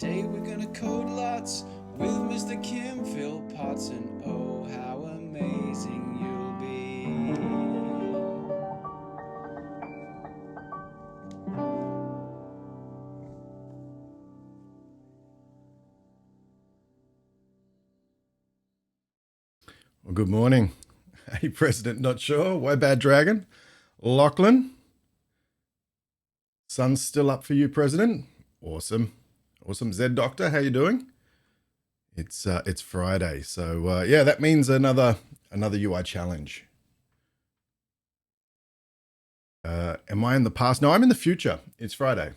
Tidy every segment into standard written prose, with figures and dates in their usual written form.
Today we're gonna code lots with Mr. Kim Philpotts, and oh, how amazing you'll be. Well, good morning. Hey, President, not sure. Why Bad Dragon? Lachlan? Sun's still up for you, President? Awesome. Awesome. Zed Doctor, how you doing? It's Friday, so yeah, that means another UI challenge. Am I in the past? No, I'm in the future. It's Friday.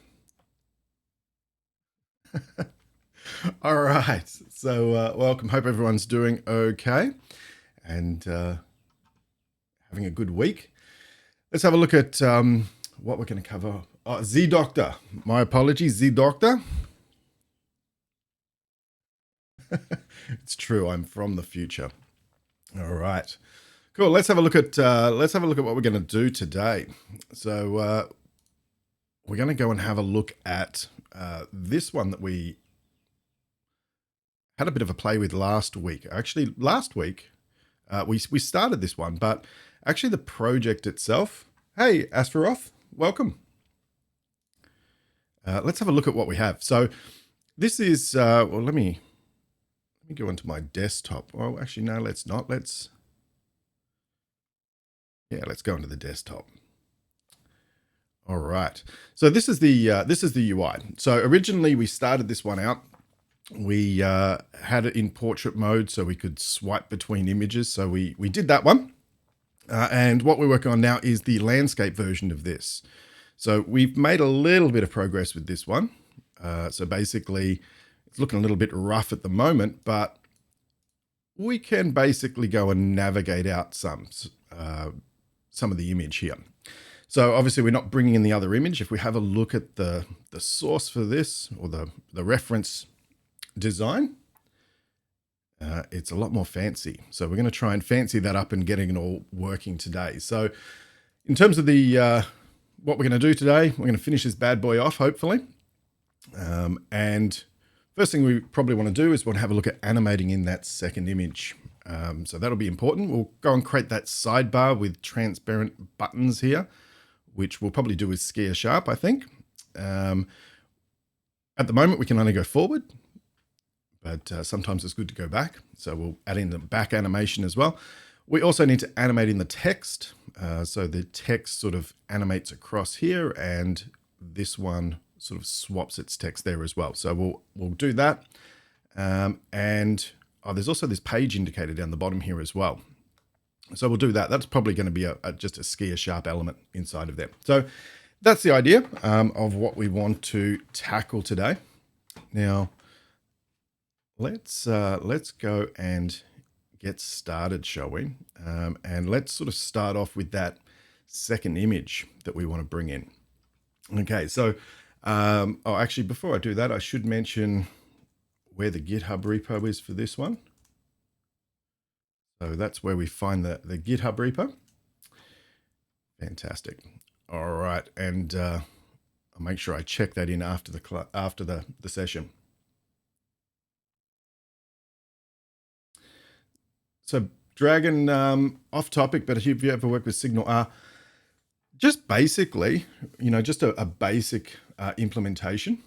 All right. So welcome. Hope everyone's doing okay and having a good week. Let's have a look at what we're going to cover. Oh, Z Doctor. My apologies, Z Doctor. It's true. I'm from the future. All right. Cool. Let's have a look at what we're going to do today. So we're going to go and have a look at this one that we had a bit of a play with last week. Actually, last week we started this one, but actually the project itself. Hey, Astaroth, welcome. Let's have a look at what we have. So this is well, let me go into my desktop. Well, actually, no, let's not. Let's go into the desktop. All right. So this is the UI. So originally we started this one out. We had it in portrait mode so we could swipe between images. So we did that one. And what we're working on now is the landscape version of this. So we've made a little bit of progress with this one. So basically it's looking a little bit rough at the moment, but we can basically go and navigate out some of the image here. So obviously we're not bringing in the other image. If we have a look at the source for this, or the reference design, it's a lot more fancy. So we're going to try and fancy that up and getting it all working today. So in terms of the what we're going to do today, we're going to finish this bad boy off, hopefully. And first thing we probably want to do is want to have a look at animating in that second image. So that'll be important. We'll go and create that sidebar with transparent buttons here, which we'll probably do with Skier Sharp, I think. At the moment, we can only go forward, but sometimes it's good to go back. So we'll add in the back animation as well. We also need to animate in the text. So the text sort of animates across here, and this one sort of swaps its text there as well. So we'll do that. And there's also this page indicator down the bottom here as well. So we'll do that. That's probably going to be just a Skier Sharp element inside of there. So that's the idea of what we want to tackle today. Now, let's go and get started, shall we? And let's sort of start off with that second image that we want to bring in. Okay, so actually, before I do that, I should mention where the GitHub repo is for this one. So that's where we find the GitHub repo. Fantastic. All right, and I'll make sure I check that in after the session. So Dragon, off topic, but have you ever worked with Signal R? Just basically, just a basic implementation.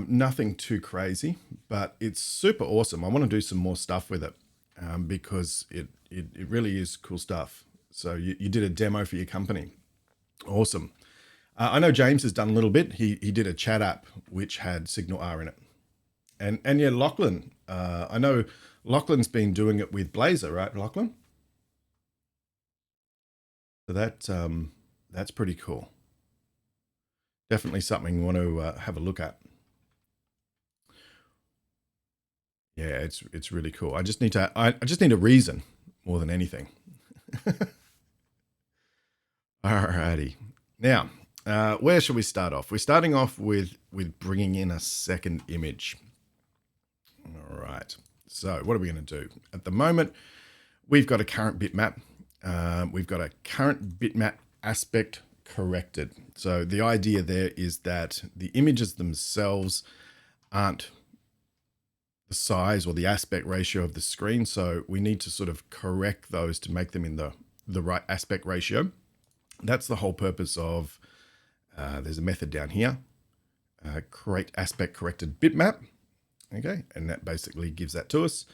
Nothing too crazy, but it's super awesome. I want to do some more stuff with it because it really is cool stuff. So you did a demo for your company. Awesome. I know James has done a little bit. He did a chat app which had Signal R in it. And yeah, Lachlan, I know Lachlan's been doing it with Blazor, right, Lachlan? So that's pretty cool. Definitely something you want to have a look at. Yeah, it's really cool. I just need a reason more than anything. Alrighty. Now, where should we start off? We're starting off with bringing in a second image. All right. So what are we going to do? At the moment, we've got a current bitmap. We've got a current bitmap aspect corrected. So the idea there is that the images themselves aren't the size or the aspect ratio of the screen. So we need to sort of correct those to make them in the right aspect ratio. That's the whole purpose of, there's a method down here, create aspect corrected bitmap. Okay, and that basically gives that to us.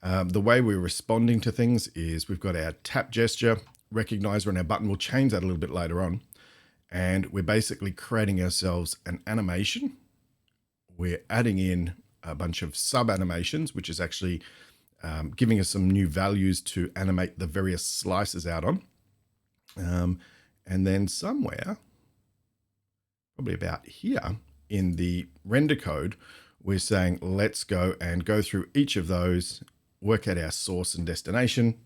The way we're responding to things is we've got our tap gesture recognizer and our button. We'll change that a little bit later on. And we're basically creating ourselves an animation. We're adding in a bunch of sub animations, which is actually giving us some new values to animate the various slices out on. And then somewhere, probably about here in the render code, we're saying, let's go and go through each of those, work out our source and destination,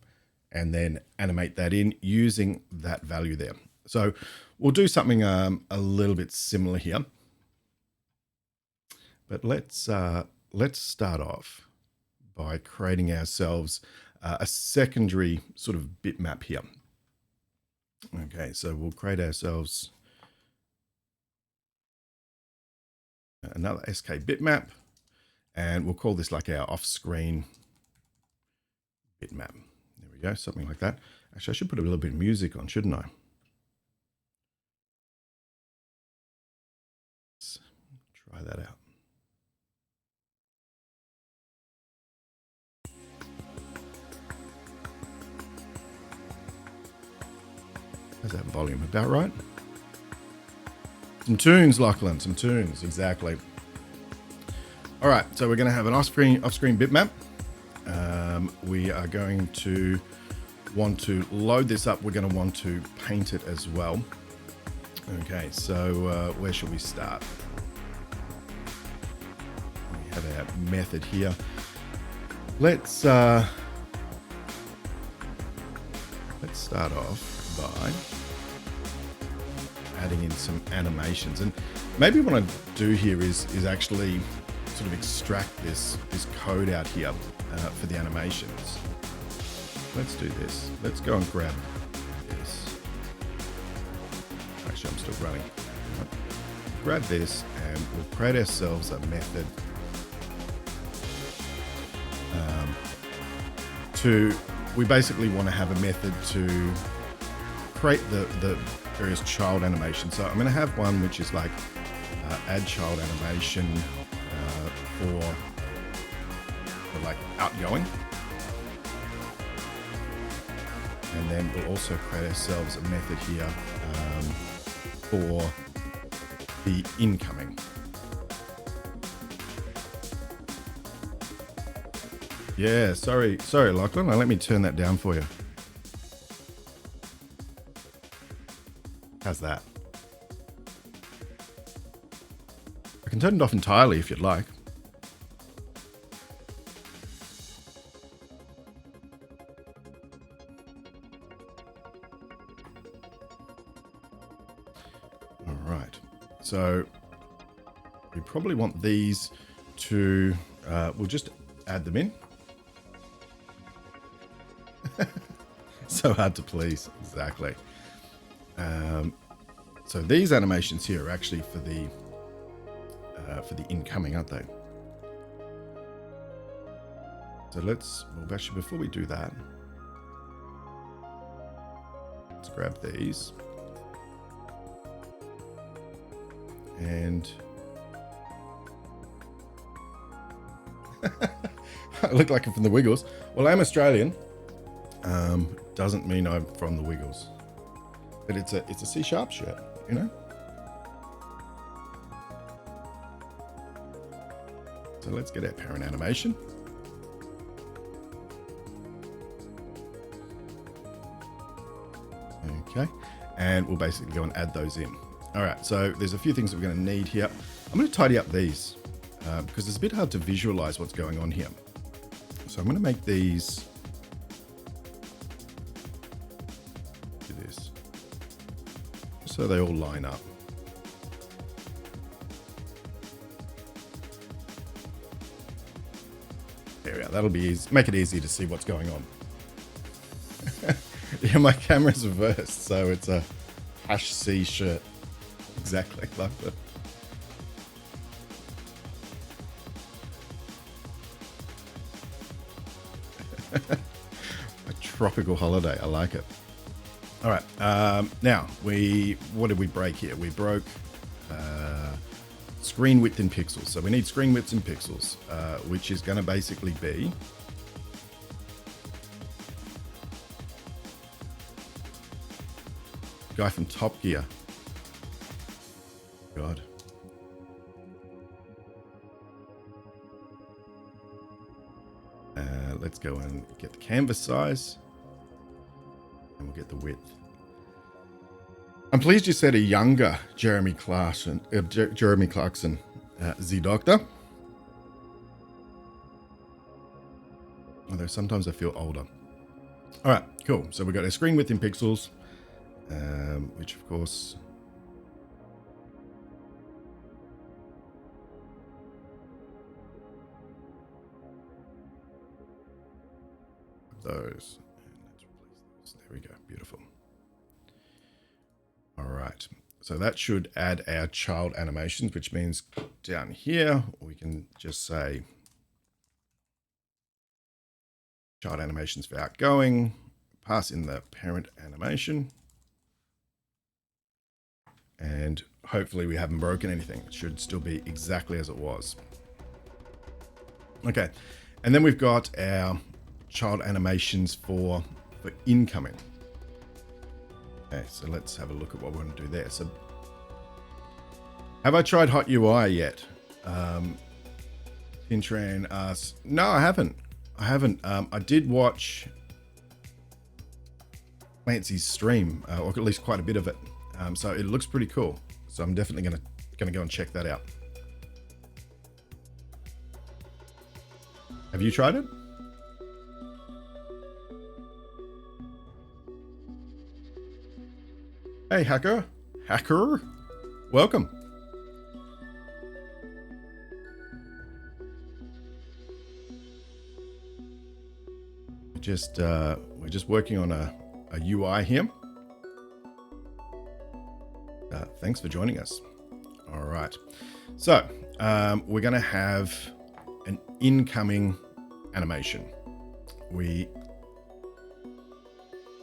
and then animate that in using that value there. So we'll do something a little bit similar here. But let's start off by creating ourselves a secondary sort of bitmap here. Okay, so we'll create ourselves another SK bitmap, and we'll call this like our off-screen bitmap. There we go, something like that. Actually, I should put a little bit of music on, shouldn't I? Let's try that out. How's that volume? About right? Some tunes, Lachlan, some tunes, exactly. All right, so we're going to have an off-screen bitmap. We are going to want to load this up. We're going to want to paint it as well. Okay, so where should we start? We have our method here. Let's start off by adding in some animations, and maybe what I do here is actually sort of extract this code out here for the animations. Let's do this. Let's go and grab this. Actually, I'm still running. Grab this and we'll create ourselves a method we basically want to have a method to create the various child animations. So I'm going to have one which is like add child animation for like outgoing. And then we'll also create ourselves a method here for the incoming. Yeah, sorry, Lachlan. Now let me turn that down for you. How's that? I can turn it off entirely if you'd like. All right. So we probably want these to, we'll just add them in. So hard to please, exactly. So these animations here are actually for the incoming, aren't they? So let's, well, actually before we do that, let's grab these and I look like I'm from the Wiggles. Well, I'm Australian. Doesn't mean I'm from the Wiggles, but it's a C# shirt, you know. So let's get our parent animation. Okay, and we'll basically go and add those in. All right, so there's a few things that we're going to need here. I'm going to tidy up these because it's a bit hard to visualize what's going on here. So I'm going to make these. So they all line up. There we are. That'll be easy. Make it easy to see what's going on. Yeah, my camera's reversed, so it's a #C shirt. Exactly like that. tropical holiday. I like it. All right. Now what did we break here? We broke screen width in pixels. So we need screen widths in pixels, which is going to basically be guy from Top Gear. God. Let's go and get the canvas size, and we'll get the width. I'm pleased you said a younger Jeremy Clarkson, the Doctor. Although sometimes I feel older. All right, cool. So we've got a screen width in pixels, which of course those. And let's replace those. There we go. Beautiful. All right. So that should add our child animations, which means down here we can just say child animations for outgoing, pass in the parent animation, and hopefully we haven't broken anything. It should still be exactly as it was. Okay. And then we've got our child animations for incoming. Okay, so let's have a look at what we're going to do there. So, have I tried Hot UI yet? Intran asks, no, I haven't. I did watch Clancy's stream, or at least quite a bit of it. So it looks pretty cool. So I'm definitely gonna go and check that out. Have you tried it? Hey, hacker, welcome. We're just working on a UI here. Thanks for joining us. All right, so we're going to have an incoming animation. A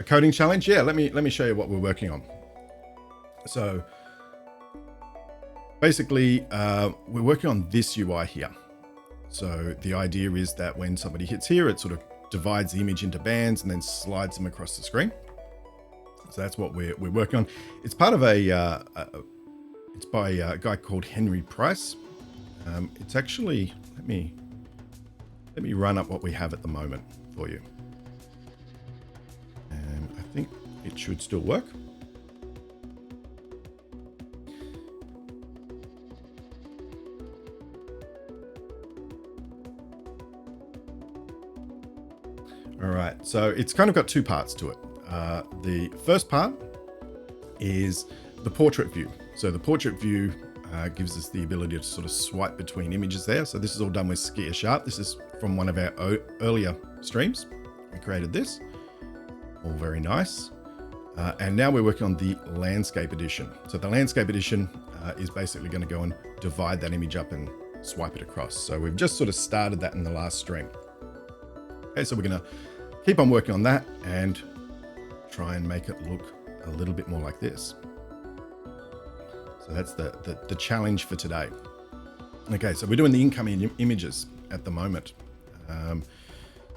coding challenge. Yeah, let me show you what we're working on. So basically, we're working on this UI here. So the idea is that when somebody hits here, it sort of divides the image into bands and then slides them across the screen. So that's what we're working on. It's part of it's by a guy called Henry Price. It's actually, let me run up what we have at the moment for you. And I think it should still work. All right, so it's kind of got two parts to it. The first part is the portrait view. So the portrait view gives us the ability to sort of swipe between images there. So this is all done with Skier Sharp. This is from one of our earlier streams. We created this, all very nice. And now we're working on the landscape edition. So the landscape edition is basically going to go and divide that image up and swipe it across. So we've just sort of started that in the last stream. Okay, so we're going to keep on working on that and try and make it look a little bit more like this. So that's the challenge for today. Okay, so we're doing the incoming images at the moment.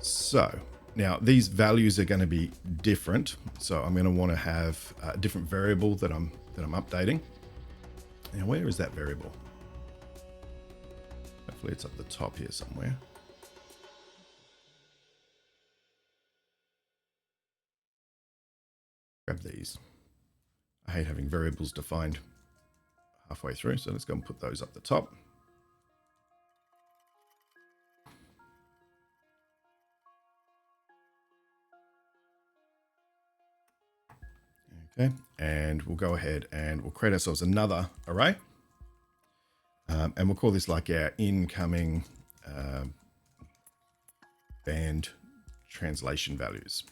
So now these values are going to be different. So I'm going to want to have a different variable that I'm updating. Now, where is that variable? Hopefully it's up the top here somewhere. Grab these. I hate having variables defined halfway through, so let's go and put those up the top. Okay, and we'll go ahead and we'll create ourselves another array. And we'll call this like our incoming band translation values.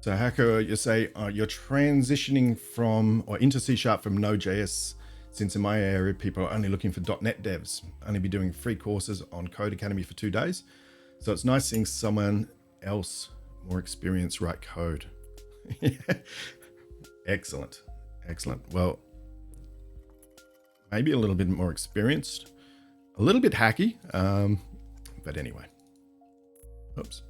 So Hacker, you say you're transitioning from or into C# from Node.js, since in my area people are only looking for .NET devs. Only be doing free courses on Code Academy for 2 days. So it's nice seeing someone else more experienced write code. Excellent. Well, maybe a little bit more experienced, a little bit hacky, but anyway. Oops.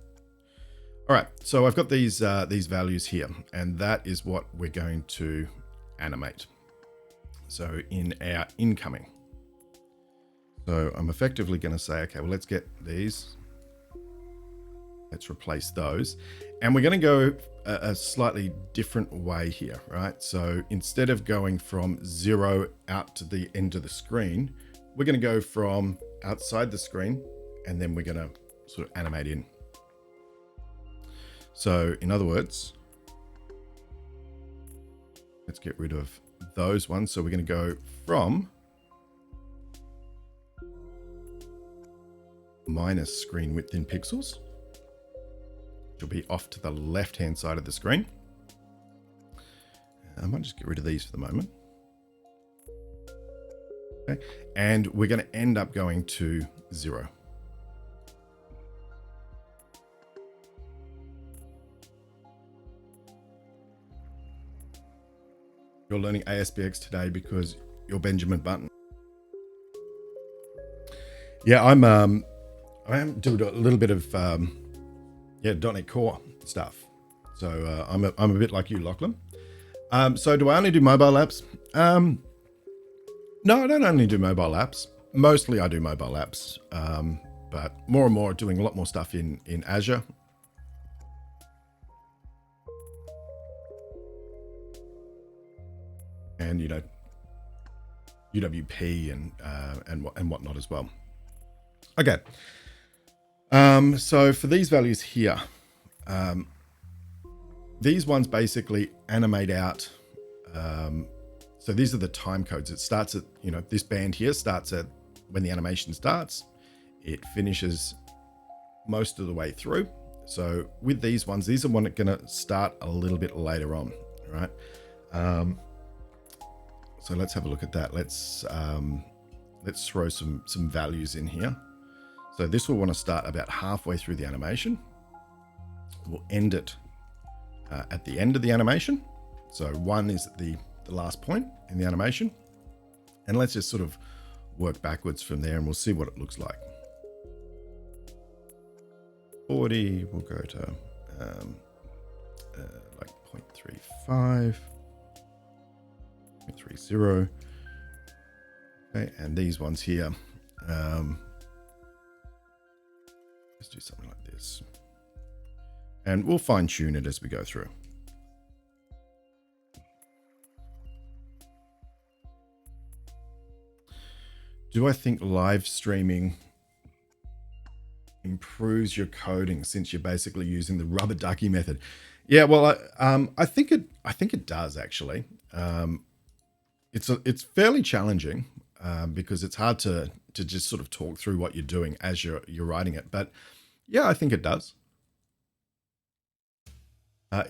All right, so I've got these values here, and that is what we're going to animate. So in our incoming. So I'm effectively going to say, okay, well, let's get these. Let's replace those. And we're going to go a slightly different way here, right? So instead of going from 0 out to the end of the screen, we're going to go from outside the screen, and then we're going to sort of animate in. So in other words, let's get rid of those ones. So we're going to go from minus screen width in pixels, which will be off to the left-hand side of the screen. I might just get rid of these for the moment. Okay. And we're going to end up going to 0. You're learning ASPX today because you're Benjamin Button. Yeah, I am doing a little bit of .NET Core stuff. So I'm a bit like you, Lachlan. So do I only do mobile apps? No, I don't only do mobile apps. Mostly I do mobile apps, but more and more doing a lot more stuff in Azure. And UWP and whatnot as well. Okay. So for these values here, these ones basically animate out. So these are the time codes. It starts at, this band here starts at when the animation starts. It finishes most of the way through. So with these ones, these are going to start a little bit later on, right? So let's have a look at that. Let's throw some values in here. So this will want to start about halfway through the animation. We'll end it at the end of the animation. So 1 is at the last point in the animation. And let's just sort of work backwards from there and we'll see what it looks like. 40, we'll go to like 0.35. 0.30. Okay, and these ones here, let's do something like this. And we'll fine tune it as we go through. Do I think live streaming improves your coding since you're basically using the rubber ducky method? Yeah, well, I think it does actually. It's fairly challenging because it's hard to just sort of talk through what you're doing as you're writing it. But yeah, I think it does.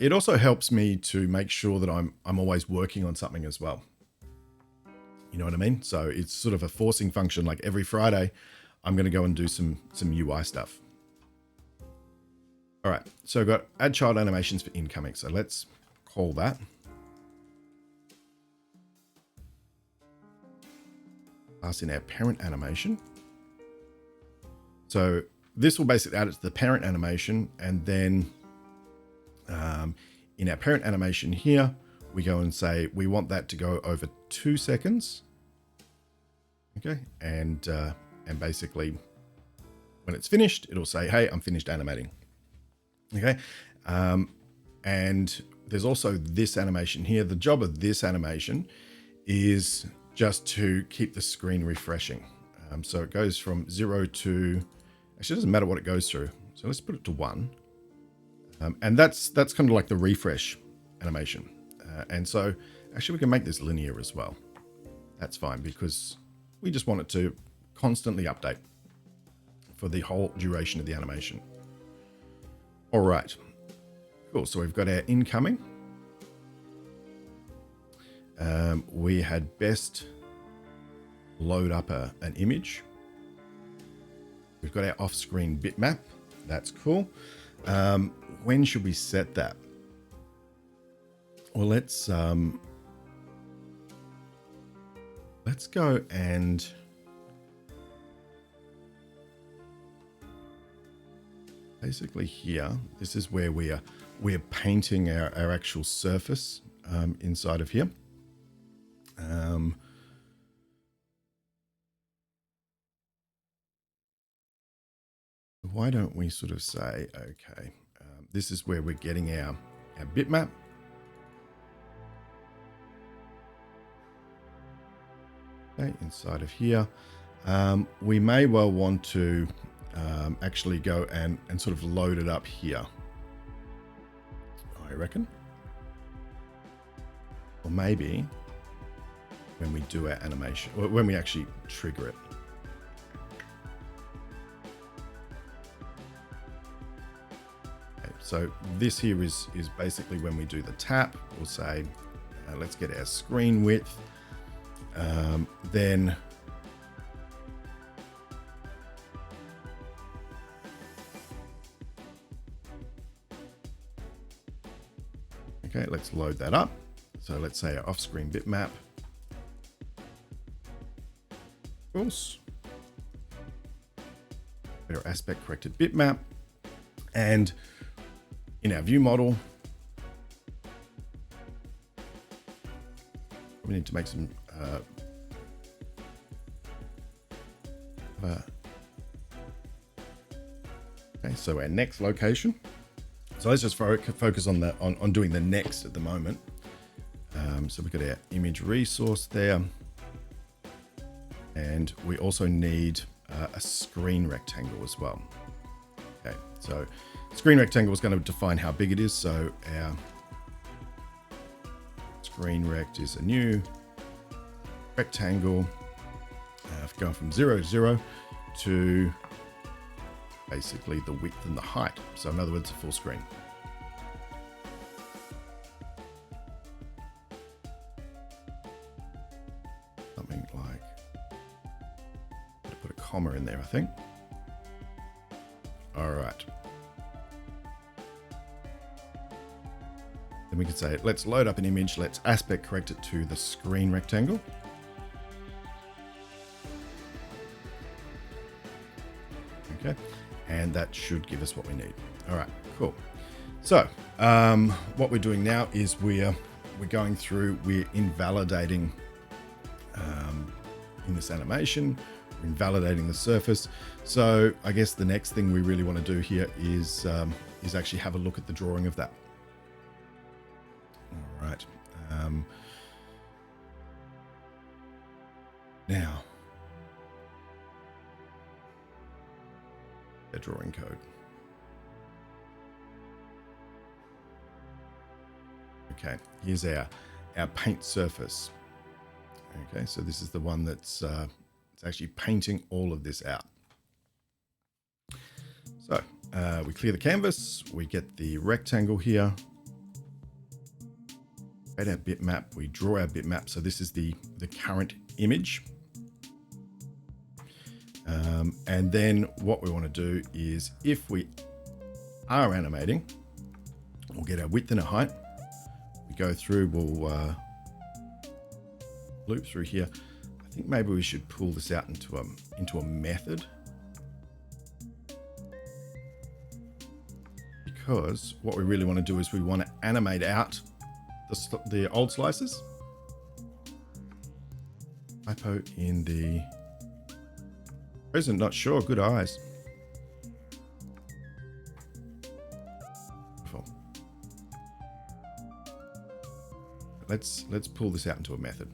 It also helps me to make sure that I'm always working on something as well. You know what I mean? So it's sort of a forcing function. Like every Friday, I'm going to go and do some UI stuff. All right, so I've got add child animations for incoming. So let's call that. Pass in our parent animation. So this will basically add it to the parent animation, and then in our parent animation here, we go and say we want that to go over 2 seconds. Okay, and basically when it's finished, it'll say, "Hey, I'm finished animating." Okay, and there's also this animation here. The job of this animation is just to keep the screen refreshing. So it goes from 0 to, actually it doesn't matter what it goes through. So let's put it to 1. And that's kind of like the refresh animation. And so actually we can make this linear as well. That's fine because we just want it to constantly update for the whole duration of the animation. All right, Cool. So we've got our incoming. We had best load up an image. We've got our off-screen bitmap. That's cool. When should we set that? Well, let's go and basically here, this is where we're painting our actual surface inside of here. Why don't we sort of say, okay, this is where we're getting our bitmap. Okay, inside of here, we may well want to actually go and sort of load it up here, I reckon. Or maybe when we do our animation, or when we actually trigger it. Okay, so this here is basically when we do the tap. We'll say, let's get our screen width. Then okay, let's load that up. So let's say our off-screen bitmap. Of course. Our aspect corrected bitmap. And in our view model, we need to make some okay, so our next location. So let's just focus on on doing the next at the moment. So we've got our image resource there, and we also need a screen rectangle as well. Okay, so screen rectangle is going to define how big it is. So our screen rect is a new rectangle, going from 0 to 0 to basically the width and the height. So in other words, a full screen. Something like, put a comma in there, I think. All right. Then we could say, let's load up an image. Let's aspect correct it to the screen rectangle. Okay. And that should give us what we need. All right, cool. So what we're doing now is we're going through, we're invalidating in this animation, we're invalidating the surface. So I guess the next thing we really want to do here is actually have a look at the drawing of that. All right. Now, the drawing code. Okay, here's our paint surface. Okay, so this is the one that's it's actually painting all of this out. So we clear the canvas, we get the rectangle here, add our bitmap, we draw our bitmap. So this is the current image. And then what we want to do is, if we are animating, we'll get our width and our height. We go through, we'll loop through here. I think maybe we should pull this out into a method, because what we really want to do is we want to animate out the old slices. Typo in the present, not sure. Good eyes. Let's pull this out into a method.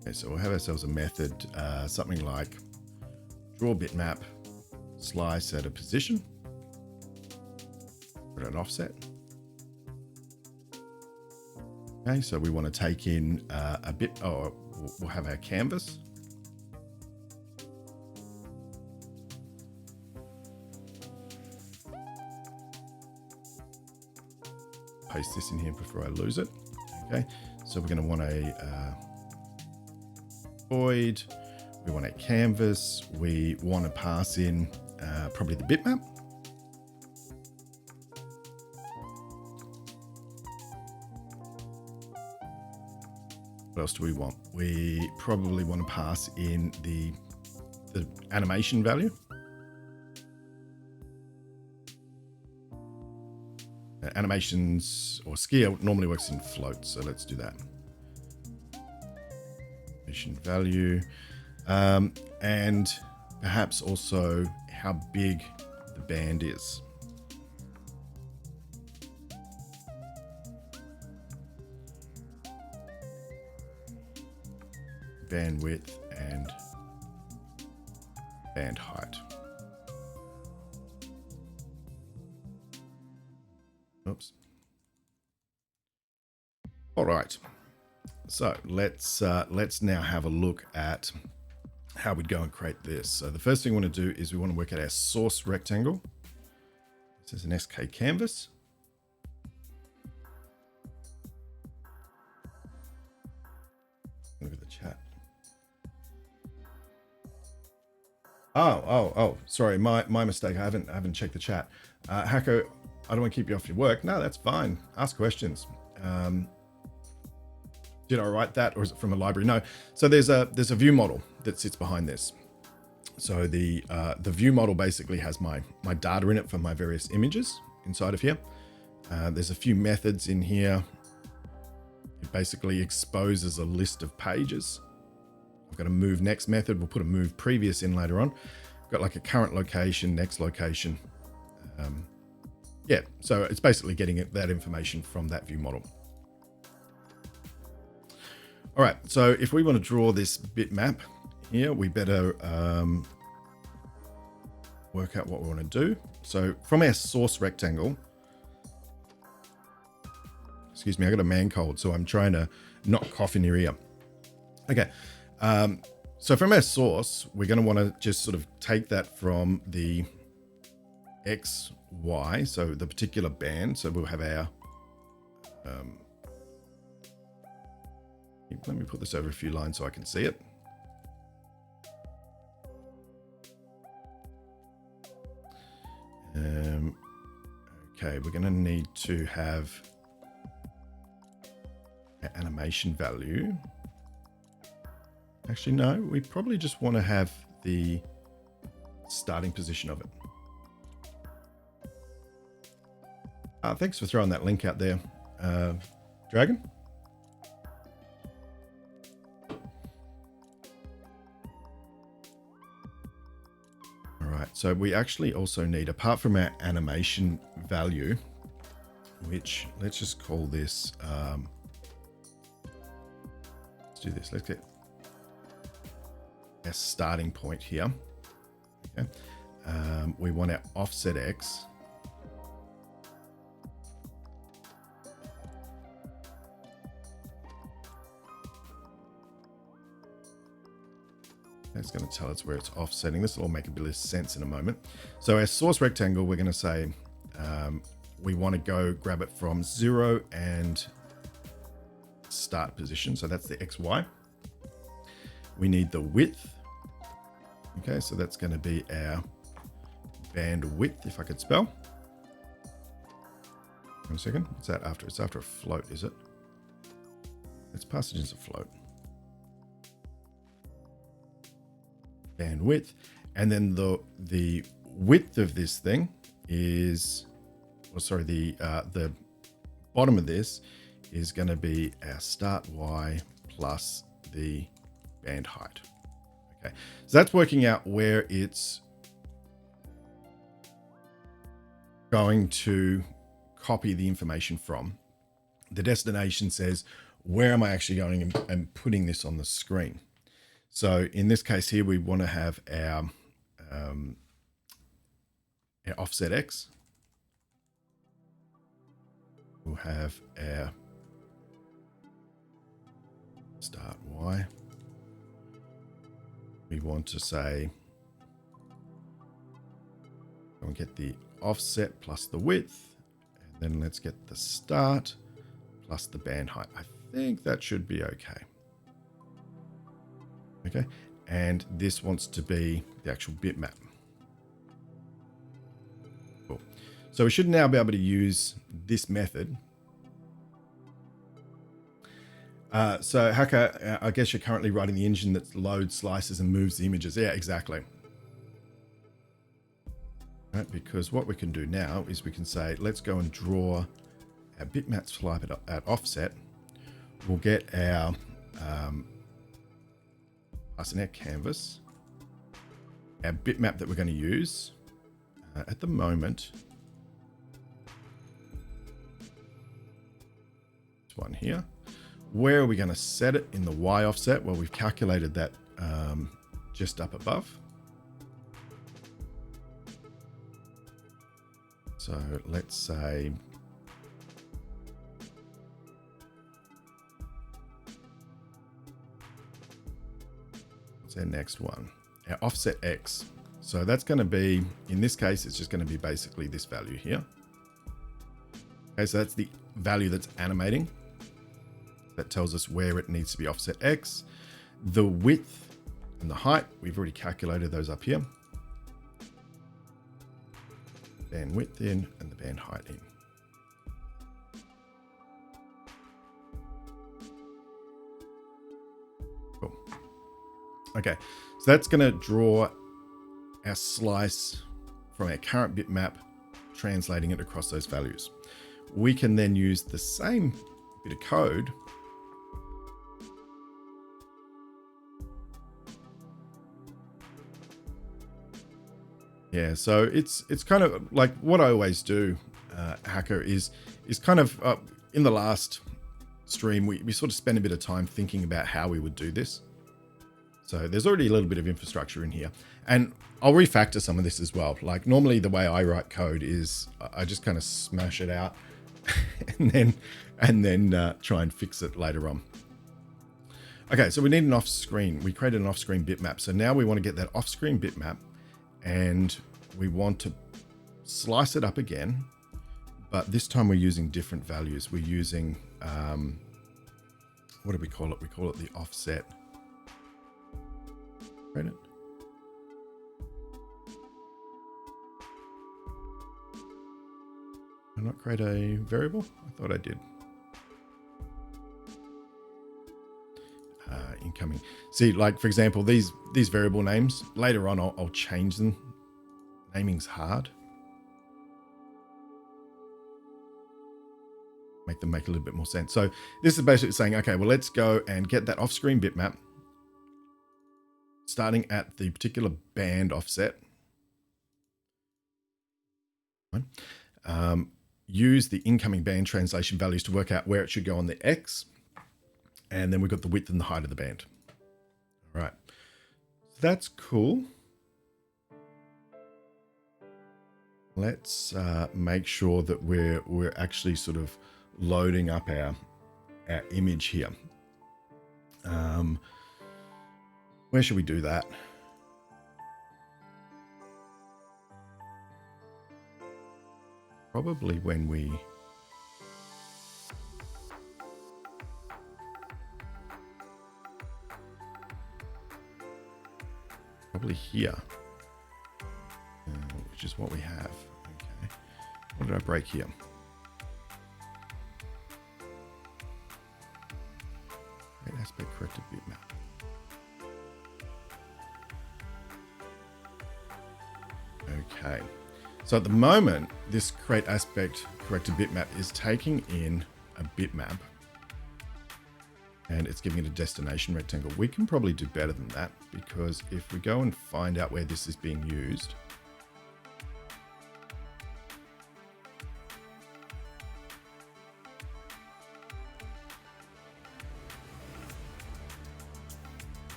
Okay, so we'll have ourselves a method, something like draw bitmap, slice at a position, put an offset. Okay, so we want to take in a bit, or we'll have our canvas. Paste this in here before I lose it. Okay, so we're going to want a void. We want a canvas. We want to pass in probably the bitmap. What else do we want? We probably want to pass in the animation value. Animations or skier normally works in floats, so let's do that. Animation value, and perhaps also how big the band is. Bandwidth and band height. Oops. All right. So let's now have a look at how we'd go and create this. So the first thing we want to do is we want to work out our source rectangle. This is an SK canvas. Look at the chat. Oh, sorry, my mistake. I haven't checked the chat. Hacko, I don't want to keep you off your work. No, that's fine. Ask questions. Did I write that, or is it from a library? No. So there's a view model that sits behind this. So the view model basically has my data in it for my various images inside of here. There's a few methods in here. It basically exposes a list of pages. I've got a move next method. We'll put a move previous in later on. I've got like a current location, next location. Yeah, so it's basically getting that information from that view model. All right, so if we want to draw this bitmap here, we better work out what we want to do. So from our source rectangle, excuse me, I got a man cold, so I'm trying to not cough in your ear. Okay, so from our source, we're going to want to just sort of take that from the X, Y, so the particular band. So we'll have our, let me put this over a few lines so I can see it. Okay, we're going to need to have an animation value. Actually, no, we probably just want to have the starting position of it. Thanks for throwing that link out there, Dragon. All right, so we actually also need, apart from our animation value, which let's just call this, let's do this, let's get our starting point here. Okay, we want our offset X. It's going to tell us where it's offsetting. This will all make a bit of sense in a moment. So our source rectangle, we're going to say we want to go grab it from 0 and start position. So that's the XY. We need the width. Okay, so that's going to be our bandwidth, if I could spell. One second. What's that after? It's after a float, is it? It's passage as a float. Bandwidth, and then the width of this thing is, well, sorry, the bottom of this is going to be our start Y plus the band height. Okay, so that's working out where it's going to copy the information from. The destination says, where am I actually going and putting this on the screen? So in this case here, we want to have our offset X. We'll have our start Y. we want to say, we'll get the offset plus the width, and then let's get the start plus the band height. I think that should be okay. Okay, and this wants to be the actual bitmap. Cool. So we should now be able to use this method. So Hacker, I guess you're currently writing the engine that loads, slices, and moves the images. Yeah, exactly. Right, because what we can do now is we can say, let's go and draw our bitmaps fly at offset. We'll get our our canvas, our bitmap that we're going to use at the moment. This one here. Where are we going to set it in the Y offset? Well, we've calculated that just up above. So let's say what's our next one? Our offset X. So that's going to be, in this case, it's just going to be basically this value here. Okay, so that's the value that's animating. That tells us where it needs to be offset X. The width and the height, we've already calculated those up here. Band width in and the band height in. Cool. Okay, so that's going to draw our slice from our current bitmap, translating it across those values. We can then use the same bit of code Yeah, so it's kind of like what I always do, Hacker, is kind of in the last stream, we sort of spend a bit of time thinking about how we would do this. So there's already a little bit of infrastructure in here. And I'll refactor some of this as well. Like normally the way I write code is I just kind of smash it out and then try and fix it later on. Okay, so we need an off-screen. We created an off-screen bitmap. So now we want to get that off-screen bitmap and we want to slice it up again, but this time we're using different values. We're using, what do we call it? We call it the offset. Create it. Did I not create a variable? I thought I did. Incoming. See, like for example, these variable names, later on I'll change them. Naming's hard. Make them make a little bit more sense. So this is basically saying, okay, well, let's go and get that off-screen bitmap starting at the particular band offset. Use the incoming band translation values to work out where it should go on the X. And then we've got the width and the height of the band. All right, so that's cool. Let's make sure that we're actually sort of loading up our image here. Where should we do that? Probably when we here, which is what we have. Okay, what did I break here? Create aspect corrected bitmap. Okay, so at the moment, this create aspect corrected bitmap is taking in a bitmap and it's giving it a destination rectangle. We can probably do better than that, because if we go and find out where this is being used,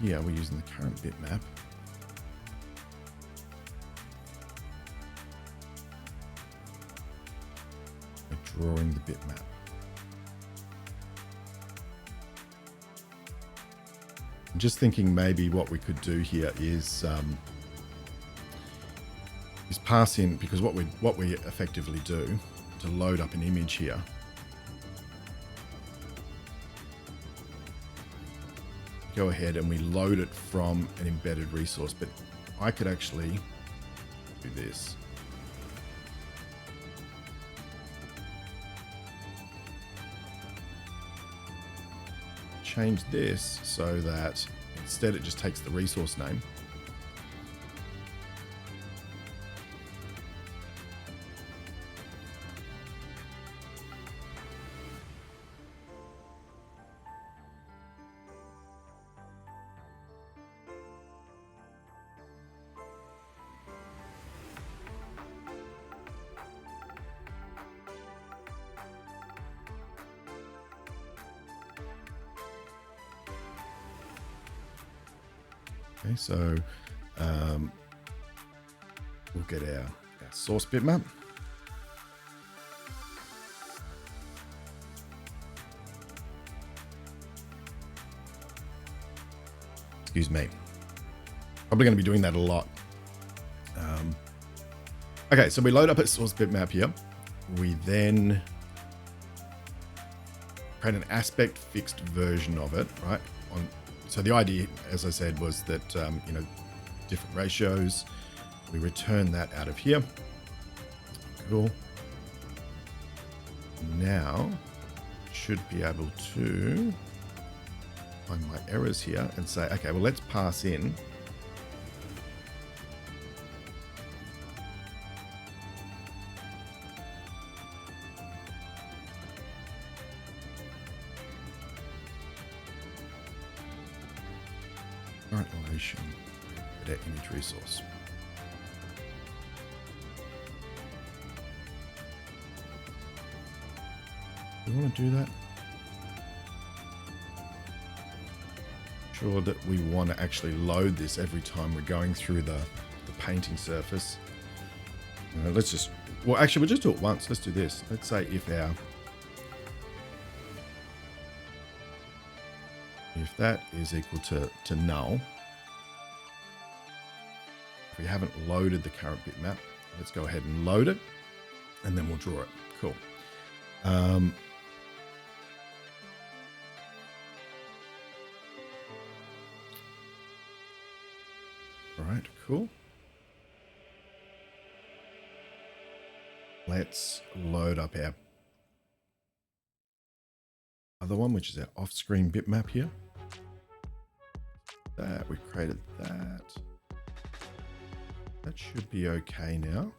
here we're using the current bitmap. We're drawing the bitmap. just thinking maybe what we could do here is pass in, because what we effectively do to load up an image here, go ahead and we load it from an embedded resource, but I could actually do this. Change this so that instead it just takes the resource name. Okay, so we'll get our source bitmap. Excuse me. Probably going to be doing that a lot. Okay, so we load up a source bitmap here. We then create an aspect fixed version of it, right? So the idea, as I said, was that, different ratios. We return that out of here. Cool. Now, should be able to find my errors here and say, okay, well, let's pass in current relation to that image resource. Do we want to do that? Sure that we want to actually load this every time we're going through the painting surface. Let's just, well, actually, we'll just do it once. Let's do this. Let's say if that is equal to null, if we haven't loaded the current bitmap, let's go ahead and load it, and then we'll draw it. Cool. All right, cool. Let's load up our other one, which is our off-screen bitmap here. That we've created that. That should be okay now.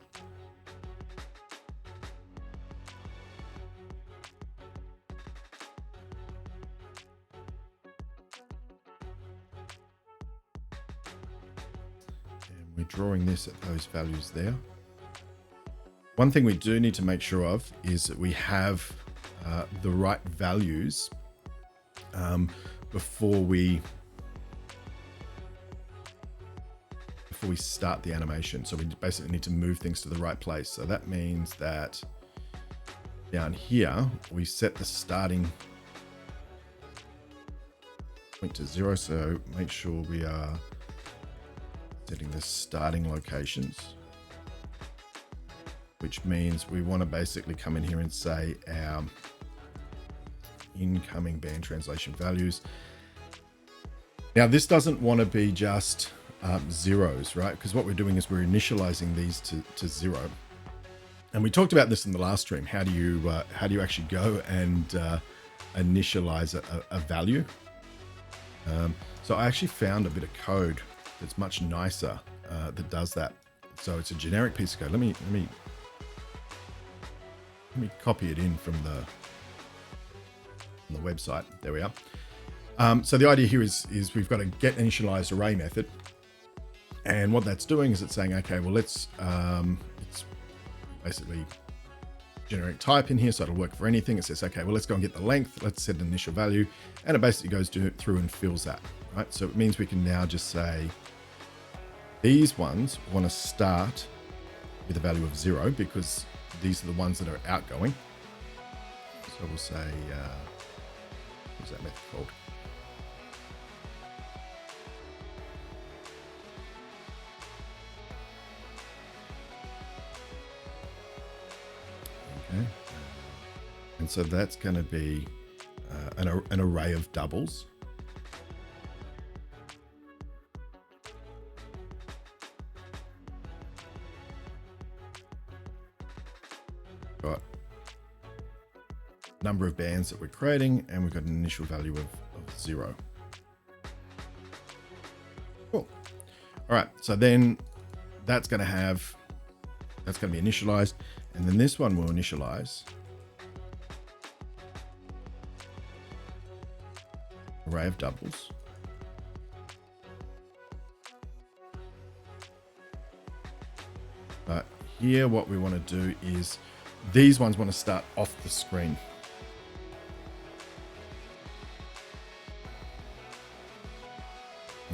And we're drawing this at those values there. One thing we do need to make sure of is that we have the right values before we start the animation. So we basically need to move things to the right place. So that means that down here, we set the starting point to 0. So make sure we are setting the starting locations, which means we want to basically come in here and say our incoming band translation values. Now, this doesn't want to be just zeros, right? Because what we're doing is we're initializing these to 0. And we talked about this in the last stream. How do you actually go and initialize a value? So I actually found a bit of code that's much nicer that does that. So it's a generic piece of code. Let me copy it in from the website. There we are. So the idea here is we've got a get initialized array method. And what that's doing is it's saying, okay, well, it's basically generic type in here. So it'll work for anything. It says, okay, well, let's go and get the length. Let's set an initial value. And it basically goes through and fills that, right? So it means we can now just say, these ones want to start with a value of 0 because these are the ones that are outgoing. So we'll say, what's that method called? And so that's going to be an array of doubles. Got number of bands that we're creating, and we've got an initial value of 0. Cool. All right, so then that's going to be initialized, and then this one will initialize array of doubles. But here what we want to do is these ones want to start off the screen.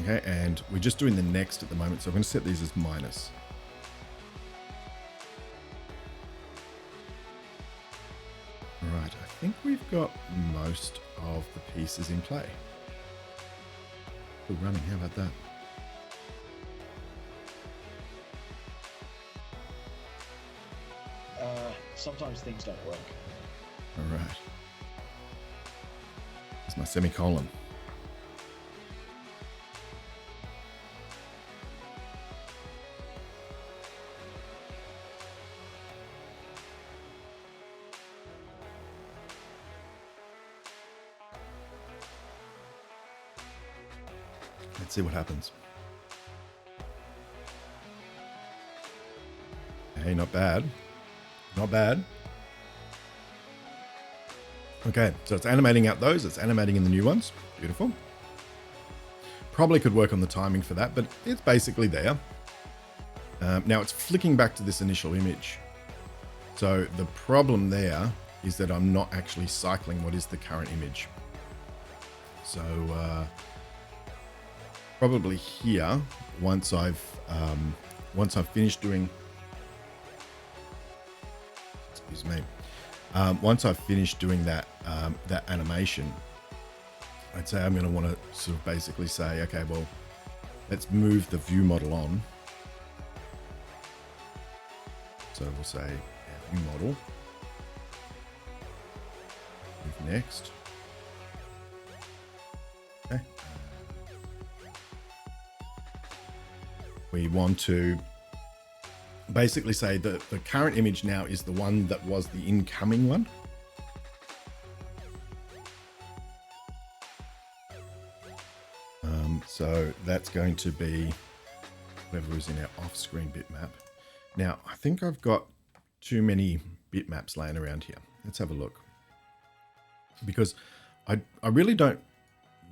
Okay, and we're just doing the next at the moment, so I'm going to set these as minus. All right, I think we've got most of the pieces in play. Still running, how about that? Sometimes things don't work. All right. It's my semicolon. Let's see what happens. Hey, not bad. Not bad. Okay, so it's animating out those. It's animating in the new ones. Beautiful. Probably could work on the timing for that, but it's basically there. Now it's flicking back to this initial image. So the problem there is that I'm not actually cycling what is the current image. So probably here, once I've finished doing, excuse me, once I've finished doing that that animation, I'd say I'm going to want to sort of basically say, okay, well, let's move the view model on. So we'll say view model. Move next. Okay. We want to basically say that the current image now is the one that was the incoming one. So that's going to be whatever is in our off-screen bitmap. Now, I think I've got too many bitmaps laying around here. Let's have a look. Because I really don't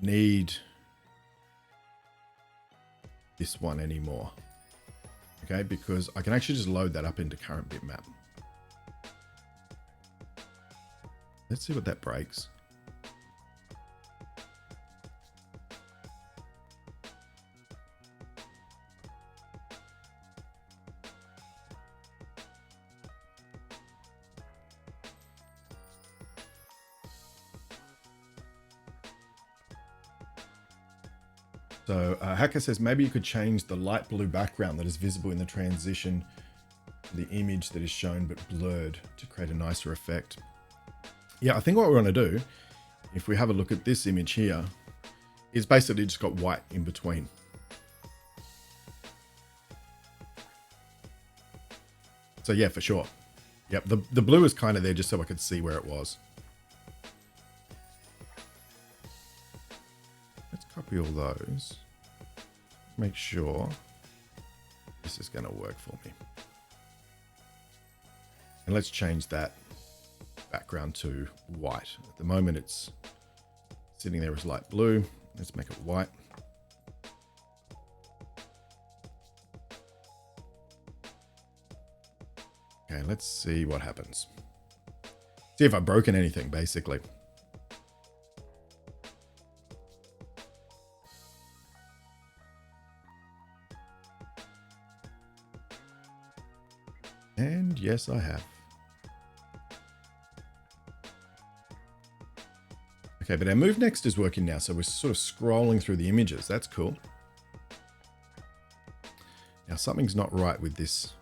need this one anymore. Okay, because I can actually just load that up into current bitmap. Let's see what that breaks. So Hacker says maybe you could change the light blue background that is visible in the transition to the image that is shown but blurred to create a nicer effect. Yeah, I think what we want to do, if we have a look at this image here, is basically just got white in between. So yeah, for sure. Yep, the blue is kind of there just so I could see where it was. Let's copy all those. Make sure this is going to work for me. And let's change that background to white. At the moment it's sitting there as light blue. Let's make it white. Okay, let's see what happens. See if I've broken anything, basically. And yes, I have. Okay, but our move next is working now, so we're sort of scrolling through the images. That's cool. Now something's not right with this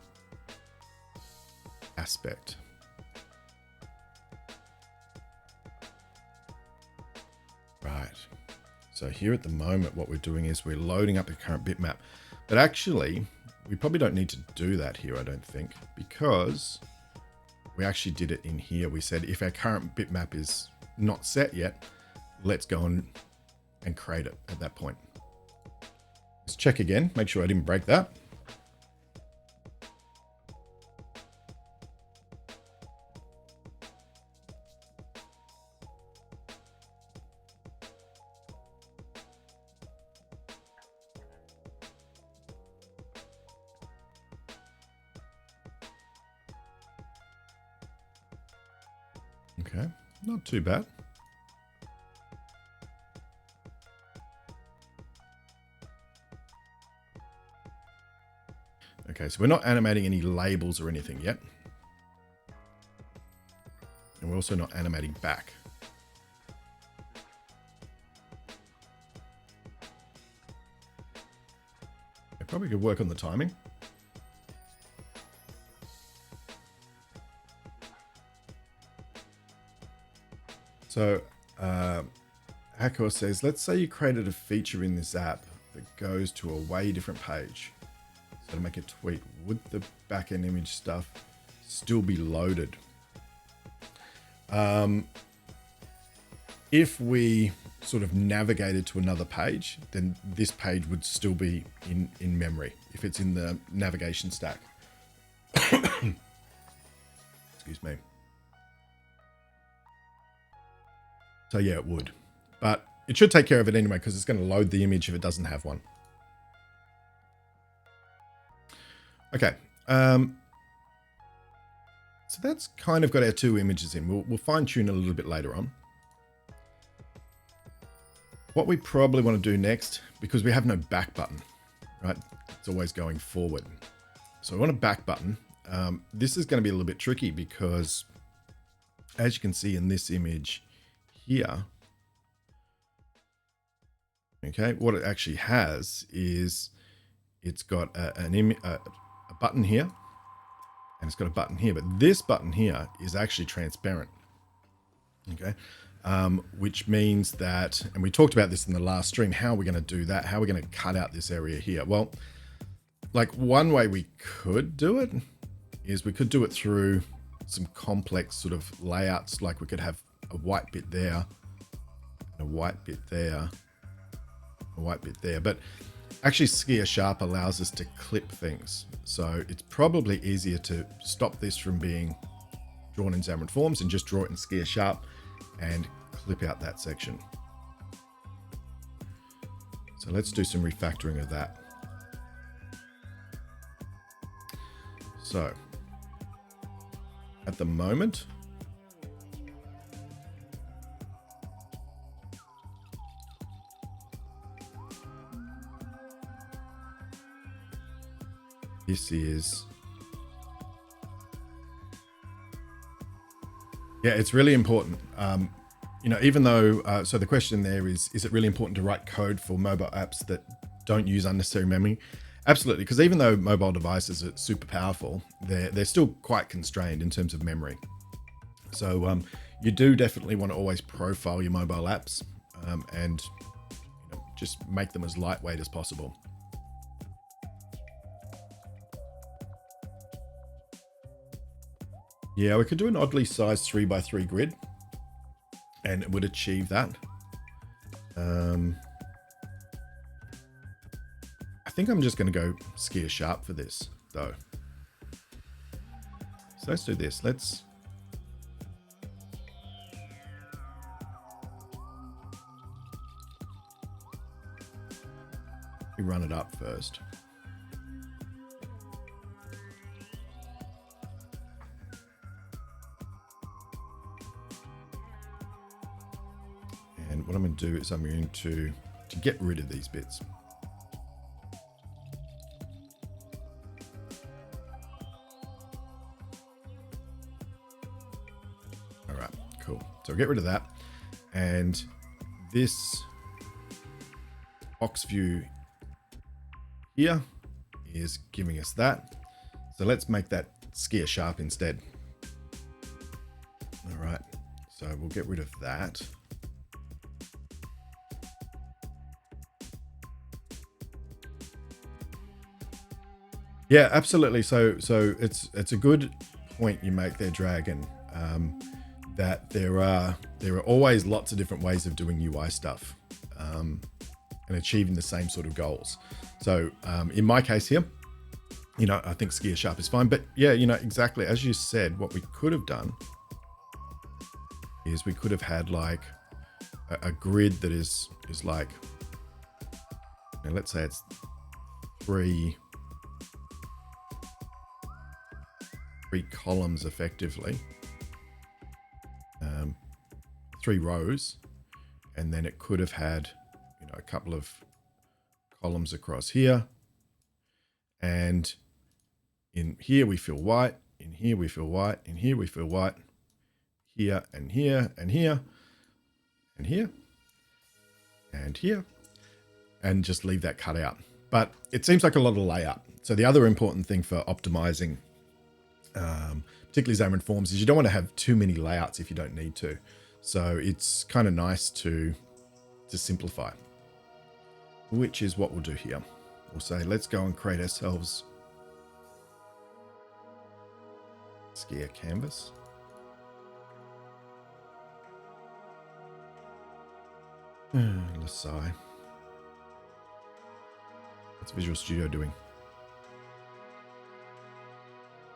aspect. So here at the moment, what we're doing is we're loading up the current bitmap. But actually, we probably don't need to do that here, I don't think, because we actually did it in here. We said if our current bitmap is not set yet, let's go on and create it at that point. Let's check again, make sure I didn't break that. Okay, not too bad. Okay, so we're not animating any labels or anything yet. And we're also not animating back. I probably could work on the timing. So, Hacker says, let's say you created a feature in this app that goes to a way different page. So to make a tweet, would the backend image stuff still be loaded? If we sort of navigated to another page, then this page would still be in memory if it's in the navigation stack. Excuse me. So yeah, it would, but it should take care of it anyway, because it's going to load the image if it doesn't have one. Okay. So that's kind of got our two images in. We'll fine tune a little bit later on. What we probably want to do next, because we have no back button, right? It's always going forward. So we want a back button. This is going to be a little bit tricky because as you can see in this image here, okay, what it actually has is it's got a button here and it's got a button here, but this button here is actually transparent. Okay. Which means that, and we talked about this in the last stream, how are we going to do that? How are we going to cut out this area here? Well, like one way we could do it is we could do it through some complex sort of layouts. Like we could have a white bit there, a white bit there, a white bit there. But actually Skier Sharp allows us to clip things. So it's probably easier to stop this from being drawn in Xamarin.Forms and just draw it in Skier Sharp and clip out that section. So let's do some refactoring of that. So at the moment, this is, yeah, it's really important. You know, even though, so the question there is it really important to write code for mobile apps that don't use unnecessary memory? Absolutely, because even though mobile devices are super powerful, they're still quite constrained in terms of memory. So you do definitely want to always profile your mobile apps and just make them as lightweight as possible. Yeah, we could do an oddly sized 3x3 grid and it would achieve that. I think I'm just going to go Skier Sharp for this though. So let's do this. Let's run it up first. And what I'm going to do is I'm going to get rid of these bits. All right, cool. So I'll get rid of that. And this box view here is giving us that. So let's make that Skier Sharp instead. All right, so we'll get rid of that. Yeah, absolutely. So it's a good point you make there, Dragon. That there are always lots of different ways of doing UI stuff, and achieving the same sort of goals. So in my case here, I think ski sharp is fine. But yeah, exactly as you said, what we could have done is we could have had like a grid that is like, let's say it's three columns effectively, 3 rows, and then it could have had a couple of columns across here, and in here we fill white, in here we fill white, in here we fill white, here and here and here and here and here, and just leave that cut out. But it seems like a lot of layout. So the other important thing for optimizing particularly Xamarin.Forms is you don't want to have too many layouts if you don't need to. So it's kind of nice to simplify, which is what we'll do here. We'll say, let's go and create ourselves skier canvas. Let's sigh. What's Visual Studio doing?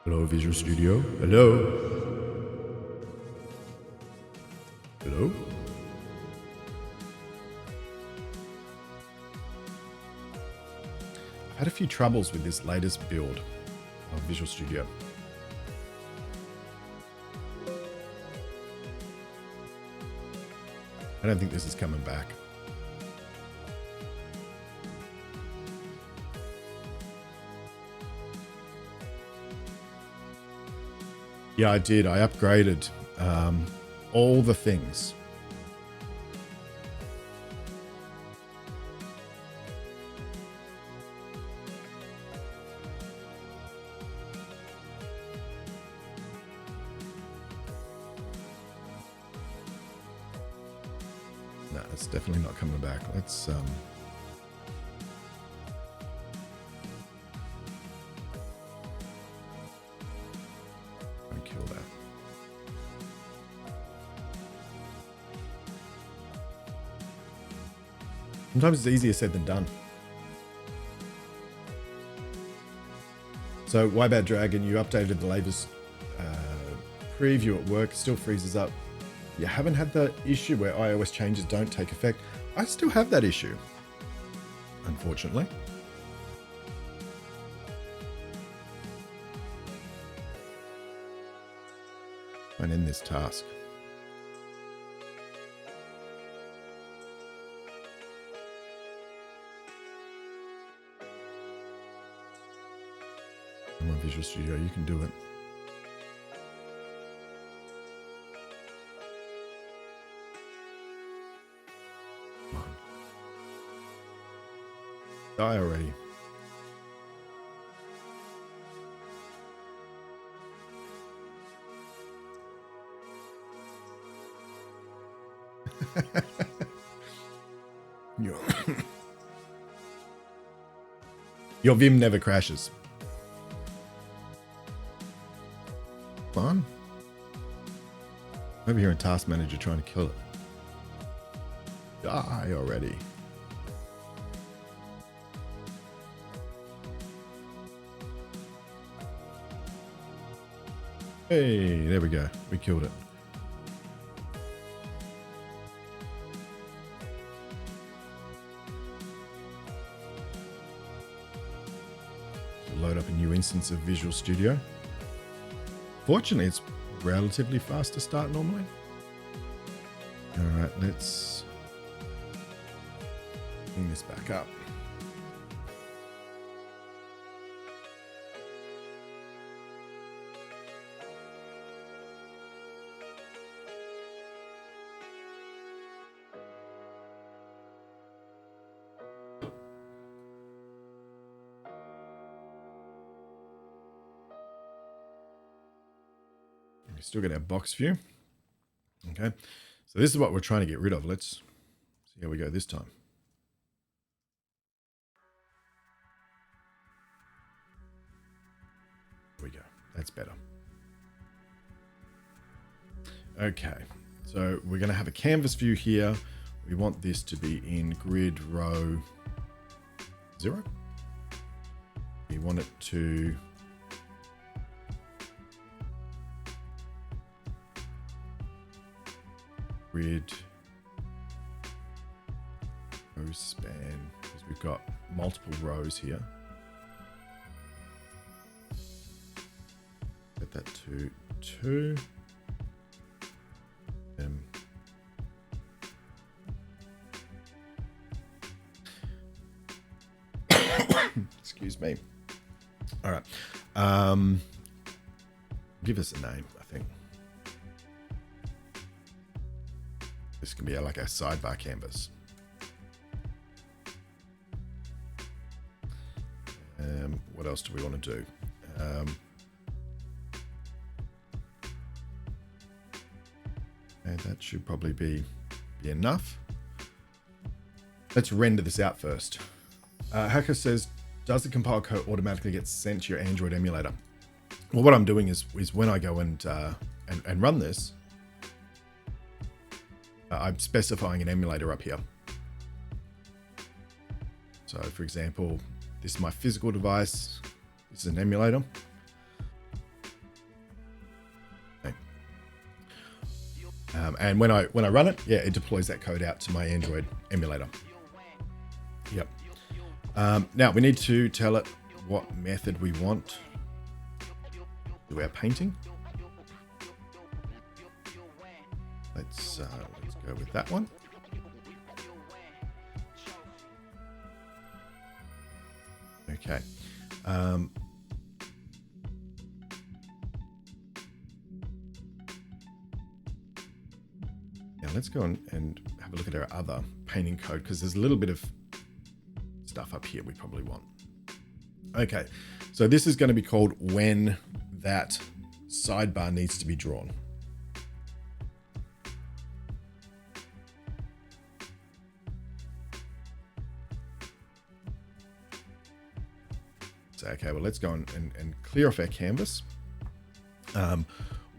Hello, Visual Studio. Hello. Hello. I've had a few troubles with this latest build of Visual Studio. I don't think this is coming back. Yeah, I did. I upgraded all the things. No, it's definitely not coming back. Let's kill that. Sometimes it's easier said than done. So, why bad Dragon? You updated the latest preview at work, still freezes up. You haven't had the issue where iOS changes don't take effect. I still have that issue, unfortunately. And end this task. Come on, Visual Studio, you can do it. Come on. Die already. Your Vim never crashes. Fun. Over here in Task Manager trying to kill it. Die already. Hey, there we go. We killed it. Load up a new instance of Visual Studio. Fortunately, it's relatively fast to start normally. All right, let's bring this back up. We still got our box view. Okay, so this is what we're trying to get rid of. Let's see how we go this time. we go. That's better. Okay, so we're going to have a canvas view here. We want this to be in grid row 0. We want it to grid row span, because we've got multiple rows here. Set that to 2. Excuse me. All right. Give us a name, I think. This can be like a sidebar canvas. What else do we want to do? And that should probably be enough. Let's render this out first. Hacker says, does the compile code automatically get sent to your Android emulator? Well, what I'm doing is when I go and run this, I'm specifying an emulator up here. So for example, this is my physical device. This is an emulator. Okay. And when I run it, yeah, it deploys that code out to my Android emulator. Yep. Now we need to tell it what method we want to do our painting. Let's go with that one. Okay. Now let's go and have a look at our other painting code, because there's a little bit of stuff up here we probably want. Okay, so this is going to be called when that sidebar needs to be drawn. So, okay, well, let's go and clear off our canvas.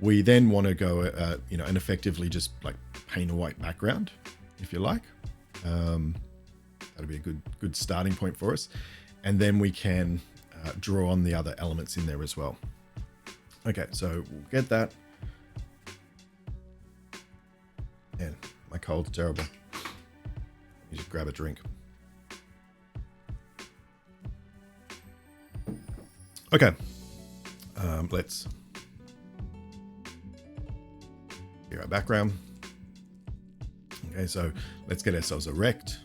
We then want to go, and effectively just like paint a white background, if you like. That'll be a good starting point for us. And then we can draw on the other elements in there as well. Okay, so we'll get that. Man, my cold's terrible. You just grab a drink. Okay, let's clear our background. Okay, so let's get ourselves a rect.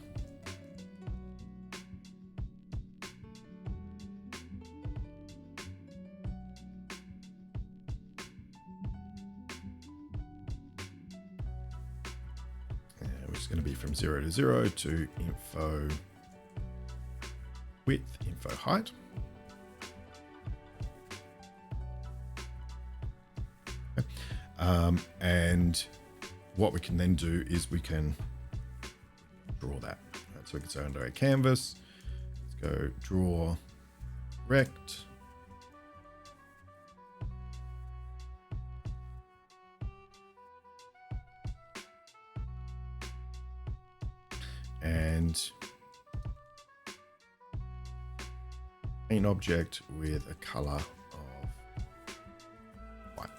Which is going to be from 0 to 0 to info width, info height. And what we can then do is we can draw that. Right, so we can say under our canvas, let's go draw rect. And paint object with a color of white.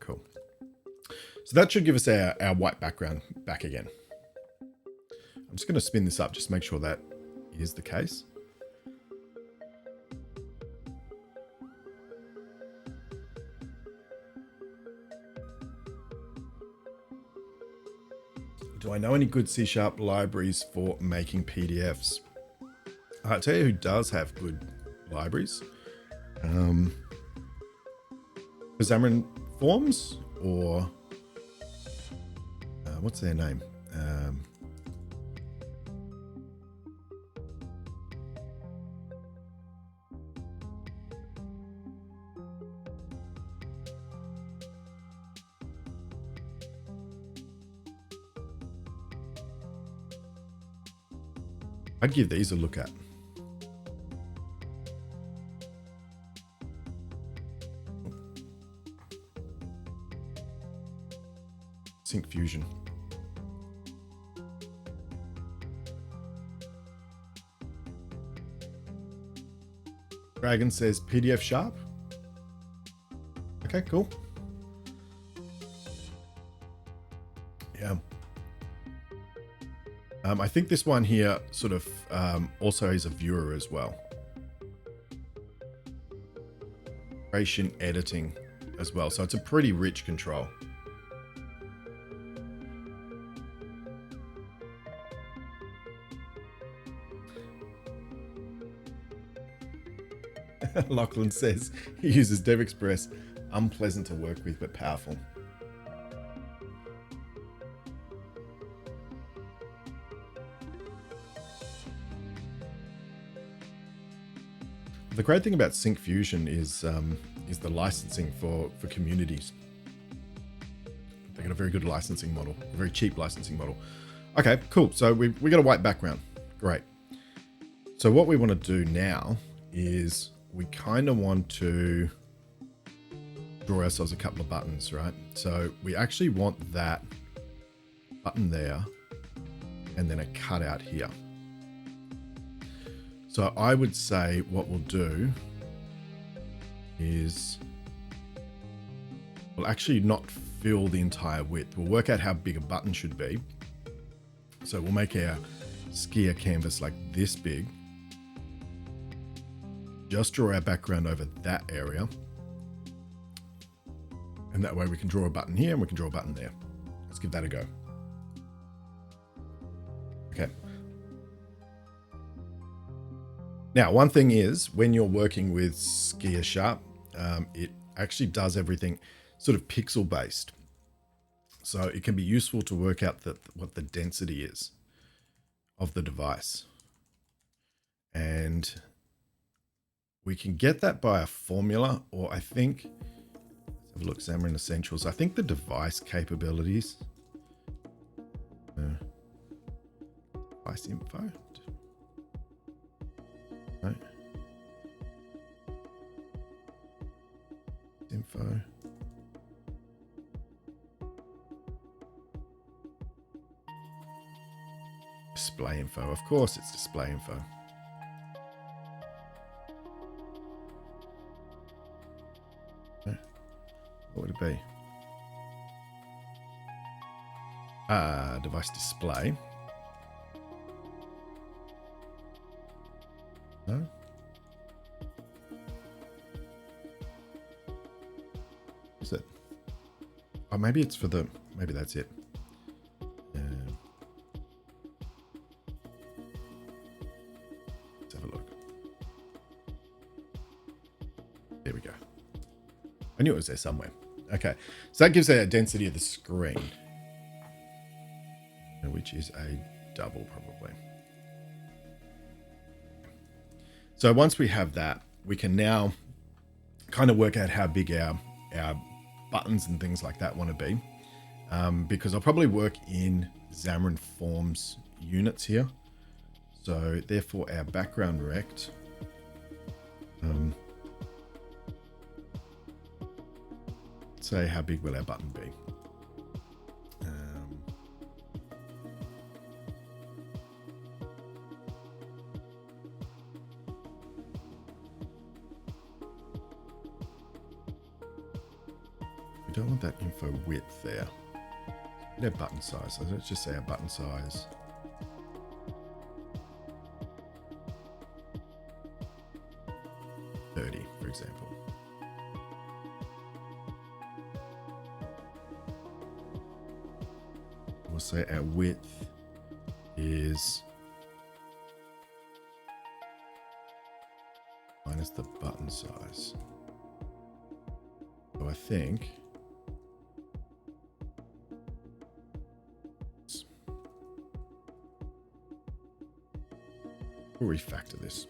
Cool. So that should give us our white background back again. I'm just going to spin this up, just to make sure that is the case. Do I know any good C# libraries for making PDFs? I'll tell you who does have good libraries. Xamarin.Forms, or what's their name? I'd give these a look at. Sync Fusion. Dragon says PDF Sharp. Okay, cool. Yeah. I think this one here sort of also is a viewer as well. Creation editing as well. So it's a pretty rich control. Lachlan says he uses DevExpress. Unpleasant to work with, but powerful. The great thing about Sync Fusion is the licensing for communities. They got a very good licensing model, a very cheap licensing model. Okay, cool. So we got a white background. Great. So what we want to do now is we kind of want to draw ourselves a couple of buttons, right? So we actually want that button there and then a cutout here. So I would say what we'll do is we'll actually not fill the entire width. We'll work out how big a button should be. So we'll make our skier canvas like this big. Just draw our background over that area. And that way we can draw a button here and we can draw a button there. Let's give that a go. Okay. Now, one thing is when you're working with Skier Sharp, it actually does everything sort of pixel based. So it can be useful to work out what the density is of the device. And we can get that by a formula, or I think, let's have a look, Xamarin Essentials. I think the device capabilities, device info. No. Info. Display info. Of course it's display info. What would it be? Device display. No? Is it? Oh, maybe it's for the, maybe that's it. Let's have a look. There we go. I knew it was there somewhere. Okay, so that gives a density of the screen, which is a double probably. So once we have that, we can now kind of work out how big our buttons and things like that want to be, because I'll probably work in Xamarin.Forms units here. So therefore our background rect, say how big will our button be? We don't want that info width there. Our button size. So let's just say our button size. For example. We'll say our width is minus the button size. So I think we'll refactor this.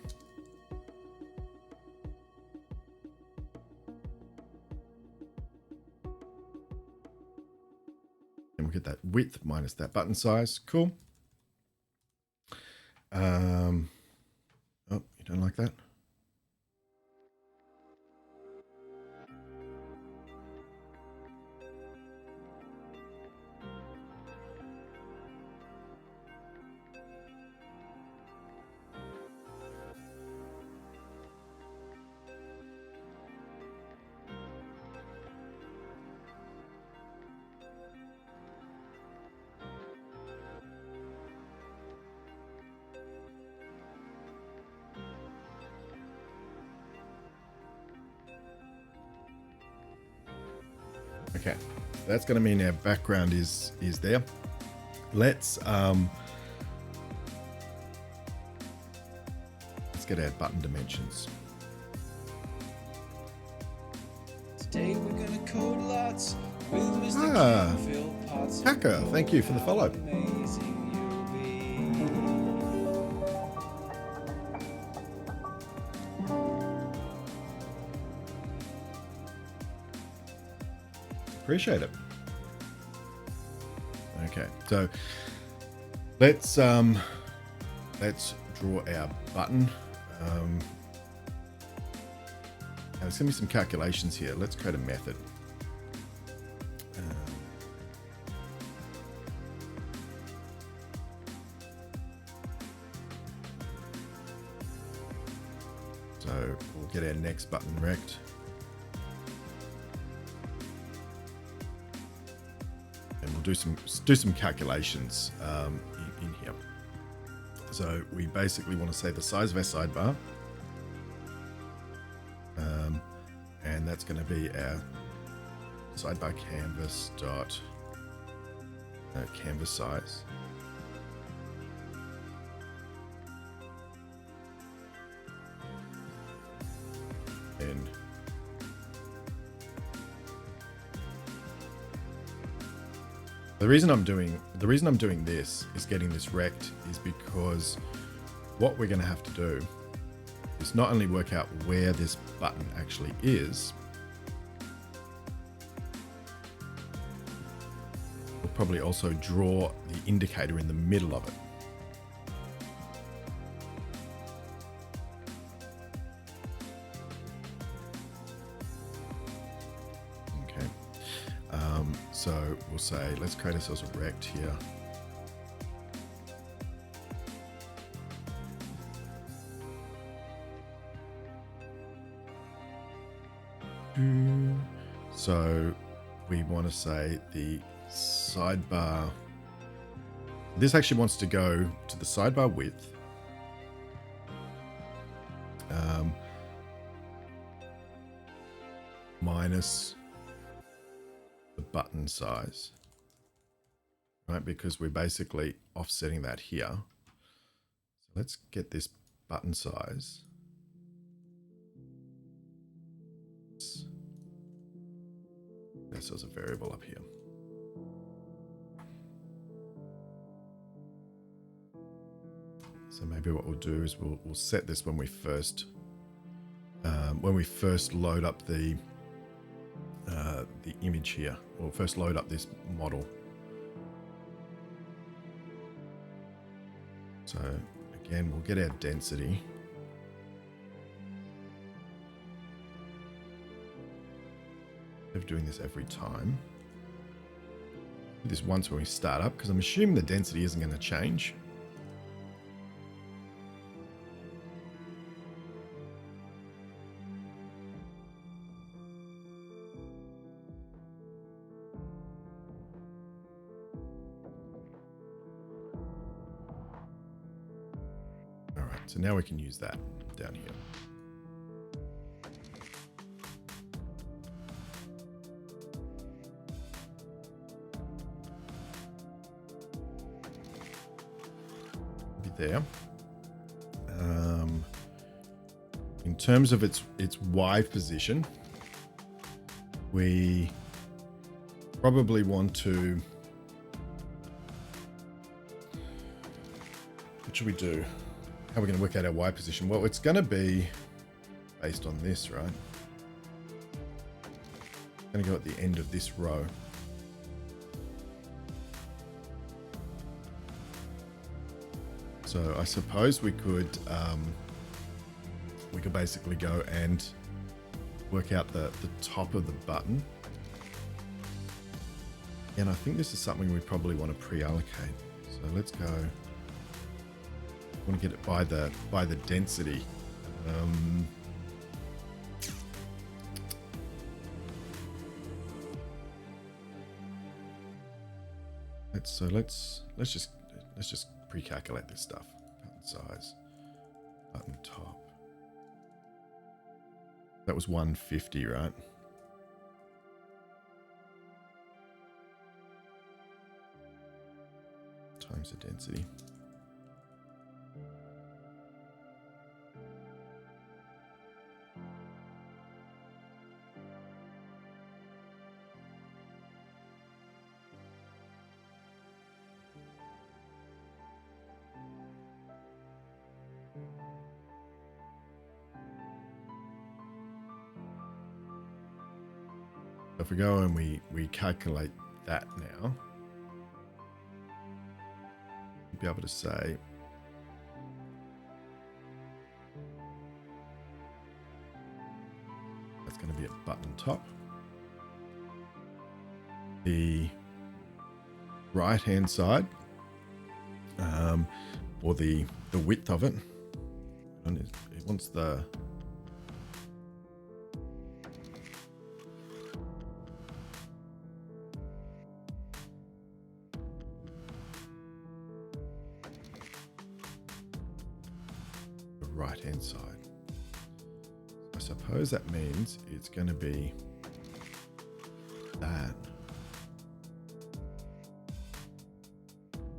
We'll get that width minus that button size. Cool. Oh, you don't like that? Okay, that's going to mean our background is there. Let's get our button dimensions. Today we're gonna code lots with Mr. Kim, Phil, Potts, and Hacker, thank you for the follow. amazing you'll Appreciate it. Okay, so let's draw our button. Now there's gonna be some calculations here. Let's create a method. So we'll get our next button rect. And we'll do some calculations in here. So we basically want to say the size of our sidebar. And that's going to be our sidebar canvas dot canvas size. And the reason I'm doing this is getting this rect is because what we're going to have to do is not only work out where this button actually is, we'll probably also draw the indicator in the middle of it. Okay, so we'll say, let's create ourselves a rect here. So we want to say the sidebar, this actually wants to go to the sidebar width, minus the button size, right? Because we're basically offsetting that here. So let's get this button size. This is a variable up here. So maybe what we'll do is we'll set this when we first load up the image here, or first load up this model. So again, we'll get our density. Of doing this every time. Do this once when we start up, because I'm assuming the density isn't going to change. All right, so now we can use that down here. There. In terms of its Y position, we probably want to, what should we do? How are we going to work out our Y position? Well, it's going to be based on this, right? It's going to go at the end of this row. So I suppose we could basically go and work out the top of the button. And I think this is something we probably want to pre-allocate. So let's go. I want to get it by the density. Let's just pre-calculate this stuff. Button size, button top. That was 150, right? times the density. If we go and we calculate that now, we'll be able to say that's going to be a button top. The right hand side, or the width of it, and it wants the right hand side. I suppose that means it's going to be that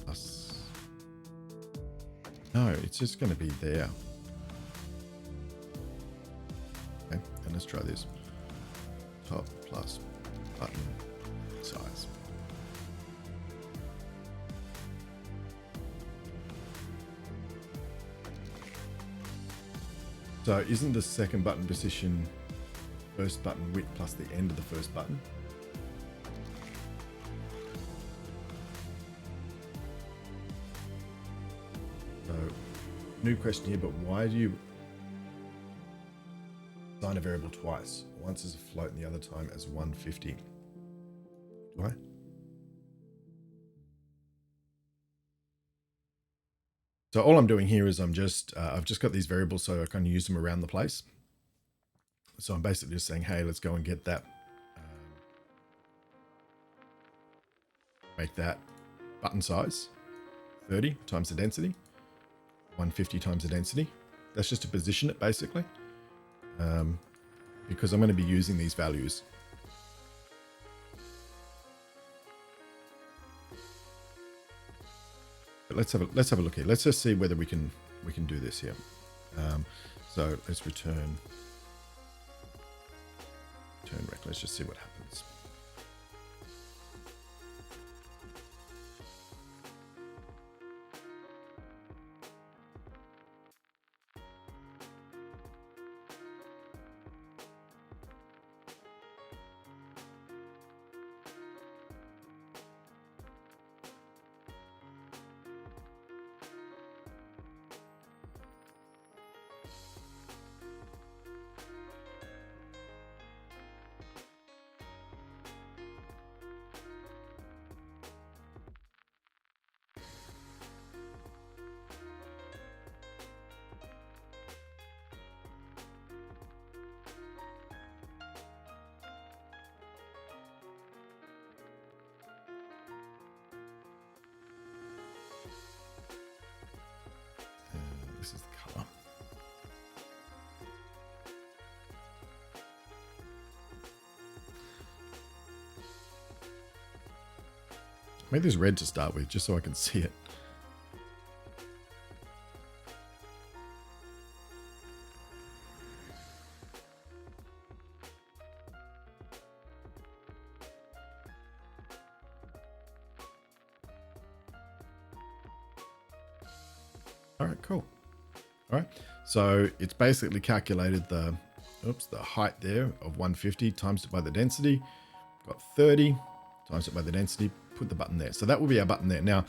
plus, no, it's just going to be there. Okay, and let's try this. Top plus button size. So isn't the second button position first button width plus the end of the first button? So, new question here, but why do you assign a variable twice? Once as a float and the other time as 150. Do I? So all I'm doing here is I've just got these variables so I can use them around the place. So I'm basically just saying, hey, let's go and get that, make that button size 30 times the density, 150 times the density. That's just to position it basically, because I'm going to be using these values. But let's have a look here. Let's just see whether we can do this here. So let's return rec. Let's just see what happens. This is the color. Make this red to start with, just so I can see it. All right, cool. All right, so it's basically calculated the height there of 150, times it by the density, got 30, times it by the density, put the button there. So that will be our button there. Now,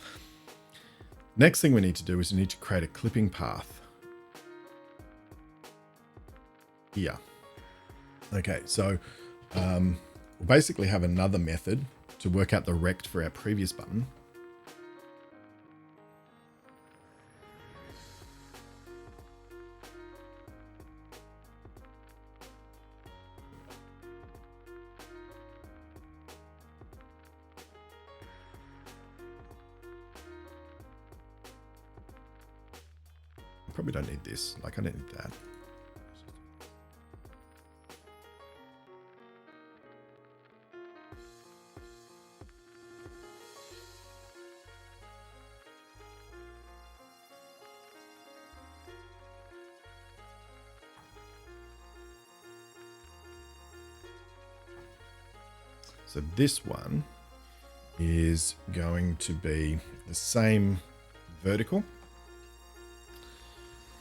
next thing we need to do is we need to create a clipping path here. Okay, so we'll basically have another method to work out the rect for our previous button. Probably don't need this. Like, I don't need that. So this one is going to be the same vertical,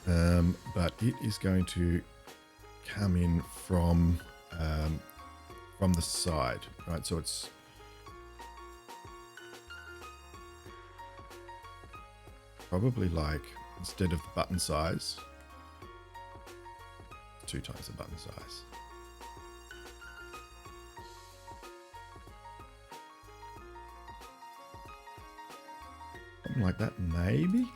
but it is going to come in from the side, right? So it's probably like, instead of the button size, 2 times the button size. Something like that, maybe.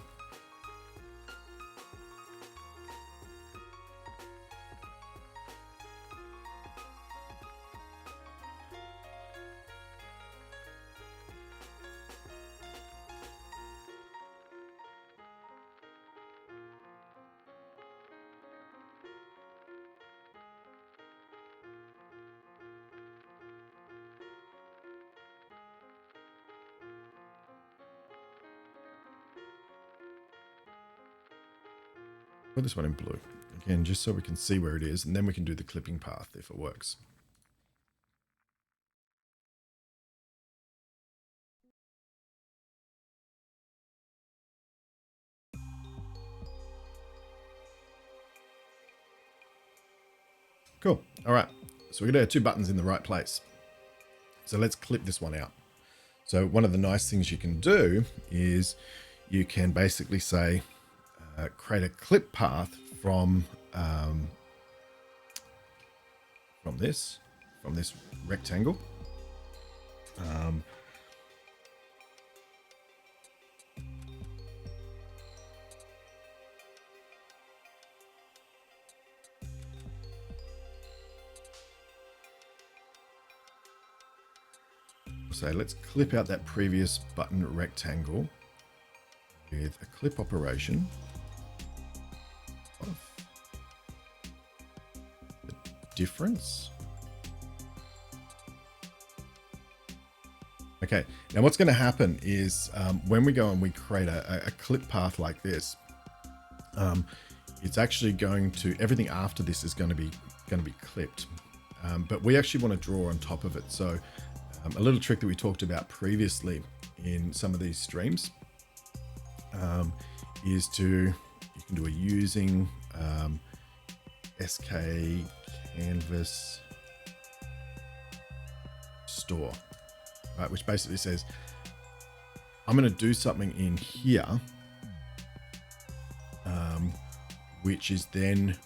Put this one in blue. Again, just so we can see where it is, and then we can do the clipping path if it works. Cool. All right. So we're going to have 2 buttons in the right place. So let's clip this one out. So one of the nice things you can do is you can basically say, create a clip path from this rectangle. So let's clip out that previous button rectangle with a clip operation of the difference. Okay, now what's going to happen is when we go and we create a clip path like this, it's actually going to, everything after this is going to be clipped, but we actually want to draw on top of it. So a little trick that we talked about previously in some of these streams is you can do a using SK Canvas store, right? Which basically says, I'm going to do something in here, which is then,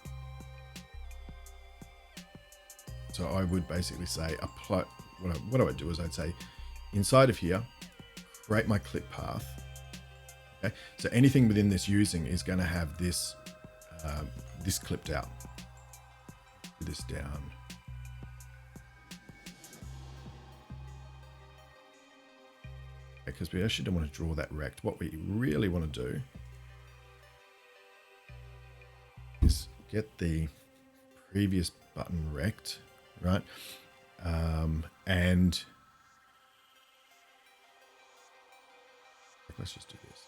so I would basically say apply. What I would do is I'd say inside of here, create my clip path. Okay, so anything within this using is going to have this this clipped out. Put this down. Because we actually don't want to draw that rect. What we really want to do is get the previous button rect, right? And let's just do this.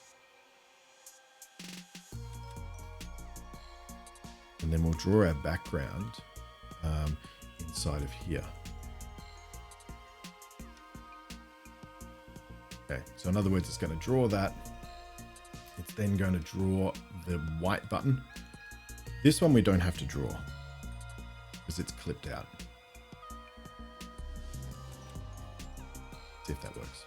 And then we'll draw our background inside of here. Okay, so in other words, it's going to draw that. It's then going to draw the white button. This one we don't have to draw because it's clipped out. See if that works.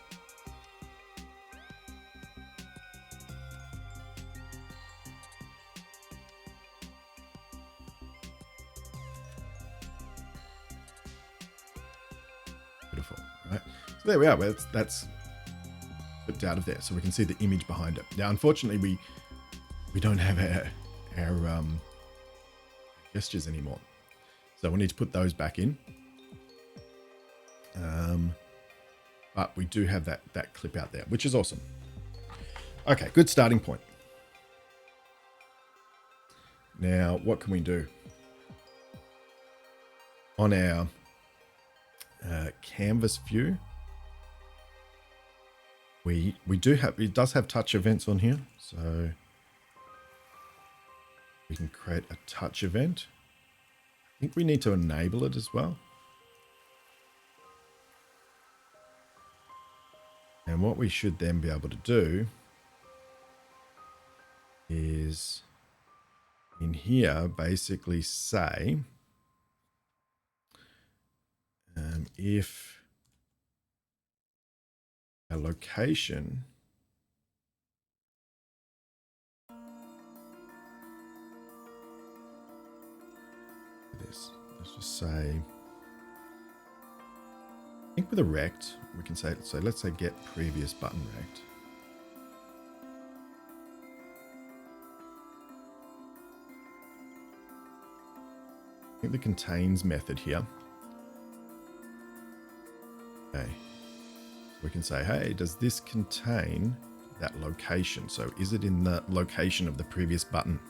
Beautiful, right? So there we are. That's clipped out of there, so we can see the image behind it. Now, unfortunately, we don't have our gestures anymore, so we need to put those back in. But we do have that clip out there, which is awesome. Okay, good starting point. Now, what can we do? On our canvas view, we do have, it does have touch events on here, so we can create a touch event. I think we need to enable it as well. And what we should then be able to do is in here basically say if a location let's just say, I think with a rect we can say, so let's say get previous button rect. I think the contains method here. Okay, we can say, hey, does this contain that location? So is it in the location of the previous button?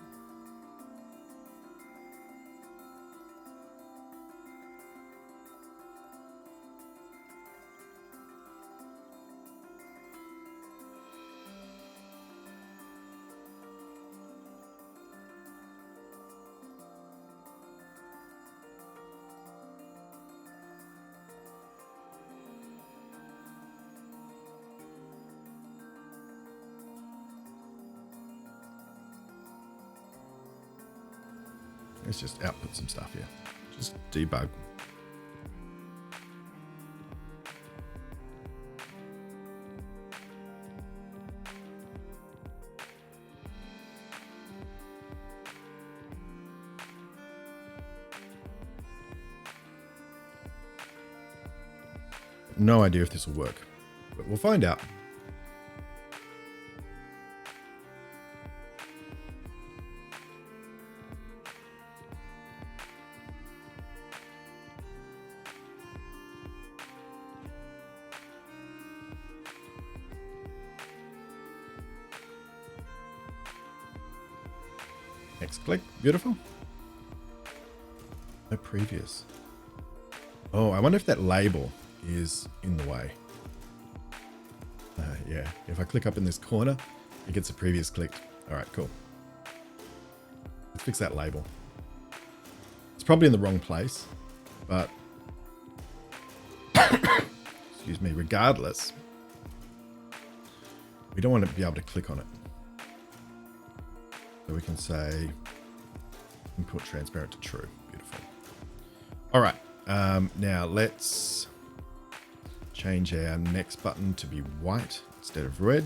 Let's just output some stuff here. Just debug. No idea if this will work, but we'll find out. Next click, beautiful. No previous. Oh, I wonder if that label is in the way. Yeah, if I click up in this corner, it gets a previous clicked. All right, cool. Let's fix that label. It's probably in the wrong place, but excuse me, regardless, we don't want to be able to click on it. So we can say input transparent to true. Beautiful. All right. Now let's change our next button to be white instead of red.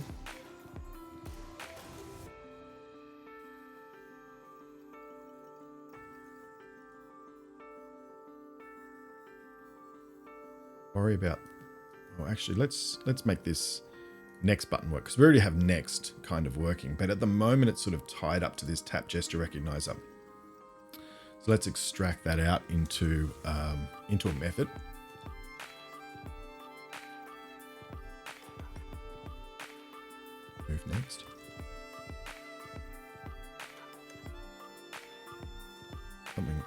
Worry about, oh, actually let's make this next button work, because we already have next kind of working, but at the moment it's sort of tied up to this tap gesture recognizer. So let's extract that out into a method. Move next.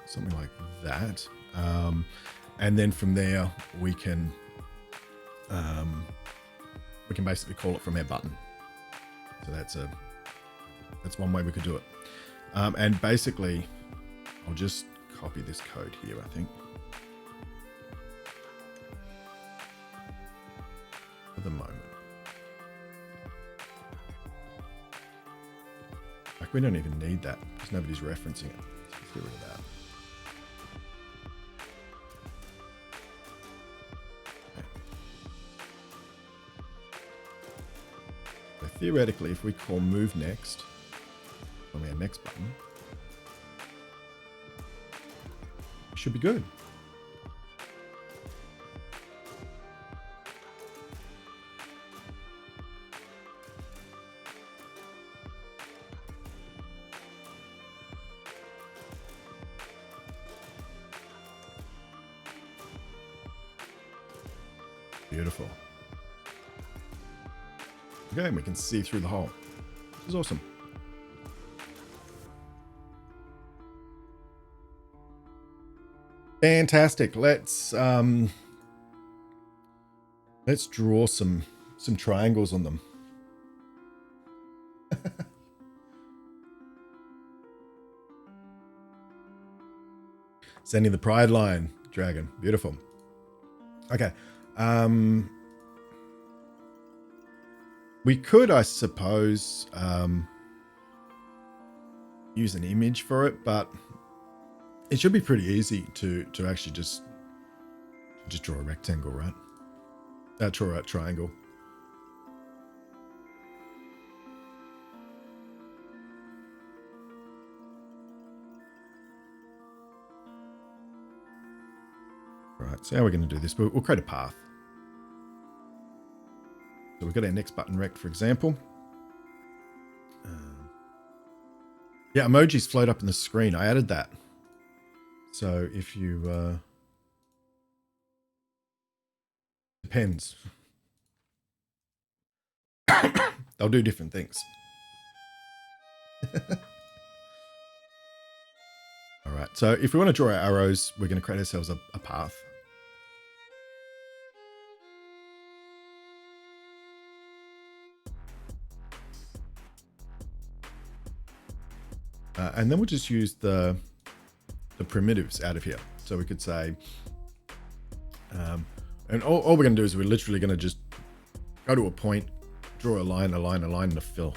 Something like that. And then from there we can basically call it from our button. So that's one way we could do it. And basically, I'll just copy this code here, I think. For the moment. Like, we don't even need that because nobody's referencing it. So let's get rid of that. Theoretically, if we call move next from our next button, it should be good. Beautiful. Okay, and we can see through the hole. This is awesome. Fantastic. Let's draw some triangles on them. Sending the pride line, dragon. Beautiful. Okay. We could, I suppose, use an image for it, but it should be pretty easy to actually just draw a rectangle, right? Draw a triangle. Right, so how we're going to do this, we'll create a path. So we've got our next button rect, for example. Yeah, emojis float up in the screen. I added that. So if you... depends. They'll do different things. All right, so if we want to draw our arrows, we're going to create ourselves a path. And then we'll just use the primitives out of here. So we could say, and all we're going to do is we're literally going to just go to a point, draw a line, and a fill.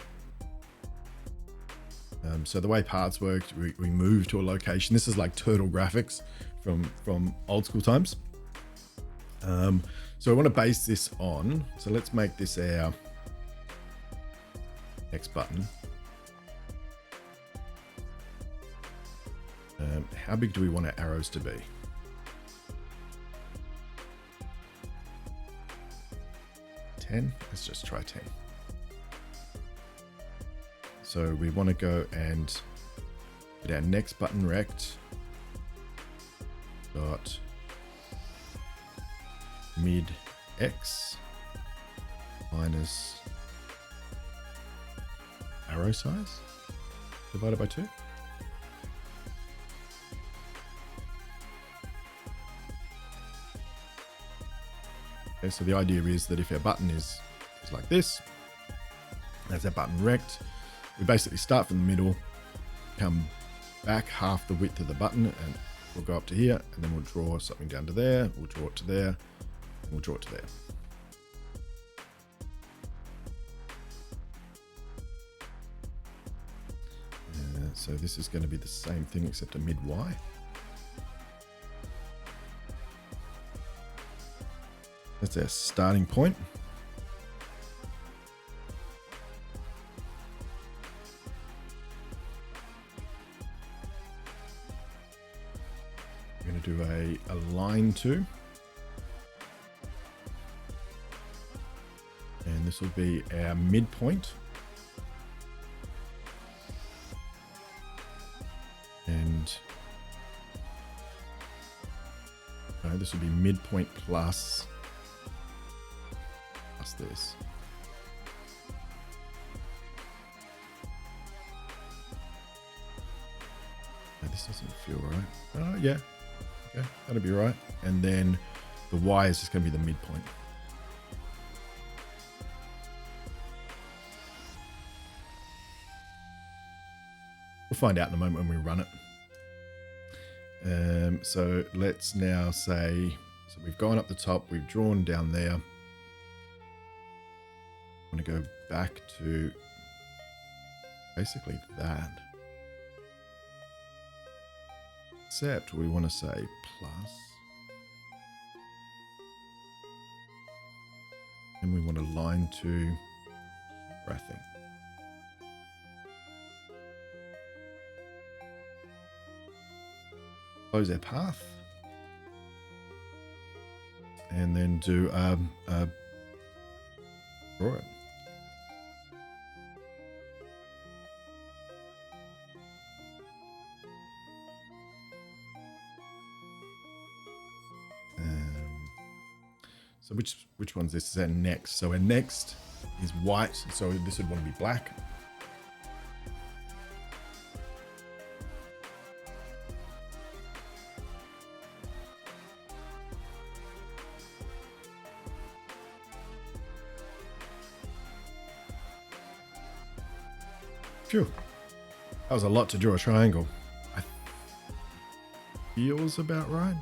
So the way paths work, we move to a location. This is like turtle graphics from old school times. So I want to base this on, so let's make this our next button. How big do we want our arrows to be? 10. Let's just try 10. So we want to go and get our next button rect dot mid x minus arrow size divided by 2. Okay, so the idea is that if our button is like this, that's our button rect. We basically start from the middle, come back half the width of the button, and we'll go up to here, and then we'll draw something down to there, we'll draw it to there, and we'll draw it to there. So this is going to be the same thing except a mid-Y. That's our starting point. We're going to do a line 2. And this will be our midpoint. And this will be midpoint plus this. No, this doesn't feel right. Oh, yeah. Okay, that'll be right. And then the Y is just going to be the midpoint. We'll find out in a moment when we run it. So let's now say, so we've gone up the top, we've drawn down there. I'm going to go back to basically that. Except we want to say plus. And we want a line to, I think. Close our path. And then do draw it. So which one's this? Is our next? So our next is white. So this would want to be black. Phew. That was a lot to draw a triangle. Feels about right.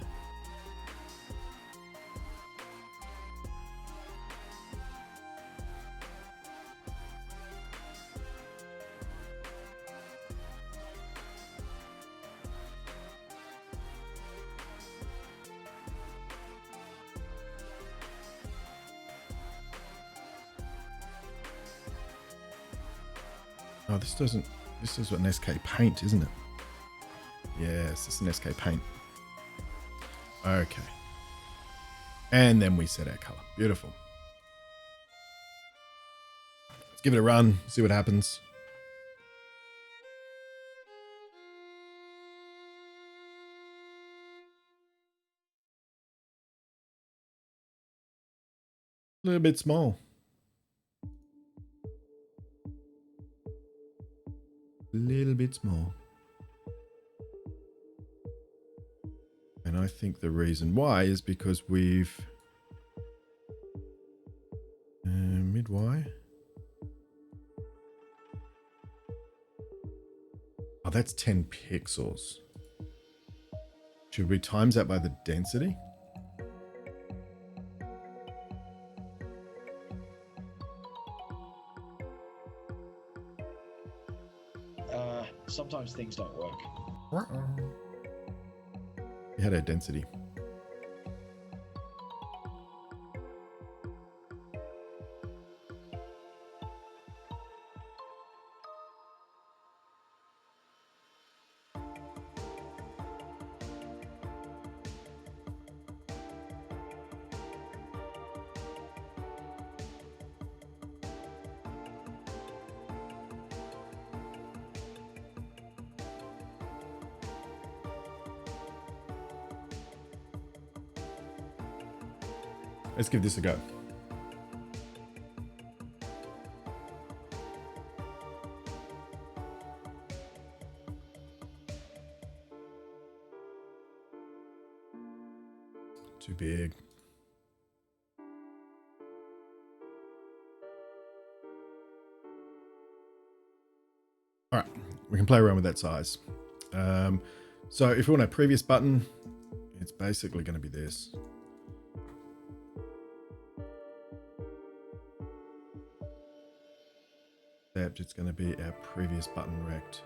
Oh, this doesn't, this is an SK Paint, isn't it? Yes, it's an SK Paint. Okay. And then we set our color. Beautiful. Let's give it a run, see what happens. A little bit small. A little bit small. And I think the reason why is because we've mid-Y. Oh, that's 10 pixels. Should we times that by the density? Sometimes things don't work. We had our density. Let's give this a go. Too big. All right, we can play around with that size. So if we want a previous button, it's basically going to be this. Except it's going to be our previous button rect.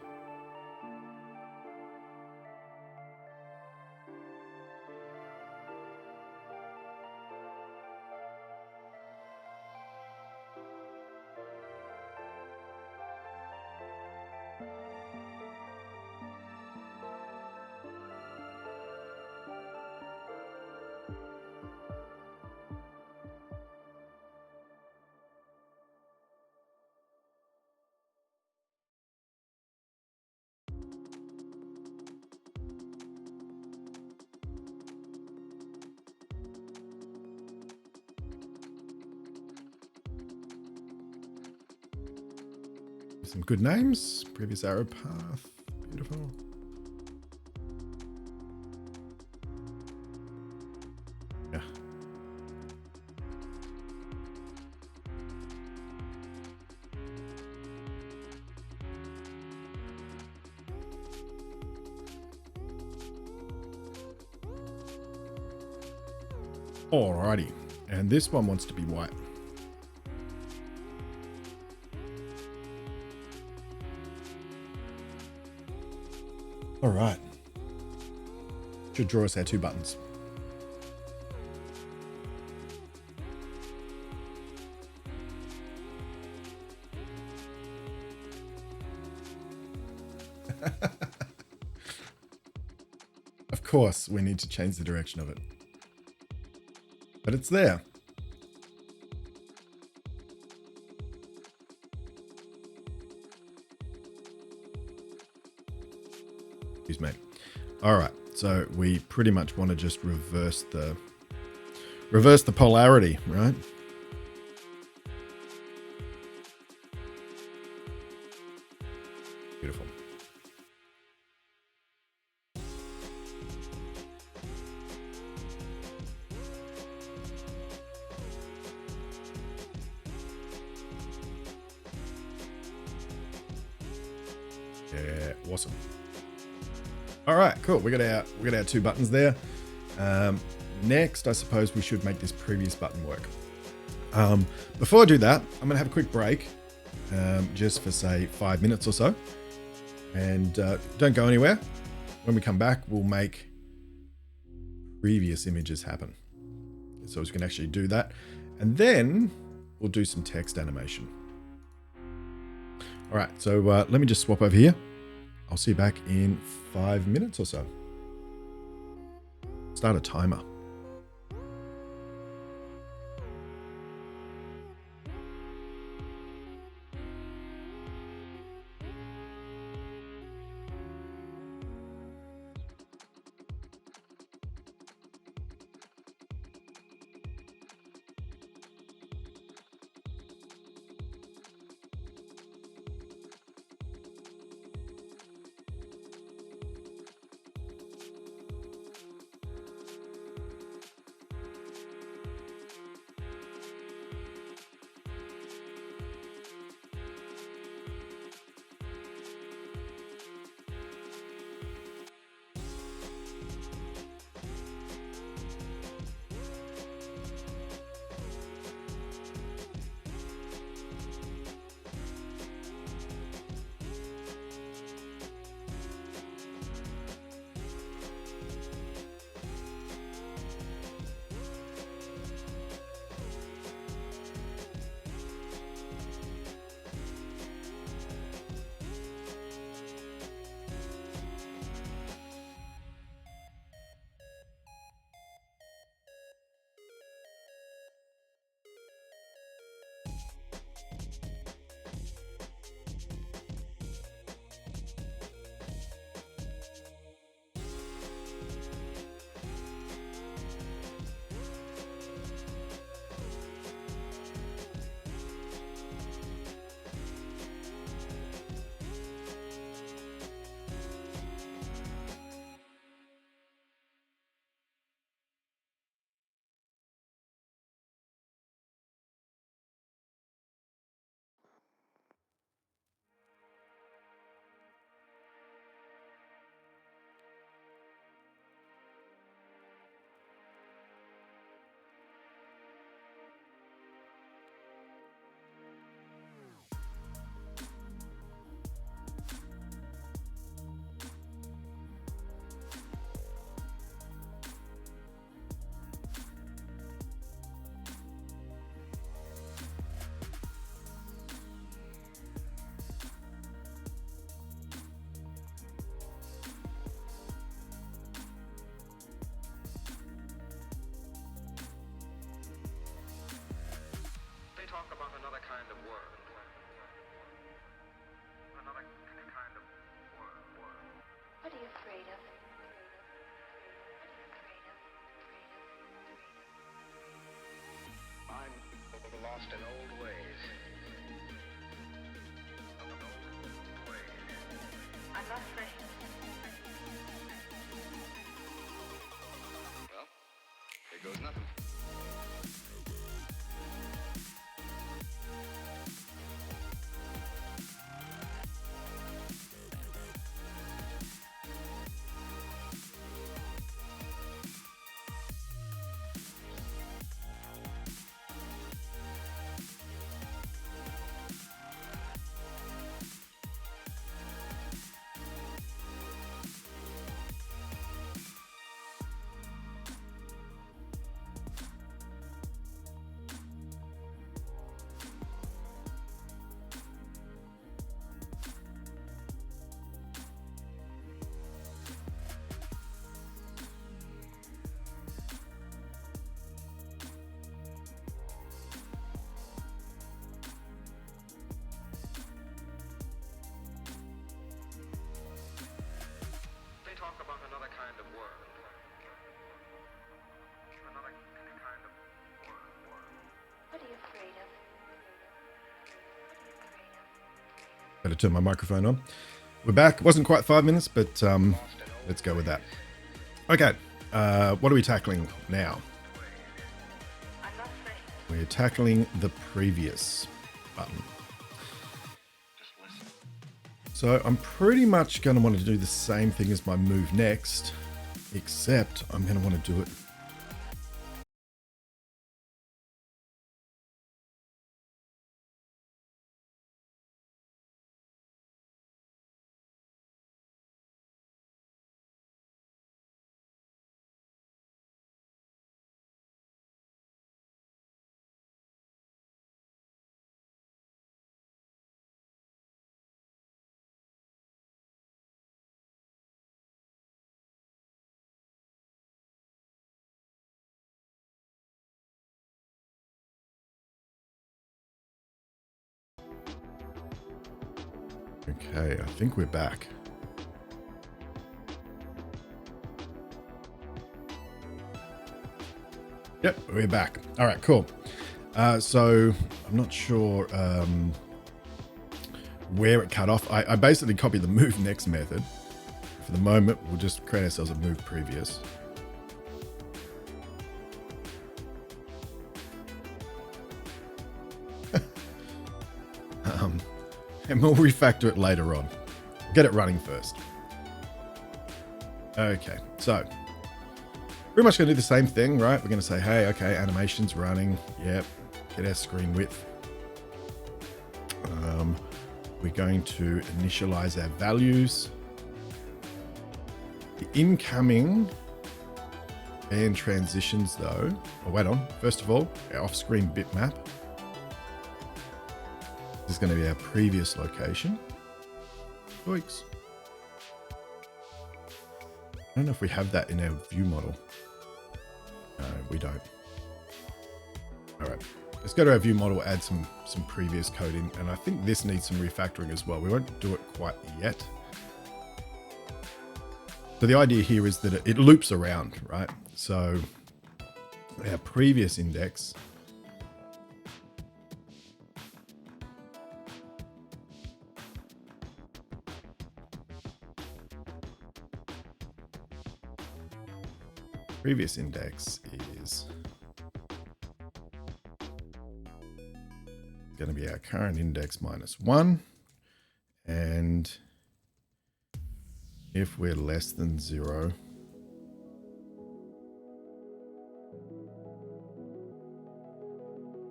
Some good names. Previous arrow path. Beautiful. Yeah. Alrighty. And this one wants to be white. All right. Should draw us our two buttons. Of course, we need to change the direction of it. But it's there. Excuse me. All right, so we pretty much want to just reverse the polarity, right? Beautiful. Yeah, awesome. All right, cool. We got our two buttons there. Next, I suppose we should make this previous button work. Before I do that, I'm gonna have a quick break, just for say 5 minutes or so, and don't go anywhere. When we come back, we'll make previous images happen. So we can actually do that, and then we'll do some text animation. All right, so let me just swap over here. I'll see you back in 5 minutes or so. Start a timer. Talk about another kind of world. Another kind of world. What are you afraid of? I'm lost in old ways. I'm not afraid. Well, here goes nothing. Talk about another kind of world. Another kind of world. What are you afraid of? Better turn my microphone on. We're back. Wasn't quite 5 minutes, but let's go with that. Okay, what are we tackling now? I'm not afraid. We're tackling the previous button. So I'm pretty much going to want to do the same thing as my move next, except I'm going to want to do it Okay, I think we're back. Yep, we're back. All right, cool. So I'm not sure where it cut off. I basically copied the move next method. For the moment, we'll just create ourselves a move previous. And we'll refactor it later on. Get it running first. Okay, so pretty much going to do the same thing, right? We're going to say, hey, okay, animation's running. Yep, get our screen width. We're going to initialize our values. The incoming and transitions though. Oh, wait on. First of all, our off-screen bitmap. This is going to be our previous location. Yikes. I don't know if we have that in our view model. No, we don't. All right, let's go to our view model, add some previous code in, and I think this needs some refactoring as well. We won't do it quite yet. So the idea here is that it loops around, right? So our previous index is going to be our current index minus 1. And if we're less than 0,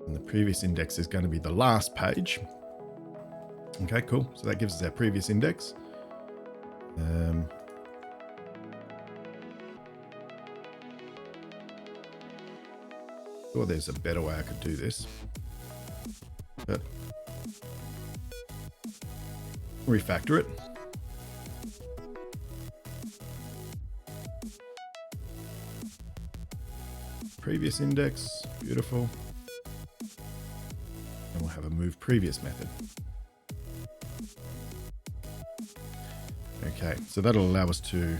and the previous index is going to be the last page. Okay, cool. So that gives us our previous index. Or there's a better way I could do this, but refactor it. Previous index, beautiful. And we'll have a move previous method. Okay, so that'll allow us to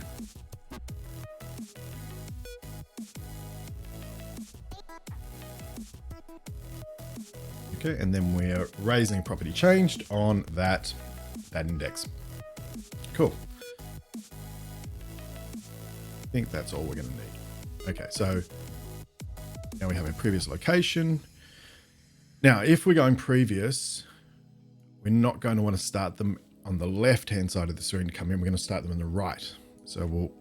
and then we're raising property changed on that index. Cool. I think that's all we're going to need. Okay, so now we have a previous location. Now, if we're going previous, we're not going to want to start them on the left-hand side of the screen to come in. We're going to start them on the right. So we'll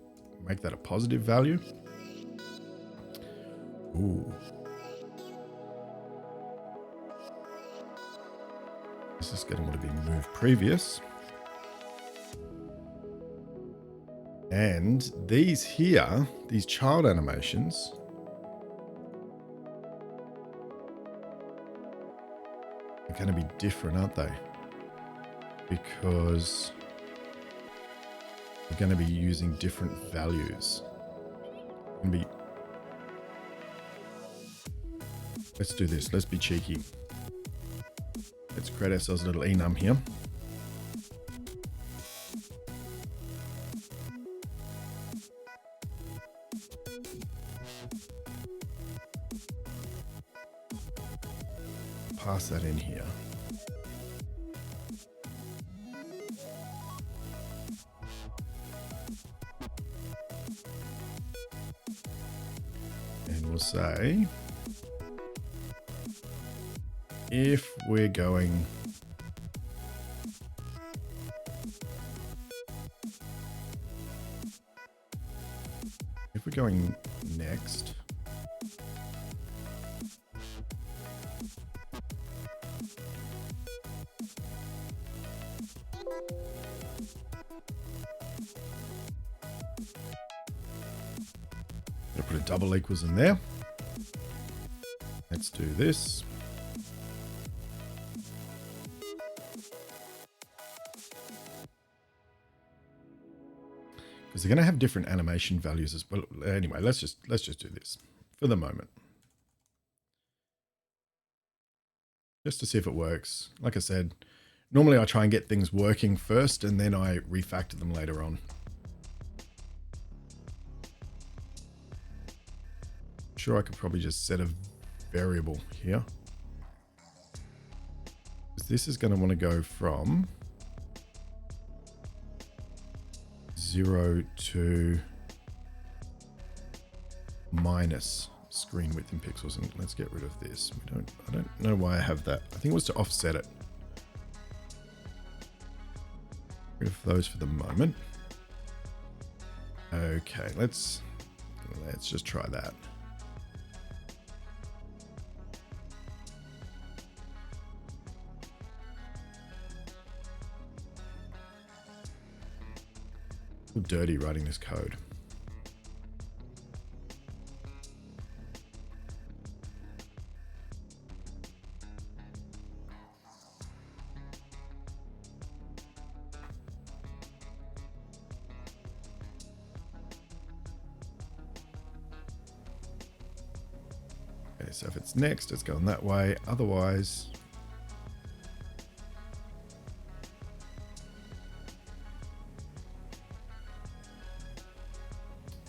make that a positive value. Ooh. This is going to want to be moved previous. And these here, these child animations, are going to be different, aren't they? Because we're going to be using different values. Let's do this. Let's be cheeky. Let's create ourselves a little enum here. Pass that in here. And we'll say, if we're going next, I'll put a double equals in there. Let's do this. Because they're going to have different animation values as well. Anyway, let's just do this for the moment, just to see if it works. Like I said, Normally I try and get things working first and then I refactor them later on. Sure, I could probably just set a variable here. Because this is going to want to go from 0 to minus screen width in pixels, and let's get rid of this. I don't know why I have that. I think it was to offset it. Rid of those for the moment. Okay, let's just try that. Dirty writing this code. Okay, so if it's next, it's going that way. Otherwise,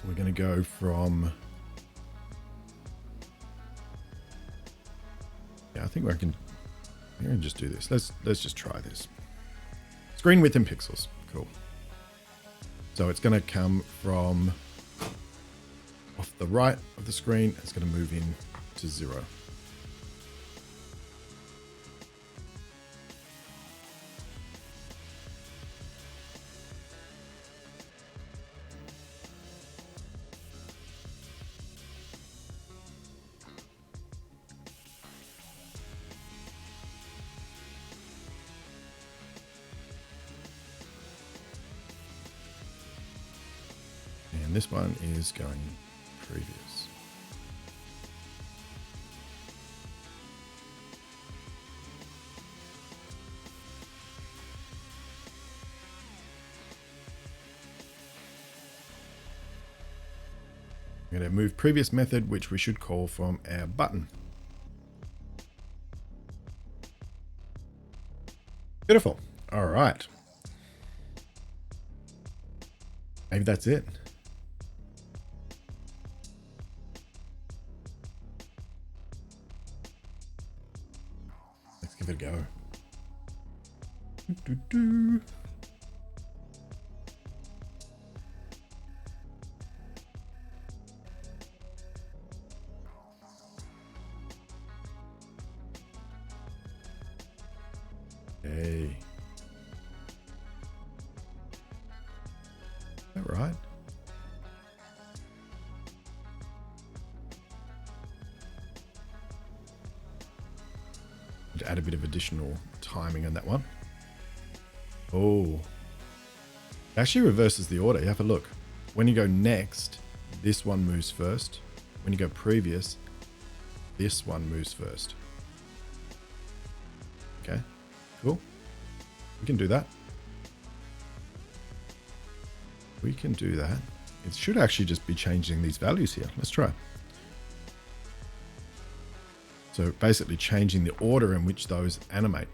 we're going to go from, I think I can just do this. Let's just try this. Screen width in pixels. Cool. So it's going to come from off the right of the screen. It's going to move in to 0. And this one is going previous. I'm going to move previous method, which we should call from our button. Beautiful. All right. Maybe that's it. Let's give it a go. Doo-doo-doo. Hey. Is that right? To add a bit of additional timing on that one. Oh. It actually reverses the order. You have a look. When you go next, this one moves first. When you go previous, this one moves first. Okay. Cool. We can do that. We can do that. It should actually just be changing these values here. Let's try. So basically changing the order in which those animate.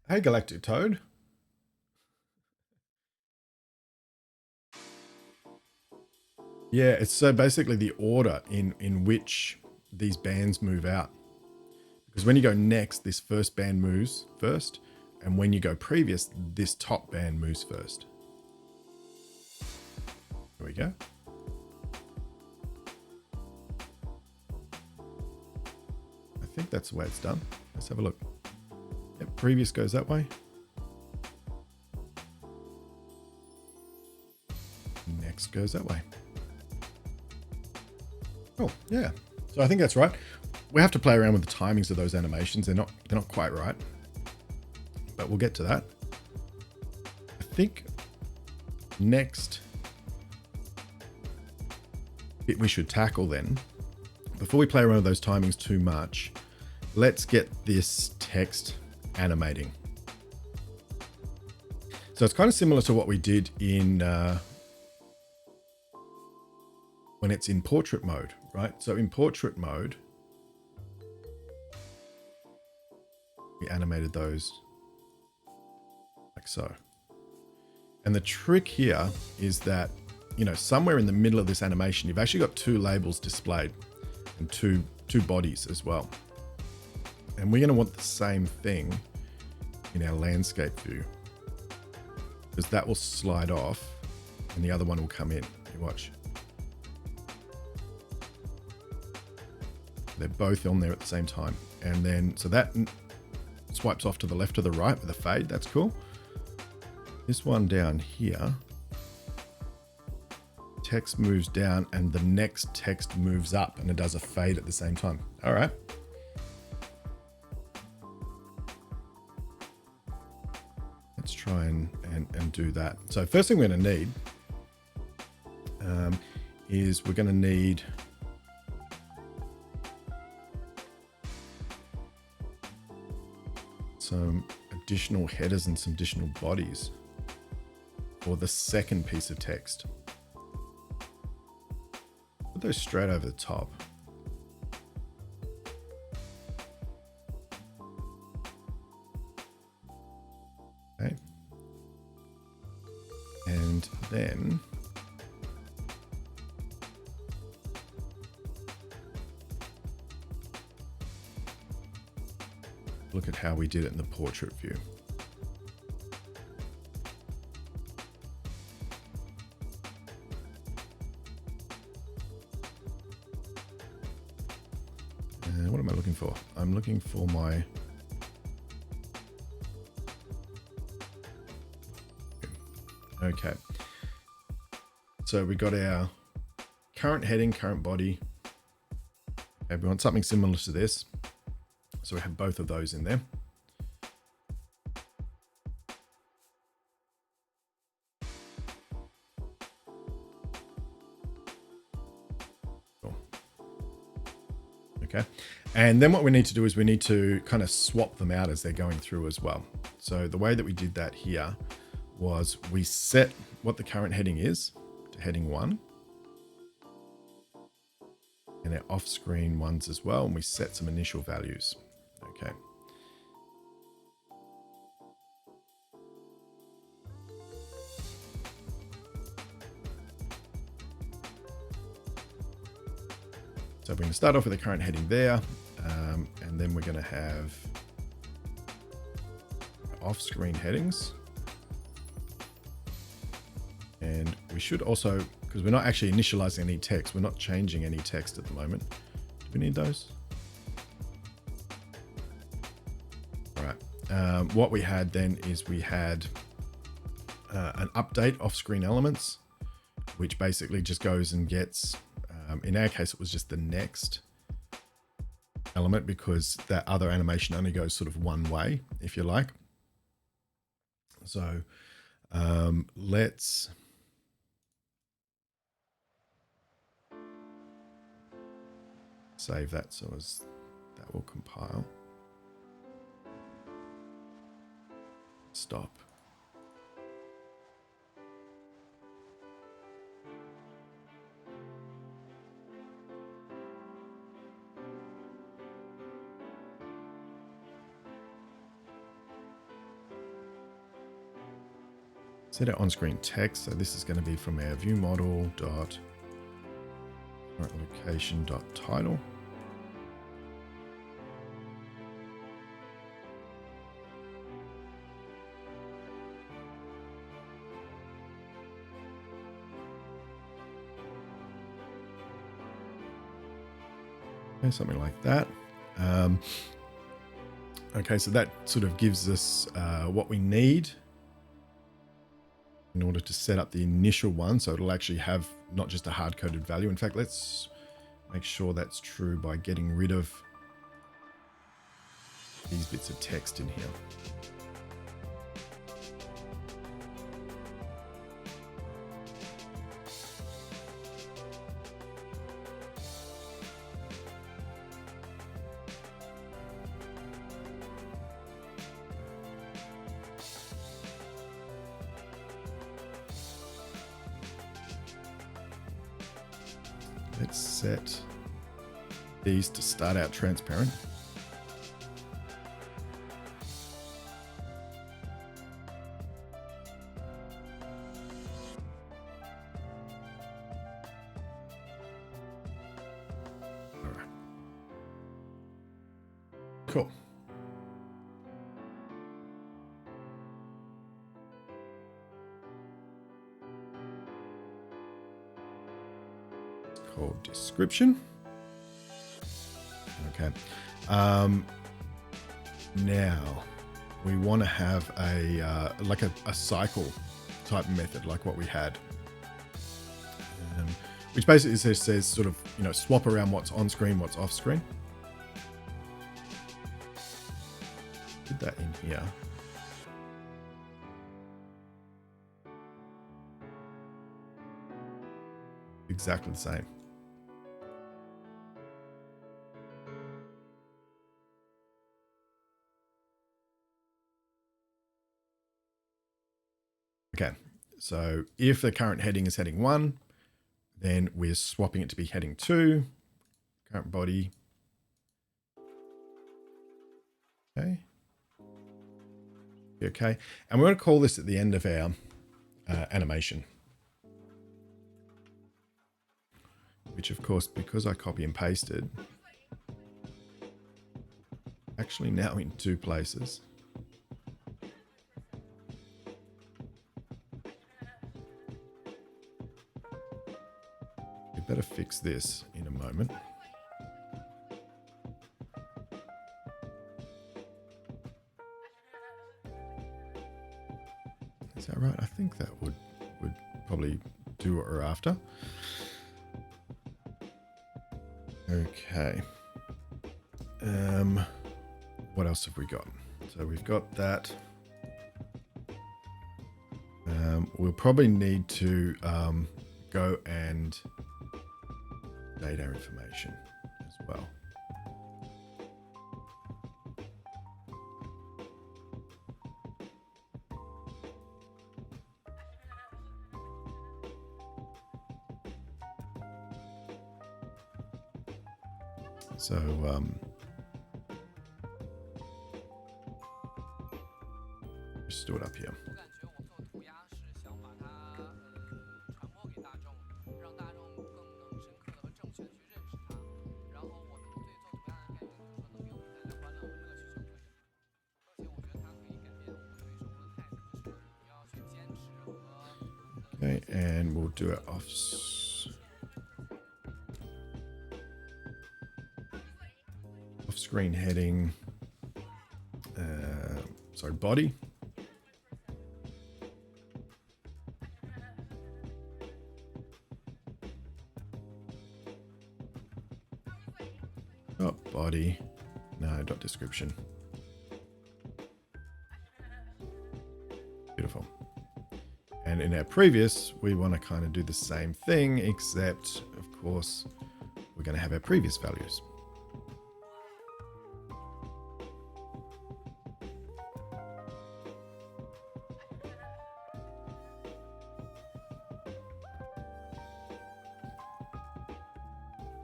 Hey, Galactic Toad. Yeah, it's so basically the order in which these bands move out. Because when you go next, this first band moves first. And when you go previous, this top band moves first. There we go. I think that's the way it's done. Let's have a look. Yep, previous goes that way. Next goes that way. Oh, yeah. So I think that's right. We have to play around with the timings of those animations. They're not quite right. But we'll get to that. I think next bit we should tackle then, before we play around with those timings too much, let's get this text animating. So it's kind of similar to what we did in when it's in portrait mode, right? So in portrait mode, we animated those like so. And the trick here is that, you know, somewhere in the middle of this animation, you've actually got two labels displayed and two bodies as well. And we're going to want the same thing in our landscape view, because that will slide off and the other one will come in. You watch. They're both on there at the same time. And then, so that swipes off to the left or the right with a fade. That's cool. This one down here, text moves down and the next text moves up and it does a fade at the same time. All right. Let's try and do that. So first thing we're going to need is we're going to need some additional headers and some additional bodies for the second piece of text. Put those straight over the top. Okay. And then look at how we did it in the portrait view. What am I looking for? I'm looking for my okay. So we got our current heading, current body. Okay, we want something similar to this. So we have both of those in there. Cool. Okay. And then what we need to do is we need to kind of swap them out as they're going through as well. So the way that we did that here was we set what the current heading is to heading 1. And our off-screen ones as well. And we set some initial values. Okay. So we're going to start off with the current heading there, and then we're going to have off-screen headings. And we should also, because we're not actually initializing any text, we're not changing any text at the moment. Do we need those? All right. What we had then is we had an update off-screen elements, which basically just goes and gets, in our case, it was just the next element because that other animation only goes sort of one way, if you like. So let's save that so as that will compile. Stop. Set our on-screen text. So this is going to be from our view model dot location dot title. Okay, something like that. Okay, so that sort of gives us what we need in order to set up the initial one. So it'll actually have not just a hard-coded value. In fact, let's make sure that's true by getting rid of these bits of text in here. Let's set these to start out transparent. All right. Cool. Called description. Okay. Now we want to have a like a cycle type method, like what we had, which basically says sort of, you know, swap around what's on screen, what's off screen. Did that in here. Exactly the same. Okay, so if the current heading is heading 1, then we're swapping it to be heading 2, current body. Okay. Okay, and we're going to call this at the end of our animation. Which of course, because I copy and pasted, actually now in 2 places. We better fix this in a moment. Is that right? I think that would probably do what we're after. Okay. What else have we got? So we've got that. We'll probably need to go and date our information as well. So just do it up here. Okay, and we'll do it off-screen heading. Sorry, body. Dot body. No, dot description. Beautiful. And in our previous, we want to kind of do the same thing, except, of course, we're going to have our previous values.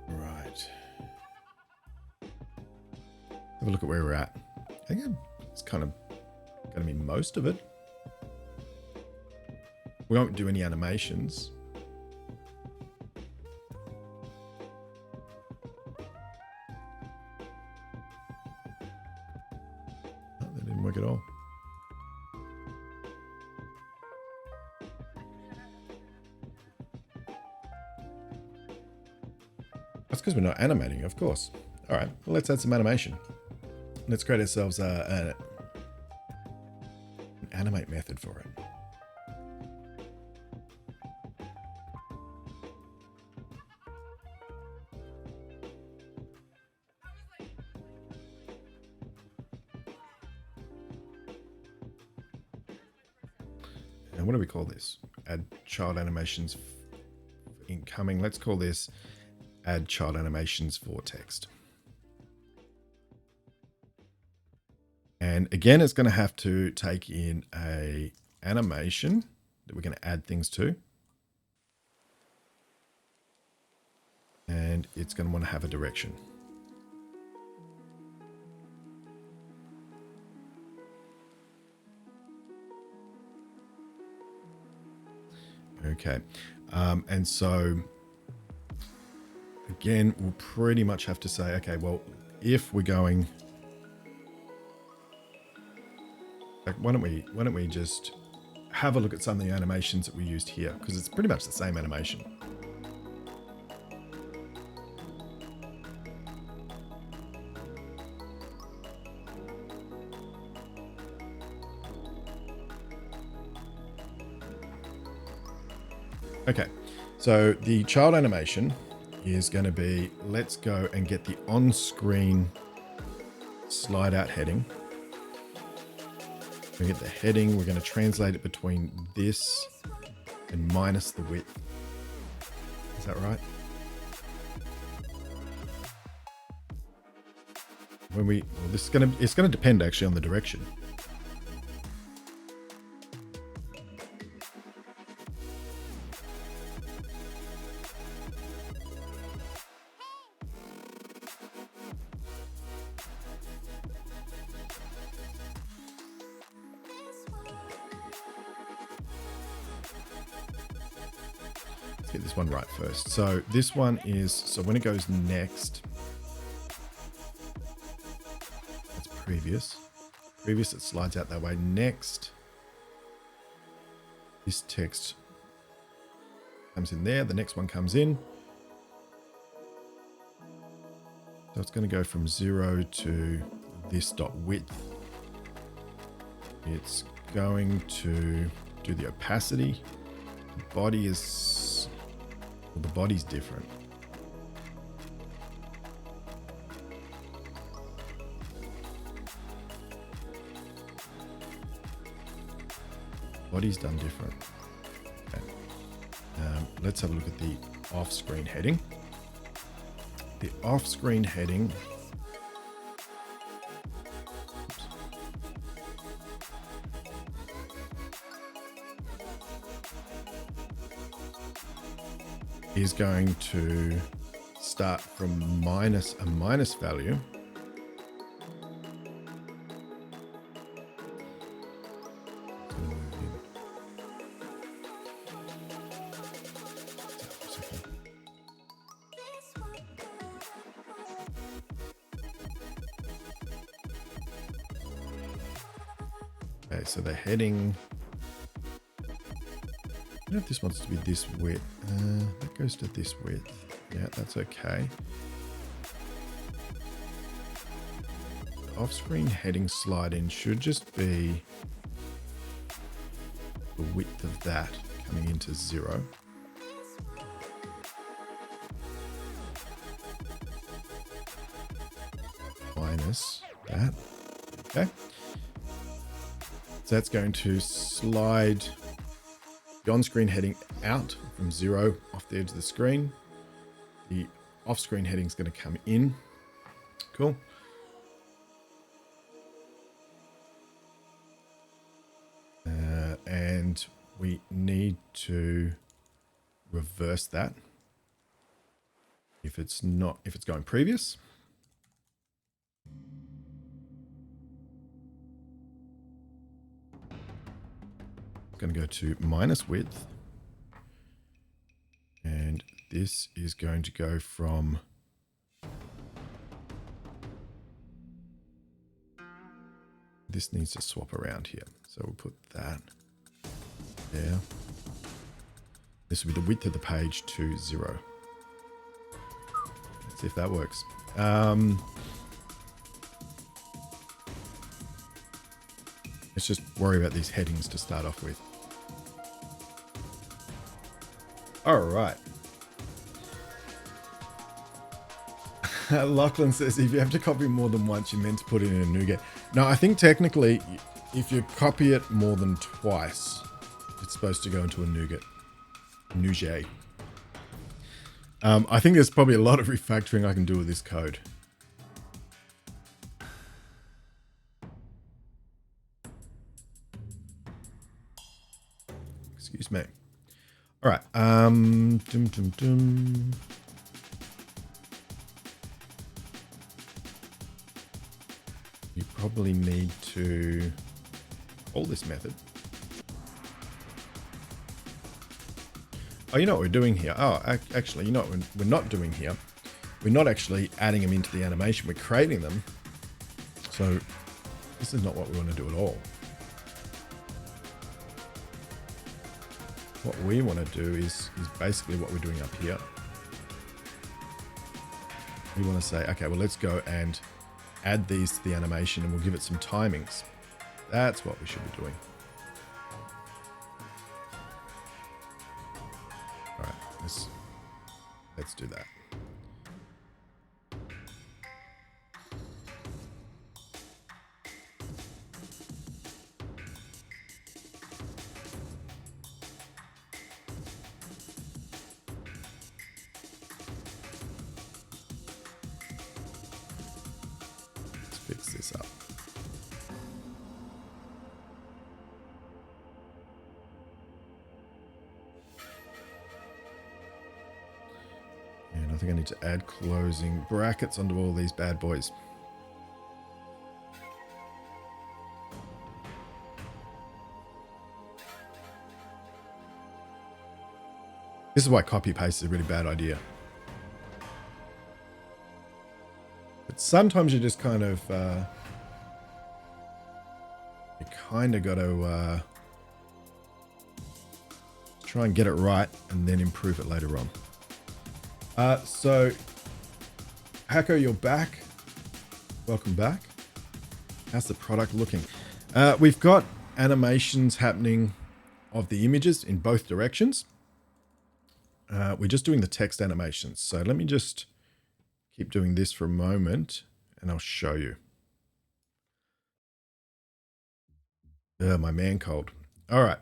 Right. Have a look at where we're at. I think it's kind of going to be most of it. We won't do any animations. Oh, that didn't work at all. That's because we're not animating, of course. All right, well, let's add some animation. Let's create ourselves an animate method for it. And what do we call this? Add child animations incoming. Let's call this add child animations for text. And again, it's going to have to take in a animation that we're going to add things to. and it's going to want to have a direction. Okay. And so again, we'll pretty much have to say, okay, well, if we're going, like, why don't we just have a look at some of the animations that we used here, because it's pretty much the same animation. Okay, so the child animation is going to be, let's go and get the on-screen slide out heading. We get the heading, we're going to translate it between this and minus the width. Is that right? When we, well, this is going to, it's going to depend actually on the direction. Get this one right first. So this one is, so when it goes next, that's previous. Previous, it slides out that way. Next, this text comes in there. The next one comes in. So it's going to go from 0 to this dot width. It's going to do the opacity. The body is, well, the body's different. Body's done different. Okay. Let's have a look at the off-screen heading. The off-screen heading is going to start from minus a minus value. Okay, so the heading, I don't know if this wants to be this width. That goes to this width. Yeah, that's okay. The off-screen heading slide in should just be the width of that coming into 0. Minus that. Okay. So that's going to slide the on-screen heading out from 0 off the edge of the screen. The off-screen heading is going to come in. Cool. And we need to reverse that if it's going previous. Going to go to minus width, and this is going to go from this needs to swap around here, so we'll put that there. This will be the width of the page to 0. Let's see if that works. Let's just worry about these headings to start off with. All right. Lachlan says, if you have to copy more than once, you meant to put it in a NuGet. No, I think technically, if you copy it more than twice, it's supposed to go into a NuGet. I think there's probably a lot of refactoring I can do with this code. Excuse me. All right. probably need to call this method. Oh, you know what we're doing here? Oh, actually, you know what we're not doing here? We're not actually adding them into the animation. We're creating them. So this is not what we want to do at all. What we want to do is basically what we're doing up here. We want to say, okay, well, let's go and add these to the animation and we'll give it some timings. That's what we should be doing. All right, let's do that. Fix this up. And I think I need to add closing brackets onto all these bad boys. This is why copy paste is a really bad idea. But sometimes you just kind of, got to try and get it right and then improve it later on. So, Hacko, you're back. Welcome back. How's the product looking? We've got animations happening of the images in both directions. We're just doing the text animations. So let me just keep doing this for a moment and I'll show you. My man cold. All right.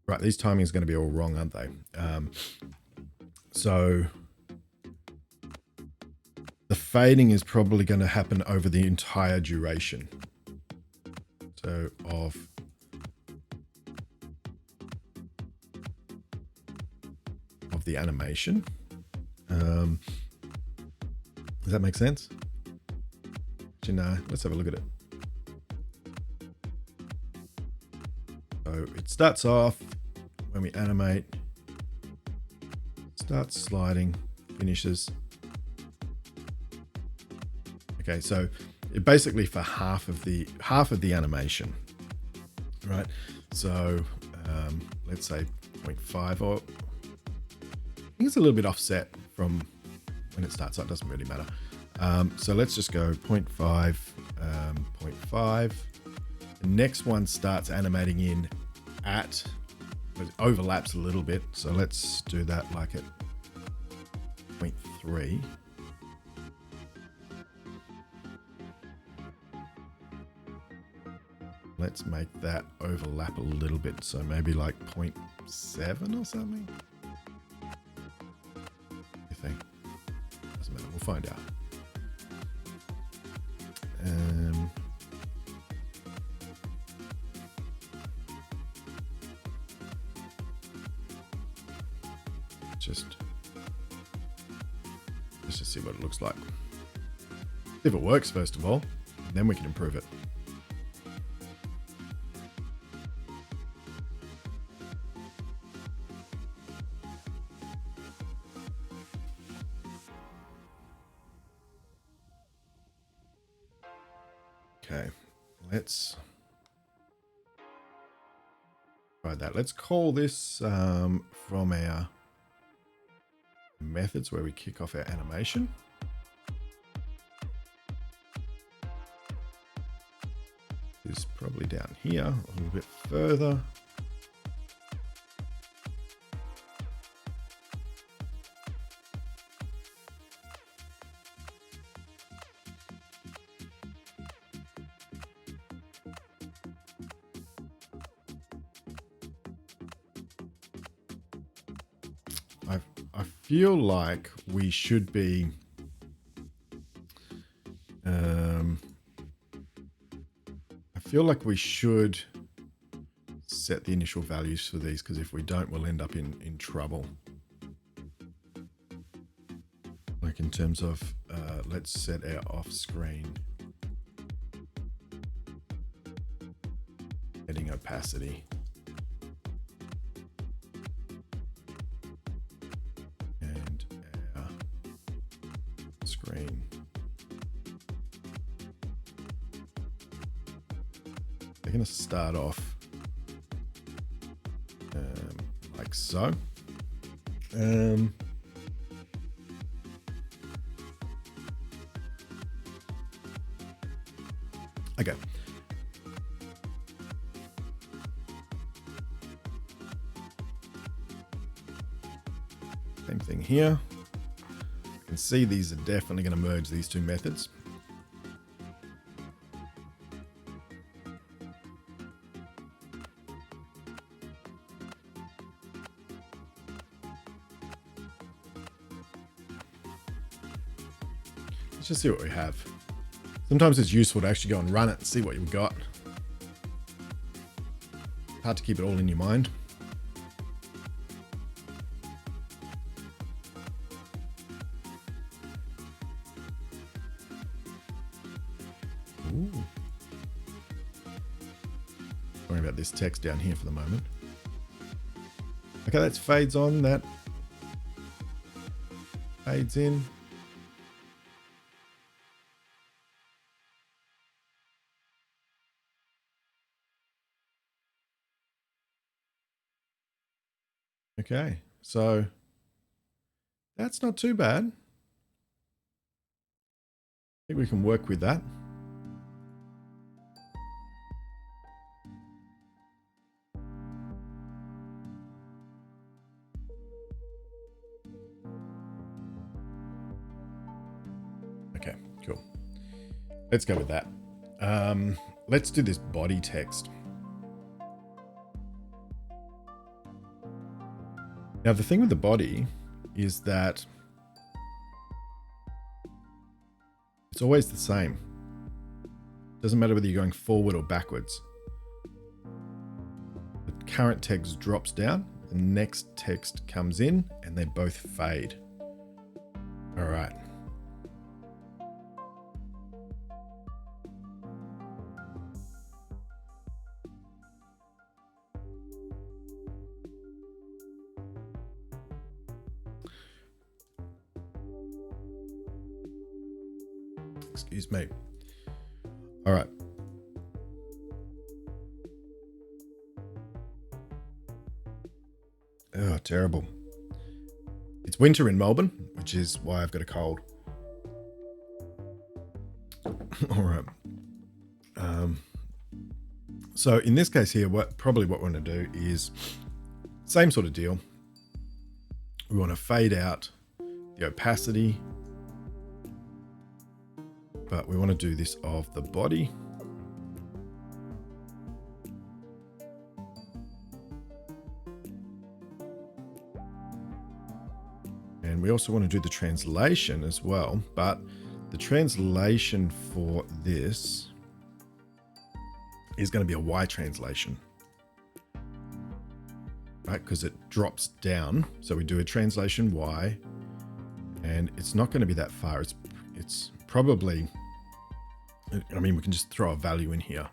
Right, these timings are going to be all wrong, aren't they? So the fading is probably going to happen over the entire duration. So of the animation. Does that make sense? Actually, no, let's have a look at it. So it starts off when we animate, starts sliding, finishes. Okay, so it basically for half of the animation, right? So let's say 0.5, or I think it's a little bit offset from when it starts up, doesn't really matter. So let's just go 0.5, 0.5. The next one starts animating in at, it overlaps a little bit. So let's do that like at 0.3. Let's make that overlap a little bit. So maybe like 0.7 or something. You think? Doesn't matter. We'll find out. Just to see what it looks like. If it works, first of all, then we can improve it. Okay, let's try that. Let's call this from our methods where we kick off our animation. Is probably down here a little bit further. I feel like we should be set the initial values for these, because if we don't, we'll end up in trouble. terms of, let's set our off-screen heading opacity. And our screen. They're going to start off like so. Okay. Same thing here. You can see these are definitely going to merge these two methods. Let's just see what we have. Sometimes it's useful to actually go and run it and see what you've got. Hard to keep it all in your mind. Ooh. Worry about this text down here for the moment. Okay, that's fades on, that fades in. Okay, so that's not too bad. I think we can work with that. Okay, cool. Let's go with that. Let's do this body text. Now, the thing with the body is that it's always the same. Doesn't matter whether you're going forward or backwards. The current text drops down, the next text comes in, and they both fade. All right. Excuse me. All right. Oh, terrible. It's winter in Melbourne, which is why I've got a cold. All right. So in this case here, what we want to do is same sort of deal. We want to fade out the opacity, but we want to do this of the body. And we also want to do the translation as well, but the translation for this is going to be a Y translation, right? Because it drops down. So we do a translation Y, and it's not going to be that far. It's probably, I mean, we can just throw a value in here.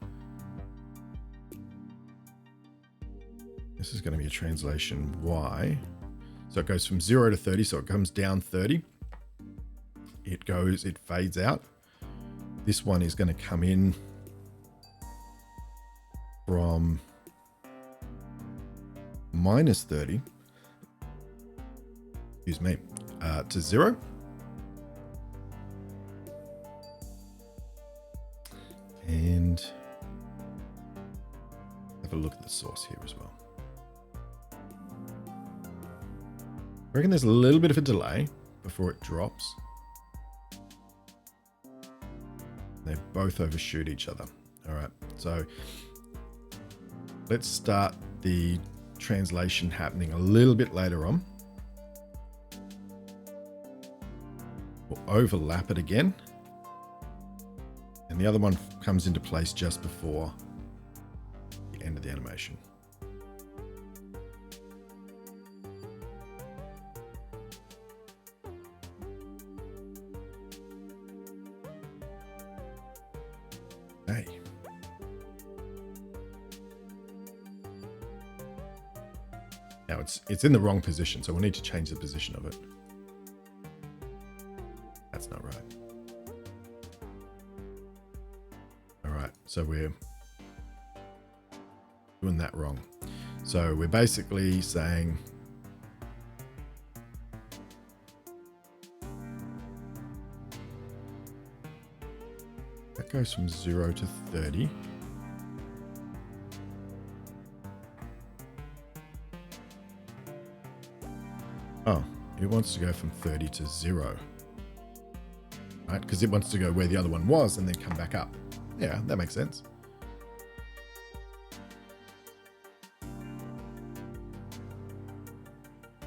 This is going to be a translation Y. So it goes from 0 to 30. So it comes down 30. It fades out. This one is going to come in from minus 30, excuse me, to 0. And have a look at the source here as well. I reckon there's a little bit of a delay before it drops. They both overshoot each other. All right, so let's start the translation happening a little bit later on. We'll overlap it again. And the other one comes into place just before the end of the animation. Now it's in the wrong position, so we'll need to change the position of it. That's not right. All right, so we're doing that wrong. So we're basically saying that goes from 0 to 30. Oh, it wants to go from 30 to 0. Right? Because it wants to go where the other one was and then come back up. Yeah, that makes sense.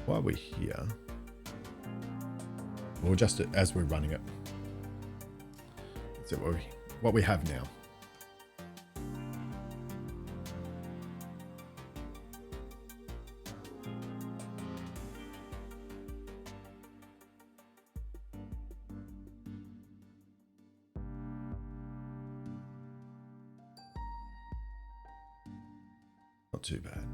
While we're here, we'll adjust it as we're running it. That's what we have now. Not too bad.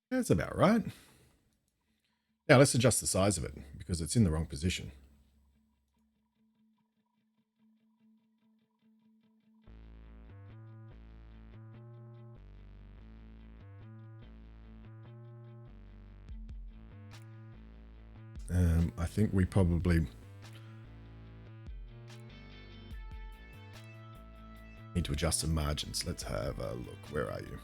That's about right. Now let's adjust the size of it because it's in the wrong position. I think we probably need to adjust some margins. Let's have a look. Where are you?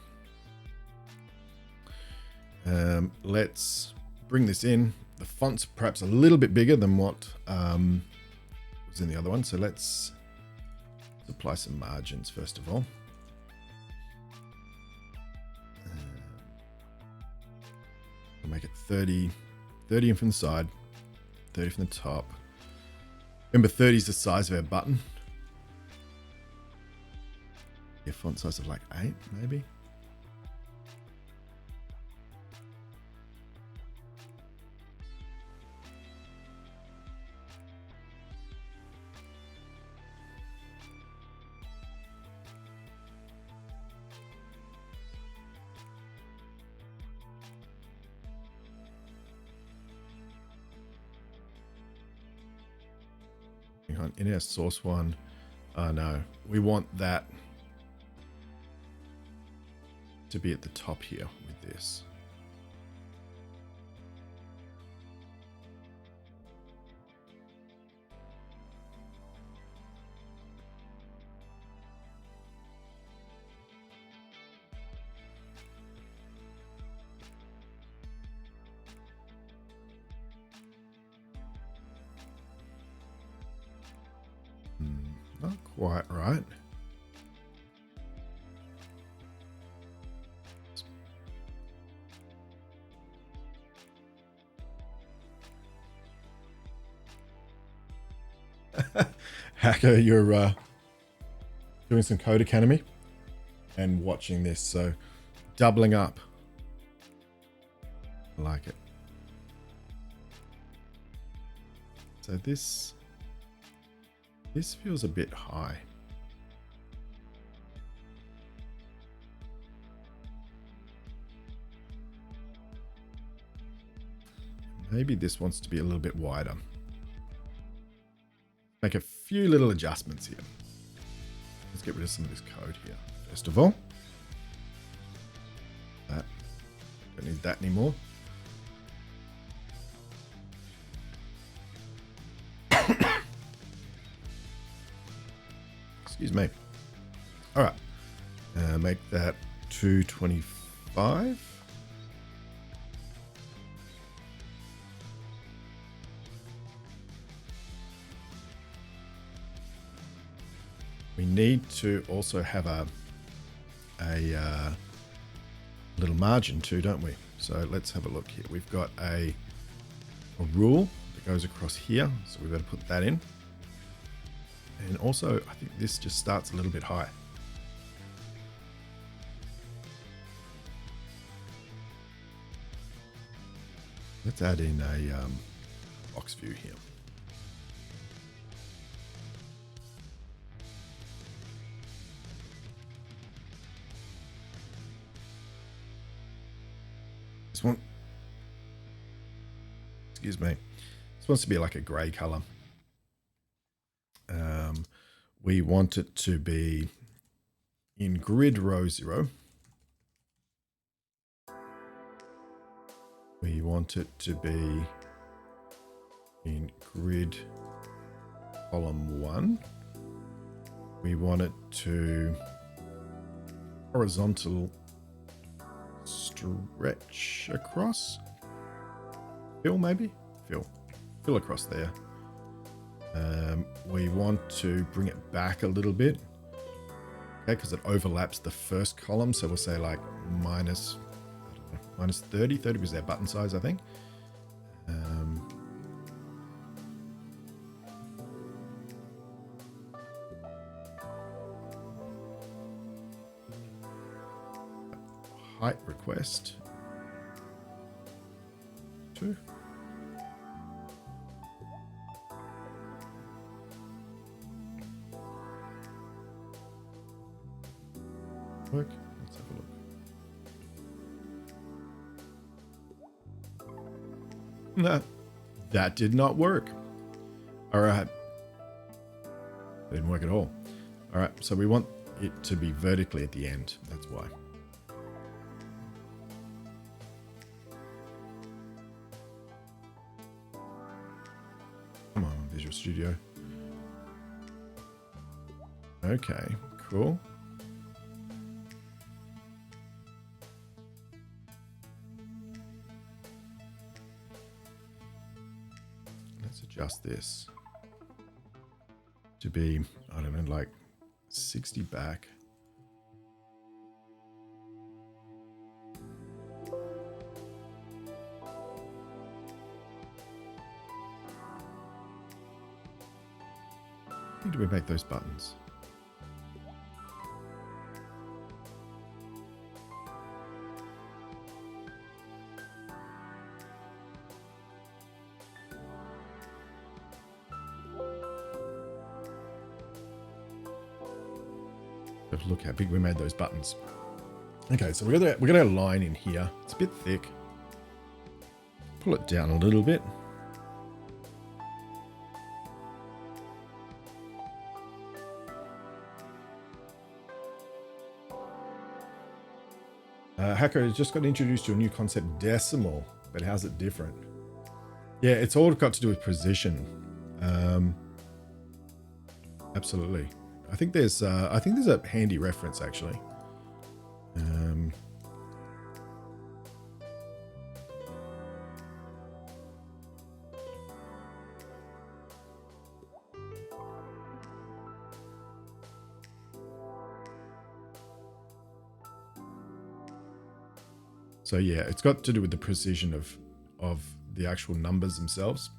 Let's bring this in. The font's perhaps a little bit bigger than what was in the other one. So let's apply some margins first of all. We'll make it 30 in from the side, 30 from the top. Remember, 30 is the size of our button. Yeah, font size of like 8, maybe. In our source one, no, we want that to be at the top here with this. Not quite right. Hacker, you're doing some Code Academy and watching this, so doubling up. I like it. So this feels a bit high. Maybe this wants to be a little bit wider. Make a few little adjustments here. Let's get rid of some of this code here. First of all, that. Don't need that anymore. Excuse me. All right. Make that 225. We need to also have a little margin too, don't we? So let's have a look here. We've got a rule that goes across here, so we've got to put that in. And also, I think this just starts a little bit high. Let's add in a box view here. This one, excuse me, this wants to be like a gray color. We want it to be in grid row 0. We want it to be in grid column 1. We want it to horizontal stretch across. Fill maybe? Fill across there. We want to bring it back a little bit. Okay, because it overlaps the first column. So we'll say like minus 30. 30 was their button size, I think. Height request 2. Work. Let's have a look. No, that did not work. All right. Didn't work at all. All right. So we want it to be vertically at the end. That's why. Come on, Visual Studio. Okay, cool. Let's adjust this to be, I don't know, like 60 back. How do we make those buttons? Look how big we made those buttons. Okay, so we're gonna a line in here. It's a bit thick. Pull it down a little bit. Hacker has just got introduced to a new concept, decimal, but how's it different? Yeah, it's all got to do with precision. Absolutely. I think there's a handy reference actually. So yeah, it's got to do with the precision of the actual numbers themselves.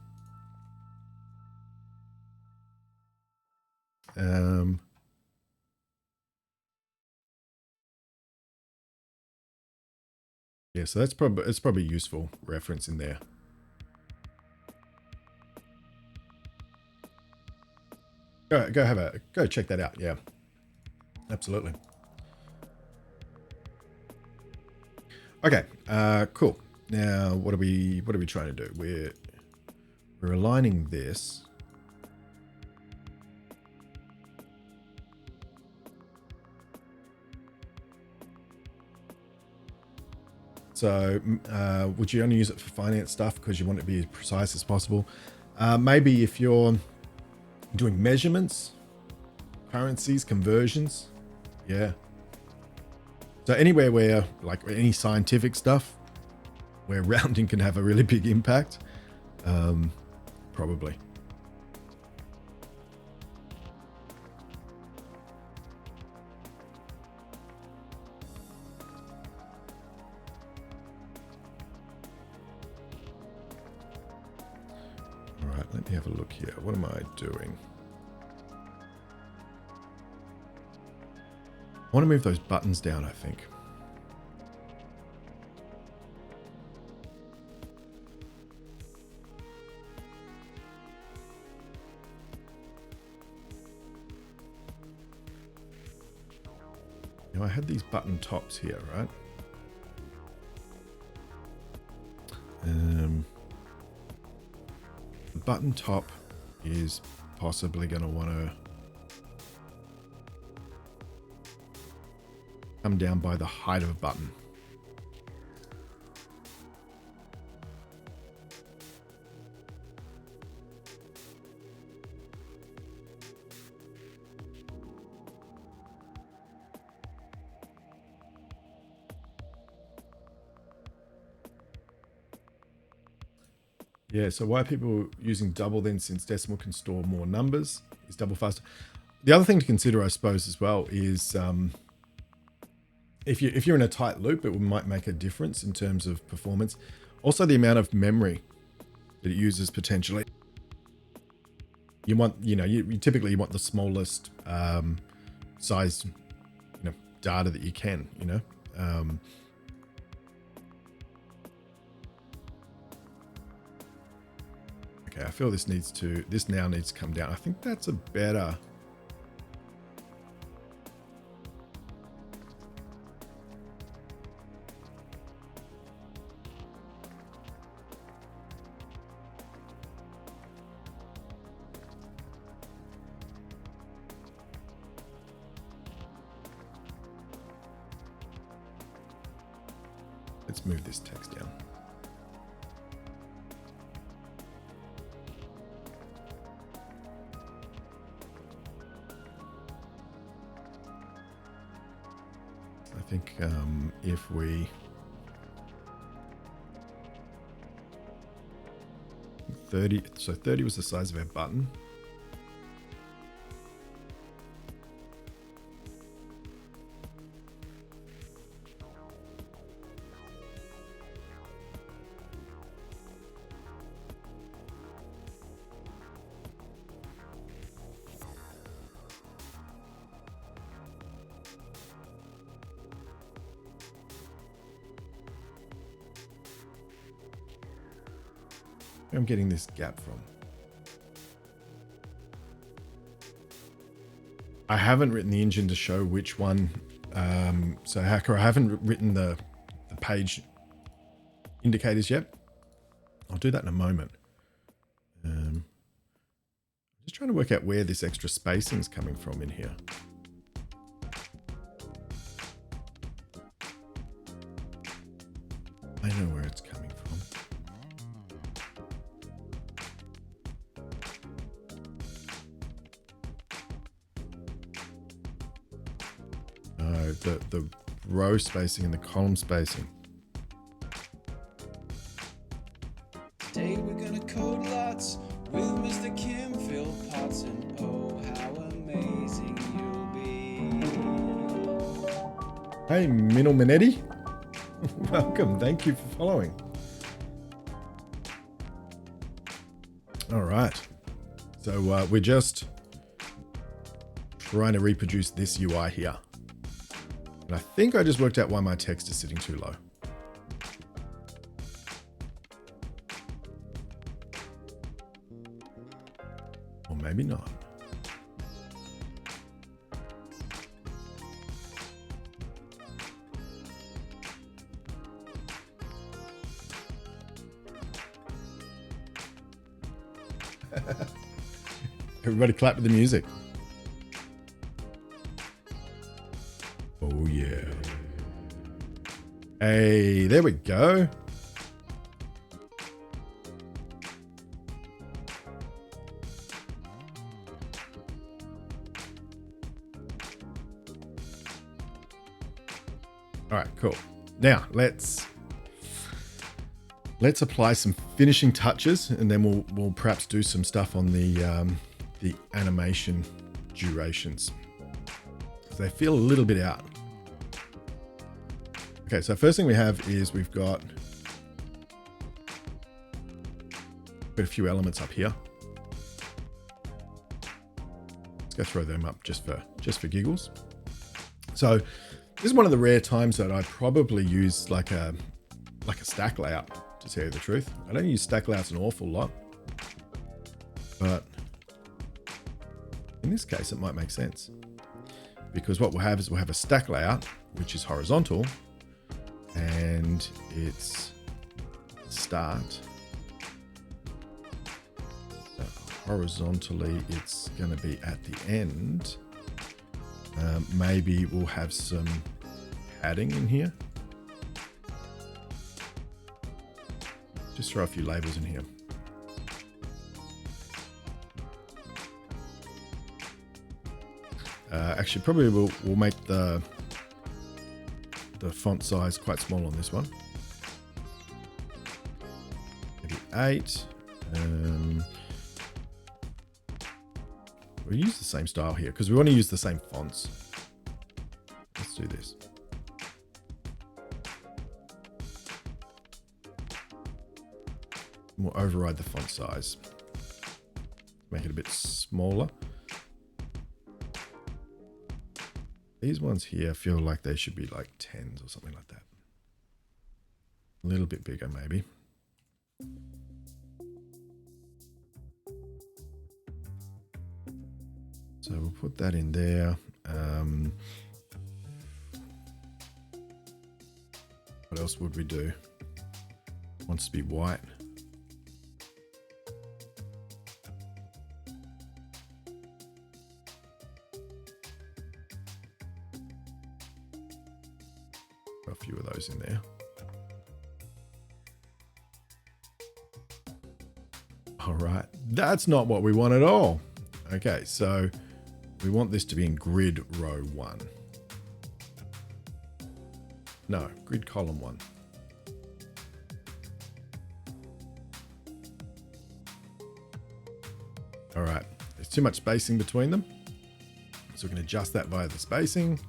Yeah, so it's probably a useful reference in there. Go check that out. Yeah, absolutely. Okay, cool. Now what are we trying to do? We're aligning this. So would you only use it for finance stuff because you want it to be as precise as possible? Maybe if you're doing measurements, currencies, conversions, yeah. So anywhere where, like any scientific stuff, where rounding can have a really big impact, probably. All right, let me have a look here. What am I doing? want to move those buttons down, I think. Now I had these button tops here, right? The button top is possibly going to want to come down by the height of a button. Yeah, so why are people using double then, since decimal can store more numbers? Is double faster? The other thing to consider, I suppose, as well is if you're in a tight loop, it might make a difference in terms of performance. Also, the amount of memory that it uses potentially. You want, you typically want the smallest size, data that you can, Okay, I feel this now needs to come down. I think that's a better. Let's move this text down. I think if we 30, so 30 was the size of our button. Where I'm getting this gap from. I haven't written the engine to show which one. So Hacker, I haven't written the page indicators yet. I'll do that in a moment. Just trying to work out where this extra spacing is coming from in here. I know where it's coming from. The row spacing and the column spacing. Today we're gonna code lots with Mr. Kim, Phil Potson. Oh, how amazing you'll be. Hey, Minnow Minetti. Welcome. Thank you for following. All right. So we're just trying to reproduce this UI here. And I think I just worked out why my text is sitting too low. Or maybe not. Everybody clap with the music. Oh yeah. Hey, there we go. All right, cool. Now let's apply some finishing touches, and then we'll perhaps do some stuff on the animation durations. They feel a little bit out. Okay, so first thing we have is we've got a few elements up here. Let's go throw them up just for giggles. So this is one of the rare times that I probably use like a stack layout, to tell you the truth. I don't use stack layouts an awful lot, but in this case, it might make sense, because what we'll have is we'll have a stack layout, which is horizontal, and its start. Horizontally, it's going to be at the end. Maybe we'll have some padding in here. Just throw a few labels in here. Actually, probably we'll make the font size quite small on this one. Maybe 8. We'll use the same style here because we want to use the same fonts. Let's do this. We'll override the font size. Make it a bit smaller. These ones here feel like they should be like 10s or something like that. A little bit bigger maybe. So we'll put that in there. What else would we do? Wants to be white. Got a few of those in there. All right, that's not what we want at all. Okay, so we want this to be in grid row 1. No, grid column 1. All right, there's too much spacing between them. So we can adjust that via the spacing.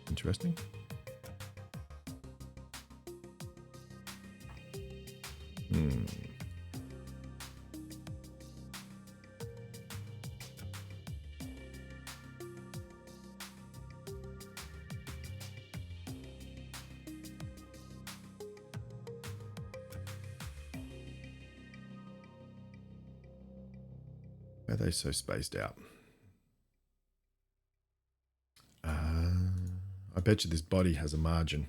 Interesting. Why are they so spaced out? I bet you this body has a margin.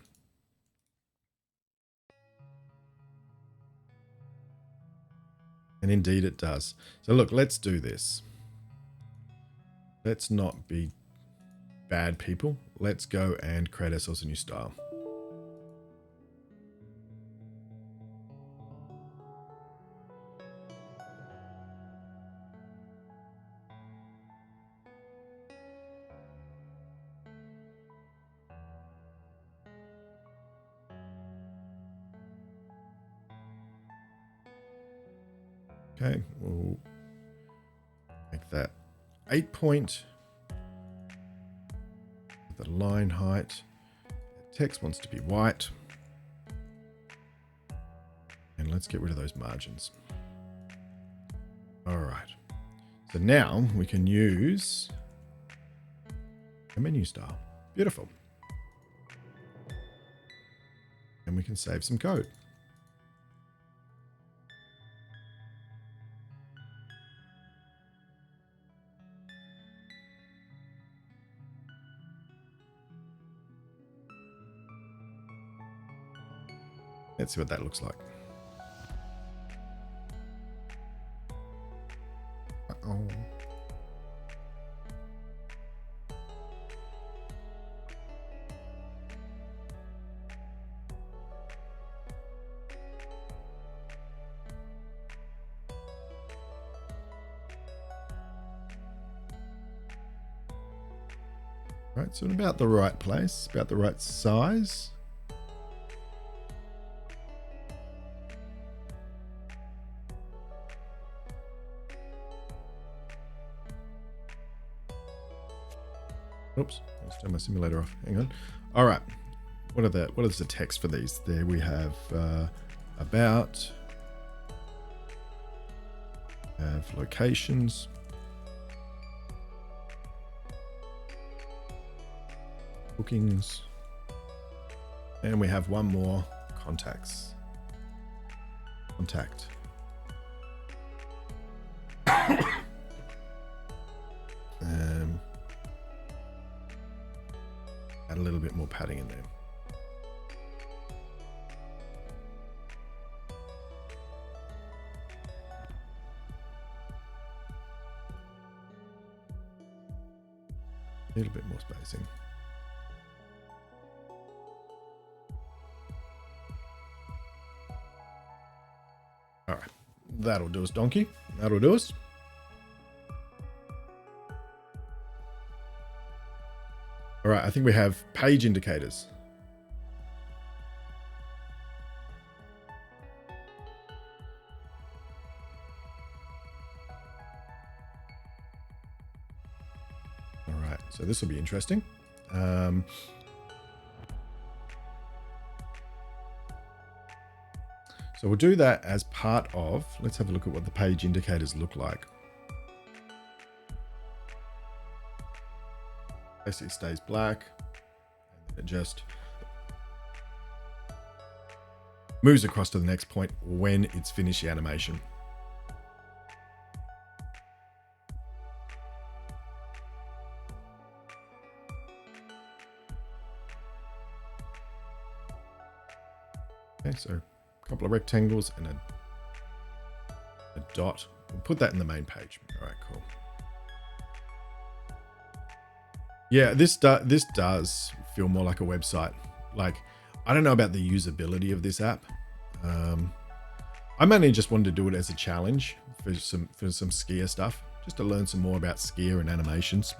And indeed it does. So look, let's do this. Let's not be bad people. Let's go and create ourselves a new style. Okay, we'll make that 8 point. The line height. The text wants to be white. And let's get rid of those margins. All right. So now we can use a menu style. Beautiful. And we can save some code. Let's see what that looks like. Uh-oh. Right, so in about the right place, about the right size. Oops, let's turn my simulator off. Hang on. All right. what is the text for these? There we have about, have locations, bookings, and we have one more, contacts. Contact. Add a little bit more padding in there. A little bit more spacing. All right, that'll do us, donkey. That'll do us. All right, I think we have page indicators. All right, so this will be interesting. So we'll do that as part of, let's have a look at what the page indicators look like. Basically stays black, and then it just moves across to the next point when it's finished the animation. Okay, so a couple of rectangles and a dot. We'll put that in the main page. All right, cool. Yeah, this does feel more like a website. Like, I don't know about the usability of this app. I mainly just wanted to do it as a challenge for some skier stuff, just to learn some more about skier and animations,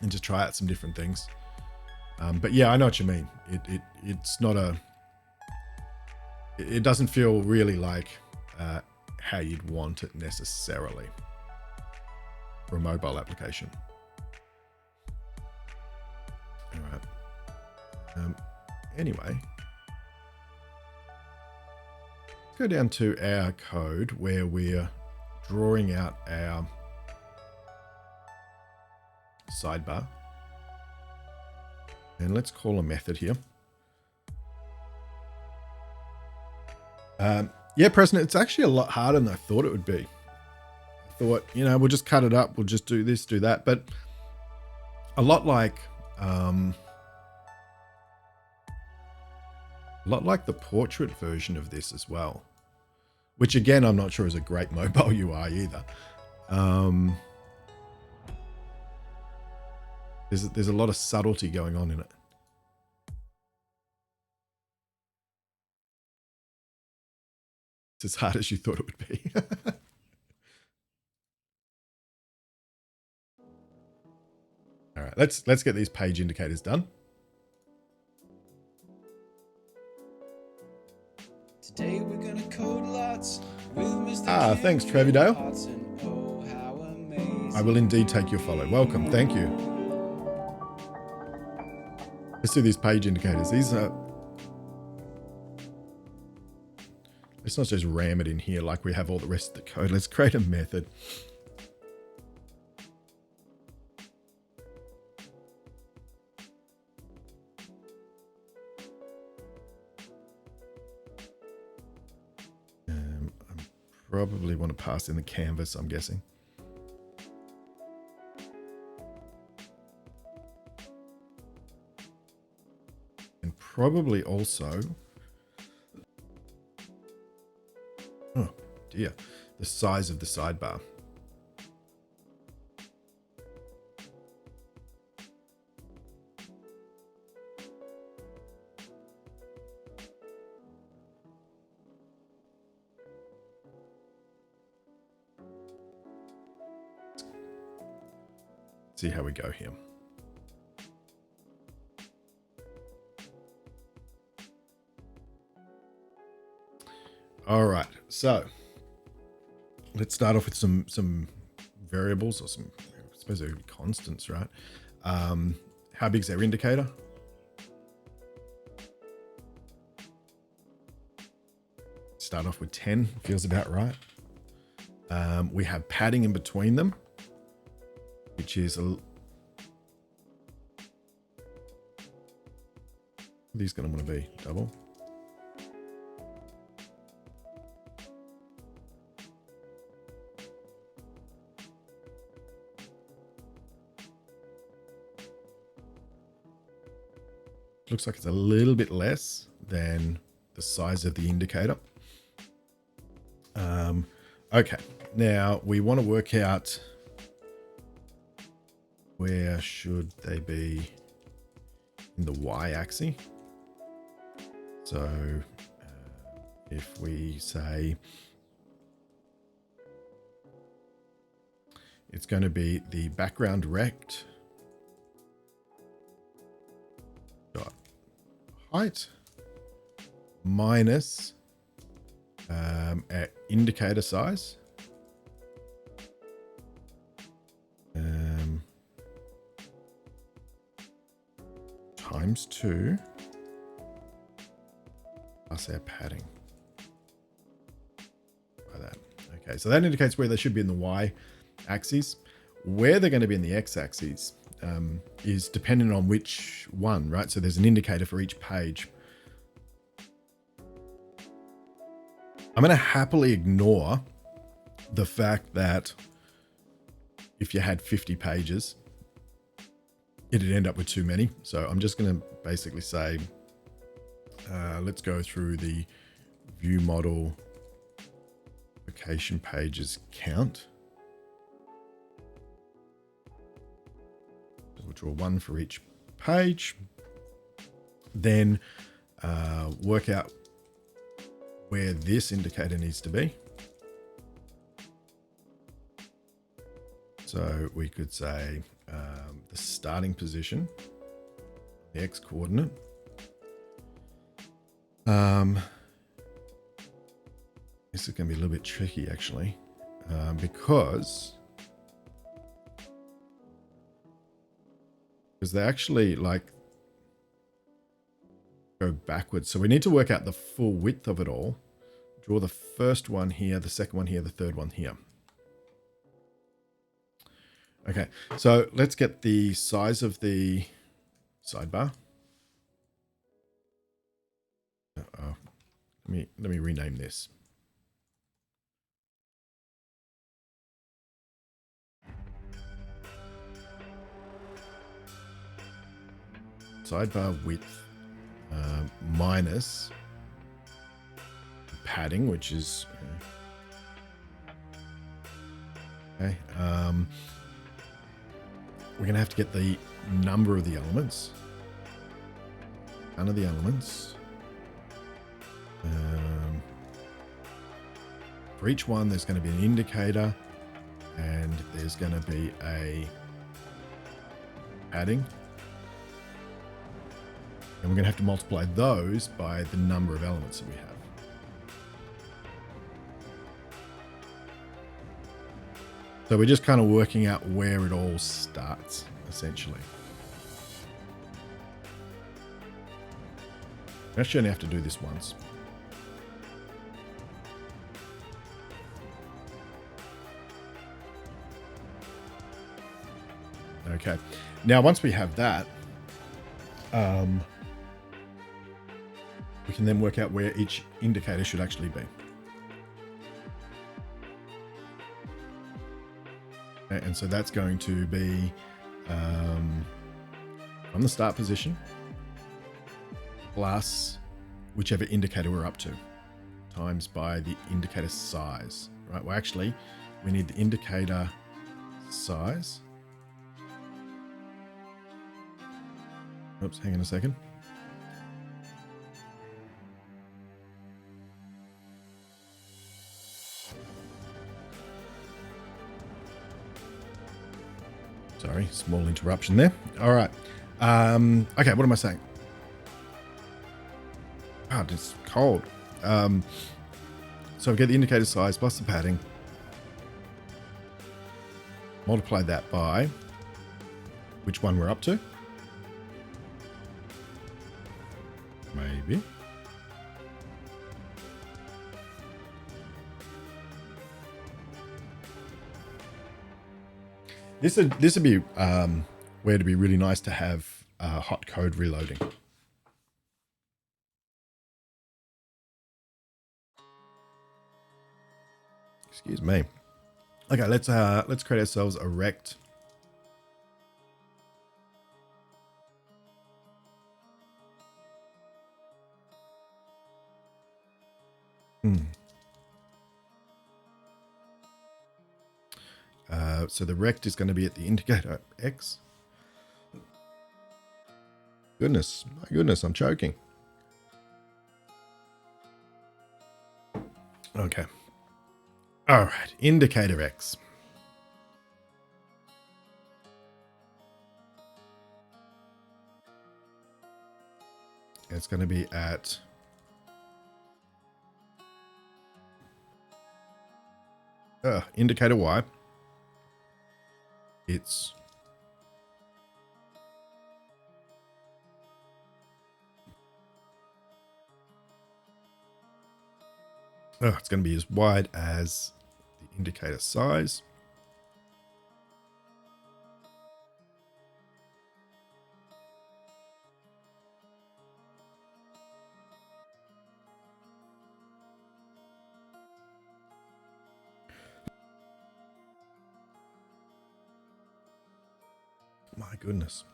and just try out some different things. But yeah, I know what you mean. It's not a. It doesn't feel really like how you'd want it necessarily for a mobile application. All right. Anyway, go down to our code where we're drawing out our sidebar. And let's call a method here. Yeah, Preston, it's actually a lot harder than I thought it would be. I thought, we'll just cut it up. We'll just do this, do that. But a lot like the portrait version of this as well, which again, I'm not sure is a great mobile UI either. There's a lot of subtlety going on in it. It's as hard as you thought it would be. All right, let's get these page indicators done. Today we're gonna code lots with Mr. Thanks, Trevydale. Oh, how amazing. I will indeed take your follow. Welcome, thank you. Let's do these page indicators. These are. Let's not just ram it in here like we have all the rest of the code. Let's create a method. I probably want to pass in the canvas, I'm guessing. And probably also... Oh dear, the size of the sidebar. See how we go here. All right, so let's start off with some variables or some, I suppose they're constants, right? How big's our indicator? start off with 10, feels about right. We have padding in between them, which is these going to want to be double. Looks like it's a little bit less than the size of the indicator. Okay, now we want to work out where should they be in the y-axis. So if we say it's going to be the background rect dot height minus our indicator size times 2 plus our padding by that. Okay, so that indicates where they should be in the y-axis. Where they're going to be in the x-axis is dependent on which one, right? So there's an indicator for each page. I'm going to happily ignore the fact that if you had 50 pages, it'd end up with too many. So I'm just going to basically say, let's go through the view model application pages count. We'll draw one for each page. Then work out where this indicator needs to be. So we could say the starting position, the x coordinate. This is going to be a little bit tricky actually, because they actually like go backwards. So we need to work out the full width of it all. Draw the first one here, the second one here, the third one here. Okay, so let's get the size of the sidebar. Let me rename this. Sidebar width minus padding, which is okay. We're going to have to get the number of the elements. None of the elements. For each one, there's going to be an indicator, and there's going to be a padding. And we're going to have to multiply those by the number of elements that we have. So we're just kind of working out where it all starts, essentially. We actually only have to do this once. Okay. Now, once we have that, we can then work out where each indicator should actually be. Okay, and so that's going to be from the start position plus whichever indicator we're up to times by the indicator size, right? Well, actually, we need the indicator size. Oops, hang on a second. Sorry, small interruption there. All right. Okay, what am I saying? God, it's cold. So we get the indicator size plus the padding. Multiply that by which one we're up to. Maybe. This would be where it'd be really nice to have hot code reloading. Excuse me. Okay, let's create ourselves a rect. So the rect is going to be at the indicator X. Goodness, my goodness, I'm choking. Okay. All right, indicator X. It's going to be at indicator Y. It's it's going to be as wide as the indicator size. My goodness.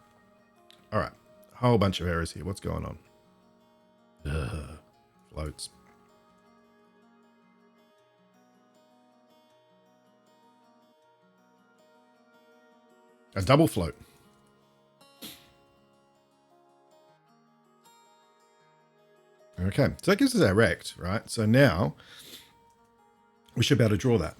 All right. Whole bunch of errors here. What's going on? Floats. A double float. Okay. So that gives us our rect, right? So now we should be able to draw that.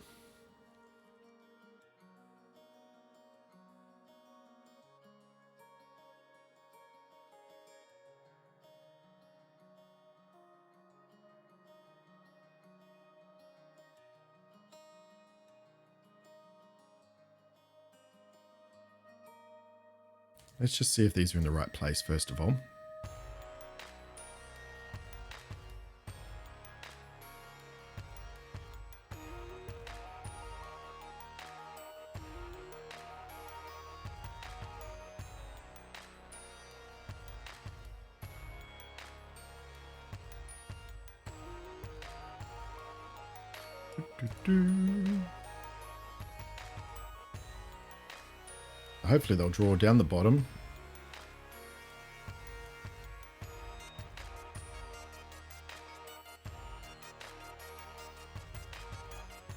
Let's just see if these are in the right place first of all. Hopefully they'll draw down the bottom.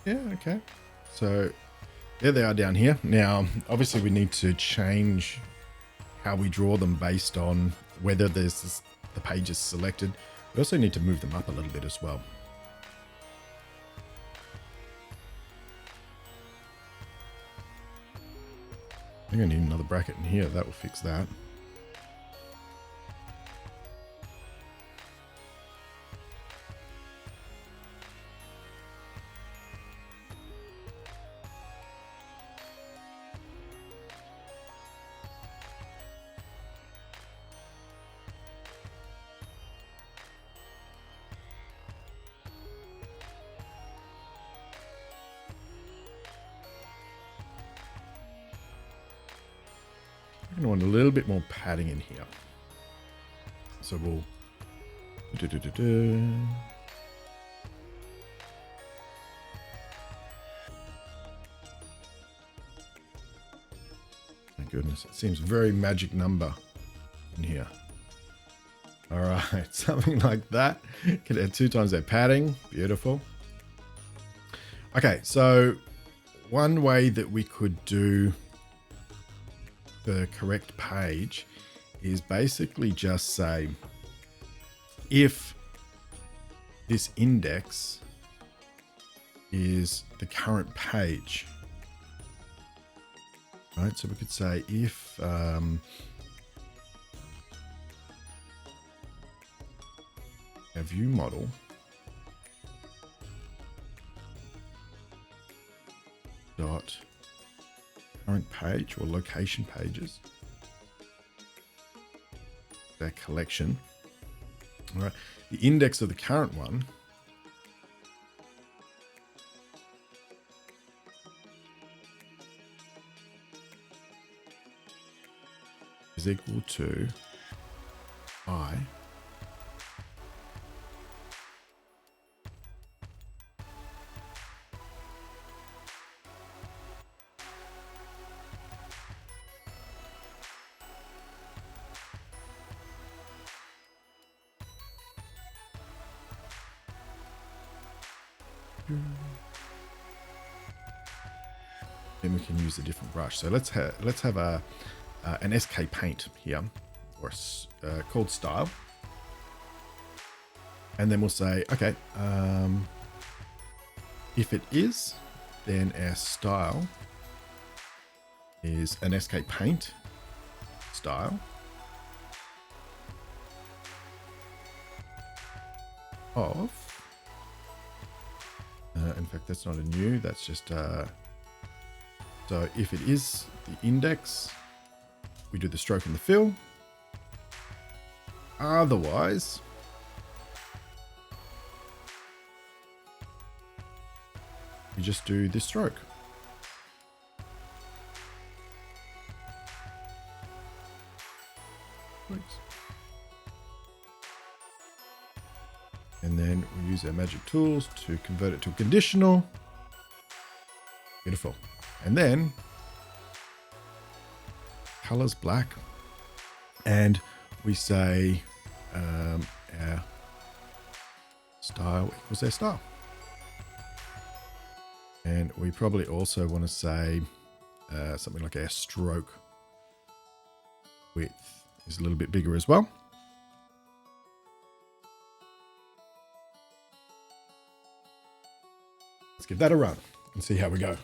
Yeah, okay. So there they are down here. Now, obviously we need to change how we draw them based on whether there's the page is selected. We also need to move them up a little bit as well. I think I need another bracket in here. That will fix that. I want a little bit more padding in here. So we'll my goodness, it seems very magic number in here. All right, something like that. Can add 2 times that padding. Beautiful. Okay, so one way that we could do the correct page is basically just say if this index is the current page, right? So we could say if our view model dot current page or location pages, that collection. All right, the index of the current one is equal to I then we can use a different brush. So let's have an SK paint here, or called style, and then we'll say, okay, if it is, then our style is an SK paint style of. In fact, that's not a new. That's just. So if it is the index, we do the stroke and the fill. Otherwise, we just do this stroke. Thanks. And then we use our magic tools to convert it to a conditional. Beautiful. And then colors black, and we say our style equals our style. And we probably also want to say something like our stroke width is a little bit bigger as well. Let's give that a run and see how we go.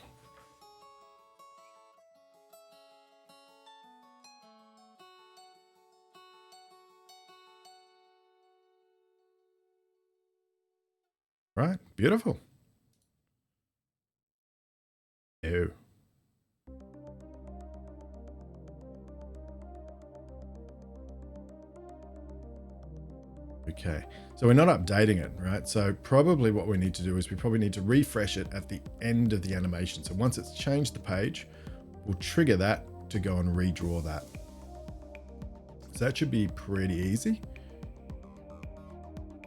Right, beautiful. Ew. Okay, so we're not updating it, right? So probably what we need to do is we probably need to refresh it at the end of the animation. So once it's changed the page, we'll trigger that to go and redraw that. So that should be pretty easy,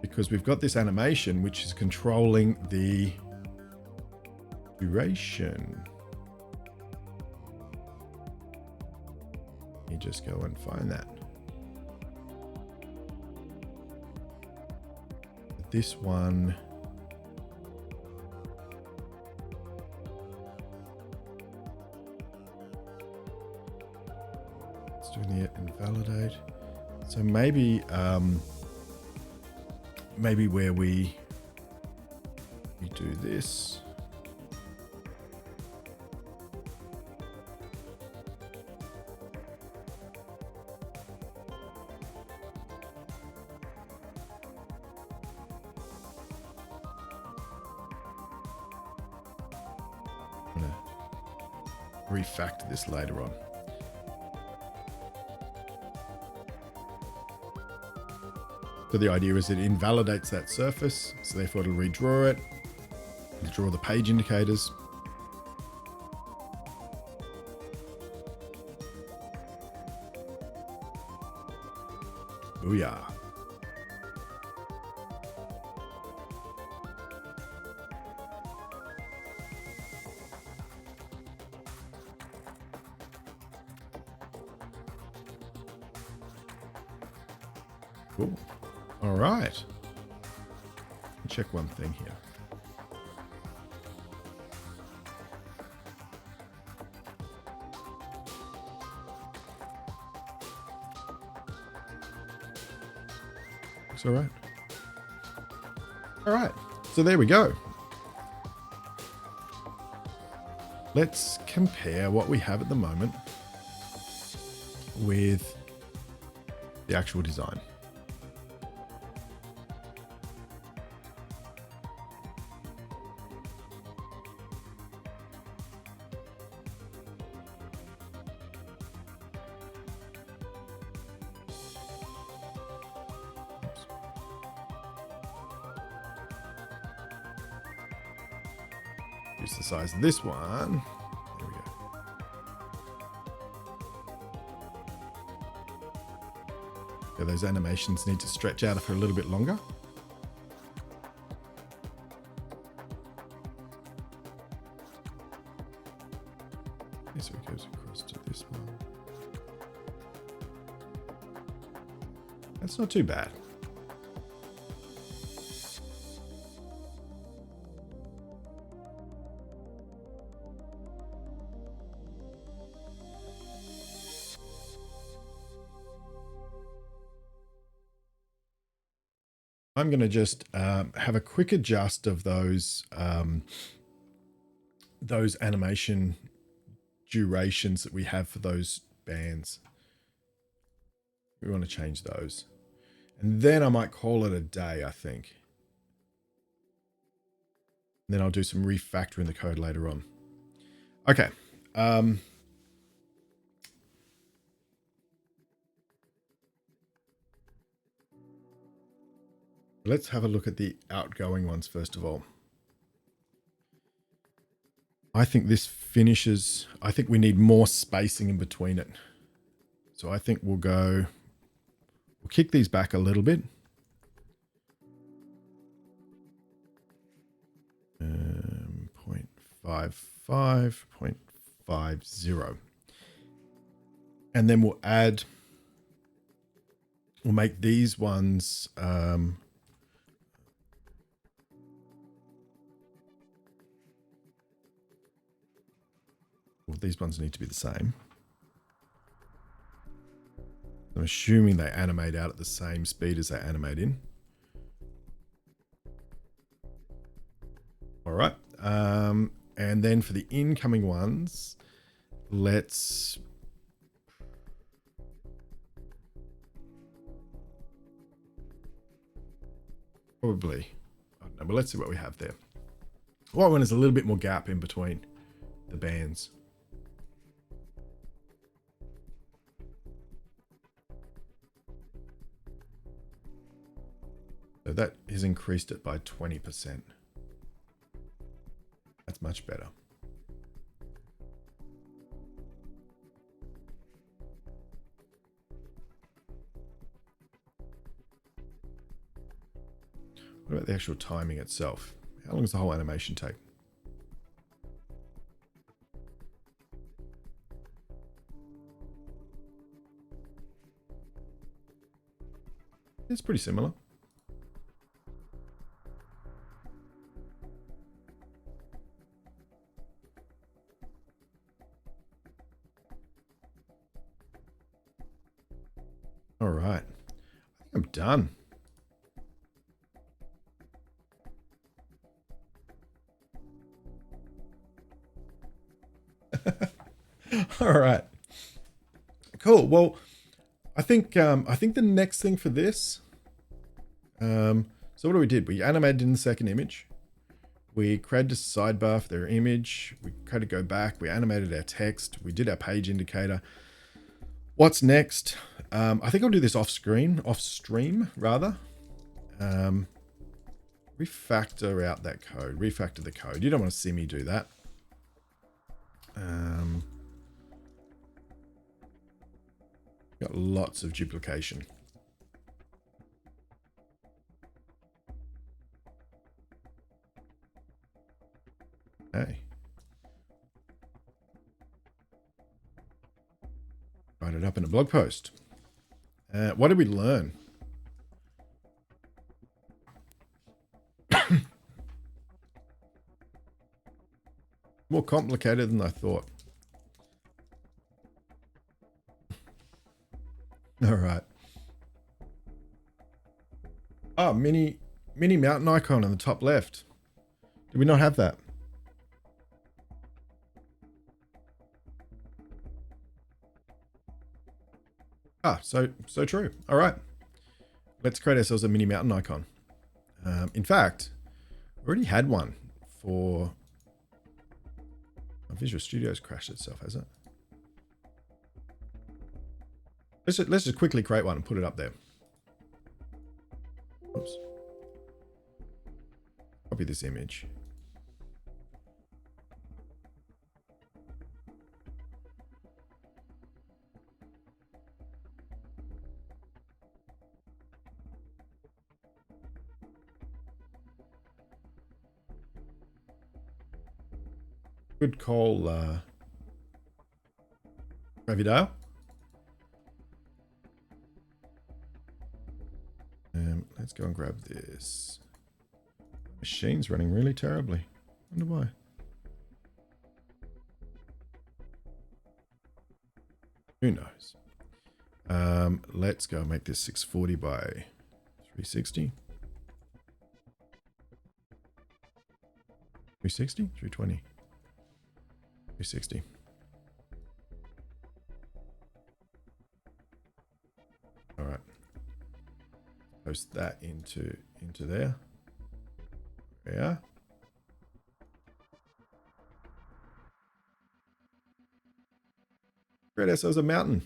because we've got this animation which is controlling the duration. You just go and find that. This one, it's doing the invalidate. So maybe maybe where we do this. I'm gonna refactor this later on. So the idea is it invalidates that surface, so therefore it'll redraw it, draw the page indicators. Booyah. Cool. All right. Check one thing here. Looks all right. All right. So there we go. Let's compare what we have at the moment with the actual design. Use the size of this one. There we go. So those animations need to stretch out for a little bit longer. Okay, so it goes across to this one. That's not too bad. I'm going to just have a quick adjust of those animation durations that we have for those bands. We want to change those. And then I might call it a day, I think. And then I'll do some refactoring the code later on. Okay. Let's have a look at the outgoing ones first of all. I think this finishes, I think we need more spacing in between it. So I think we'll kick these back a little bit. 0.55, 0.50. And then we'll make these ones, these ones need to be the same. I'm assuming they animate out at the same speed as they animate in. All right. And then for the incoming ones, let's probably, I don't know, but let's see what we have there. White one is a little bit more gap in between the bands. So that has increased it by 20%. That's much better. What about the actual timing itself? How long does the whole animation take? It's pretty similar. All right. I think I'm done. All right. Cool. Well, I think the next thing for this, so what we did, we animated in the second image. We created a sidebar for their image. We created go back. We animated our text. We did our page indicator. What's next? I think I'll do this off stream rather. Refactor out that code. Refactor the code. You don't want to see me do that. Got lots of duplication. Hey. Write it up in a blog post. What did we learn? More complicated than I thought. All right. Oh, mini mountain icon on the top left. Did we not have that? Ah, so true. All right. Let's create ourselves a mini mountain icon. In fact, we already had one for Visual Studio's crashed itself, has it? Let's just quickly create one and put it up there. Oops. Copy this image. Good call, Ravidale. Let's go and grab this. Machine's running really terribly. Wonder why. Who knows? Let's go make this 640 by 360. 360? 320. 360. All right. Post that into there. Yeah. Create ourselves a mountain.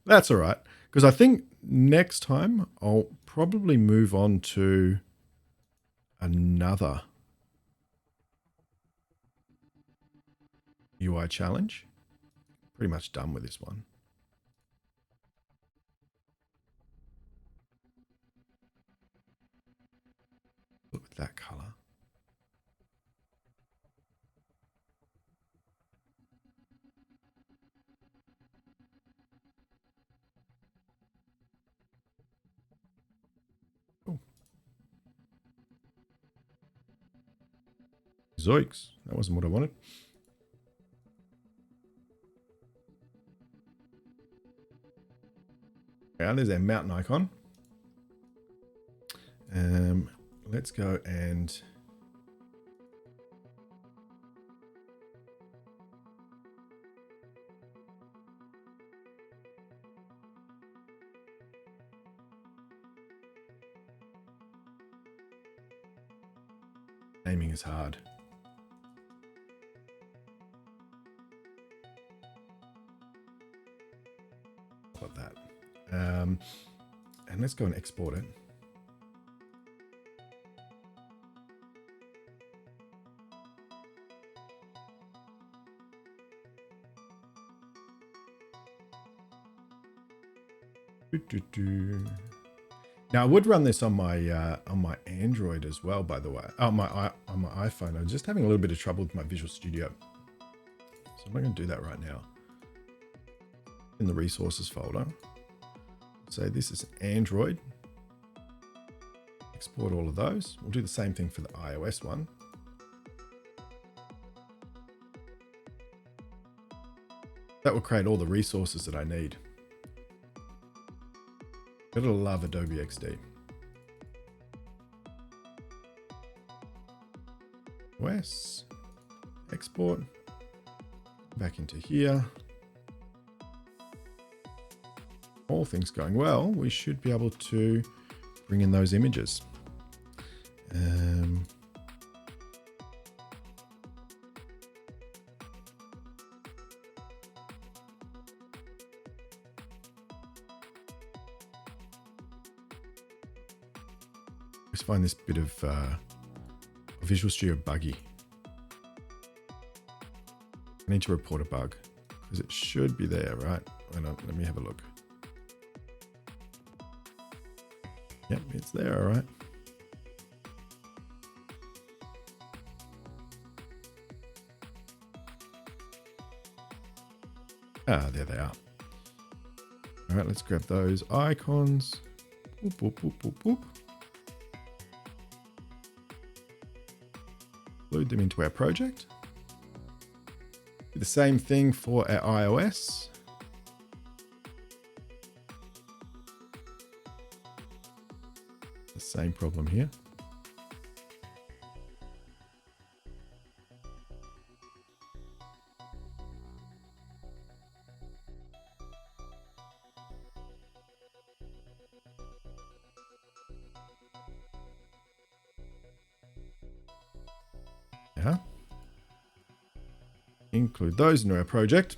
That's all right. Because I think next time I'll probably move on to another UI challenge. Pretty much done with this one. Look at that color. Zoiks, that wasn't what I wanted. Yeah, there's our mountain icon. Let's go and naming is hard. Like that. And let's go and export it. Now I would run this on my Android as well, by the way. On my iPhone. I'm just having a little bit of trouble with my Visual Studio, so I'm not going to do that right now. In the resources folder, say this is Android. Export all of those. We'll do the same thing for the iOS one. That will create all the resources that I need. Gotta love Adobe XD. OS, export, back into here. All things going well, we should be able to bring in those images. I just find this bit of Visual Studio buggy. I need to report a bug because it should be there, right? Why not? Let me have a look. Yep, it's there, all right. Ah, there they are. All right, let's grab those icons. Boop, boop, boop, boop, boop. Load them into our project. Do the same thing for our iOS. The same problem here. Yeah. Include those into our project.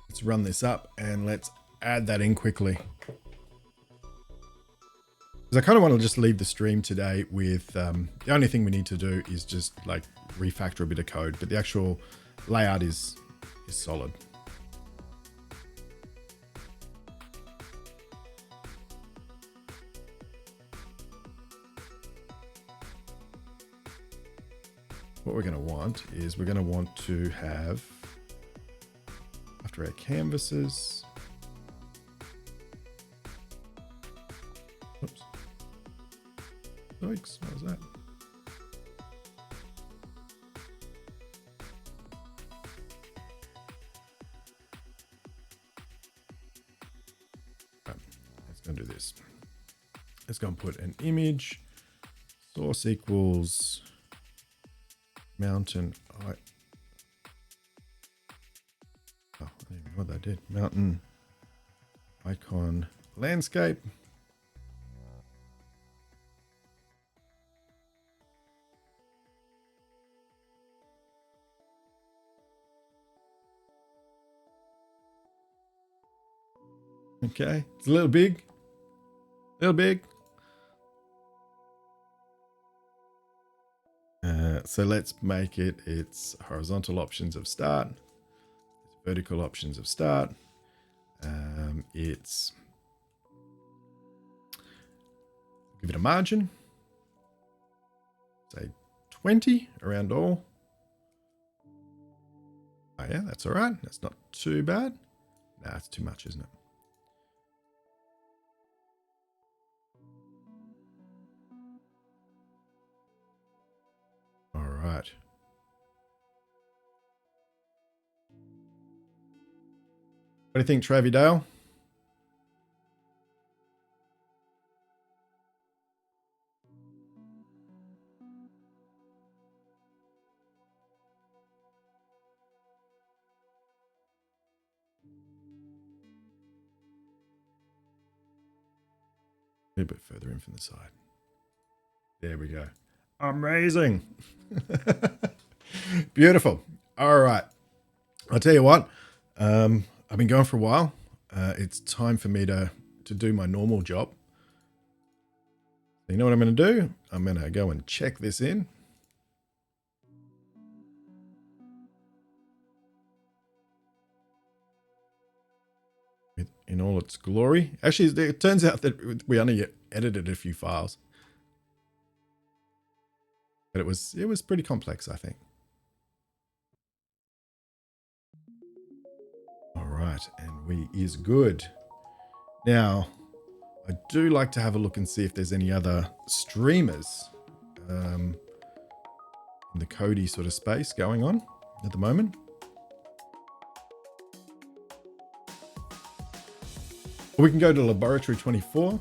Let's run this up and let's add that in quickly. Because I kind of want to just leave the stream today with the only thing we need to do is just like refactor a bit of code, but the actual layout is is solid. What we're going to want is we're going to want to have, after our canvases, oops, yikes, what was that? Right, let's go and do this. Let's go and put an image, source equals mountain. Oh, I don't even know what that did. Mountain icon landscape. Okay, it's a little big. Little big. So let's make it its horizontal options of start, its vertical options of start. It's give it a margin, say 20 around all. Oh yeah, that's all right. That's not too bad. Nah, it's too much, isn't it? All right. What do you think, Travie Dale? A bit further in from the side. There we go. Amazing. Beautiful. All right. I'll tell you what. I've been going for a while. It's time for me to do my normal job. You know what I'm going to do? I'm going to go and check this in. In all its glory. Actually, it turns out that we only edited a few files. But it was pretty complex, I think. All right, and we is good. Now, I do like to have a look and see if there's any other streamers in the Cody sort of space going on at the moment. We can go to Laboratory 24.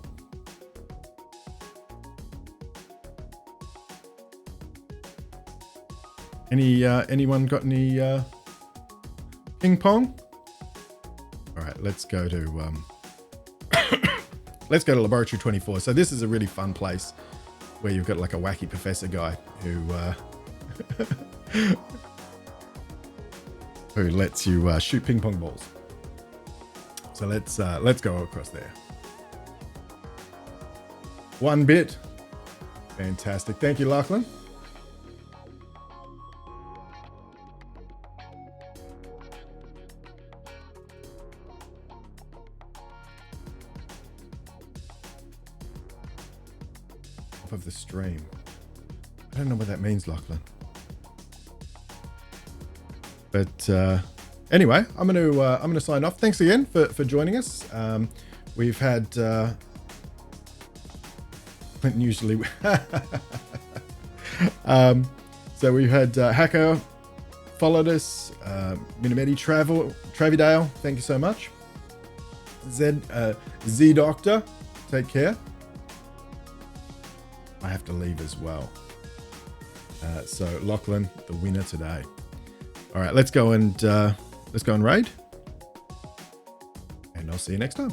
Anyone got any ping pong? All right, let's go to let's go to Laboratory 24. So this is a really fun place where you've got like a wacky professor guy who who lets you shoot ping pong balls. So let's go across there. 1 bit. Fantastic. Thank you, Lachlan. Off of the stream. I don't know what that means, Lachlan. But anyway, I'm gonna sign off. Thanks again for joining us. We've had Clinton usually. So we've had Hacker followed us. Minimedi Travidale, thank you so much. Z Doctor, take care. I have to leave as well. So Lachlan, the winner today. All right, let's go and raid. And I'll see you next time.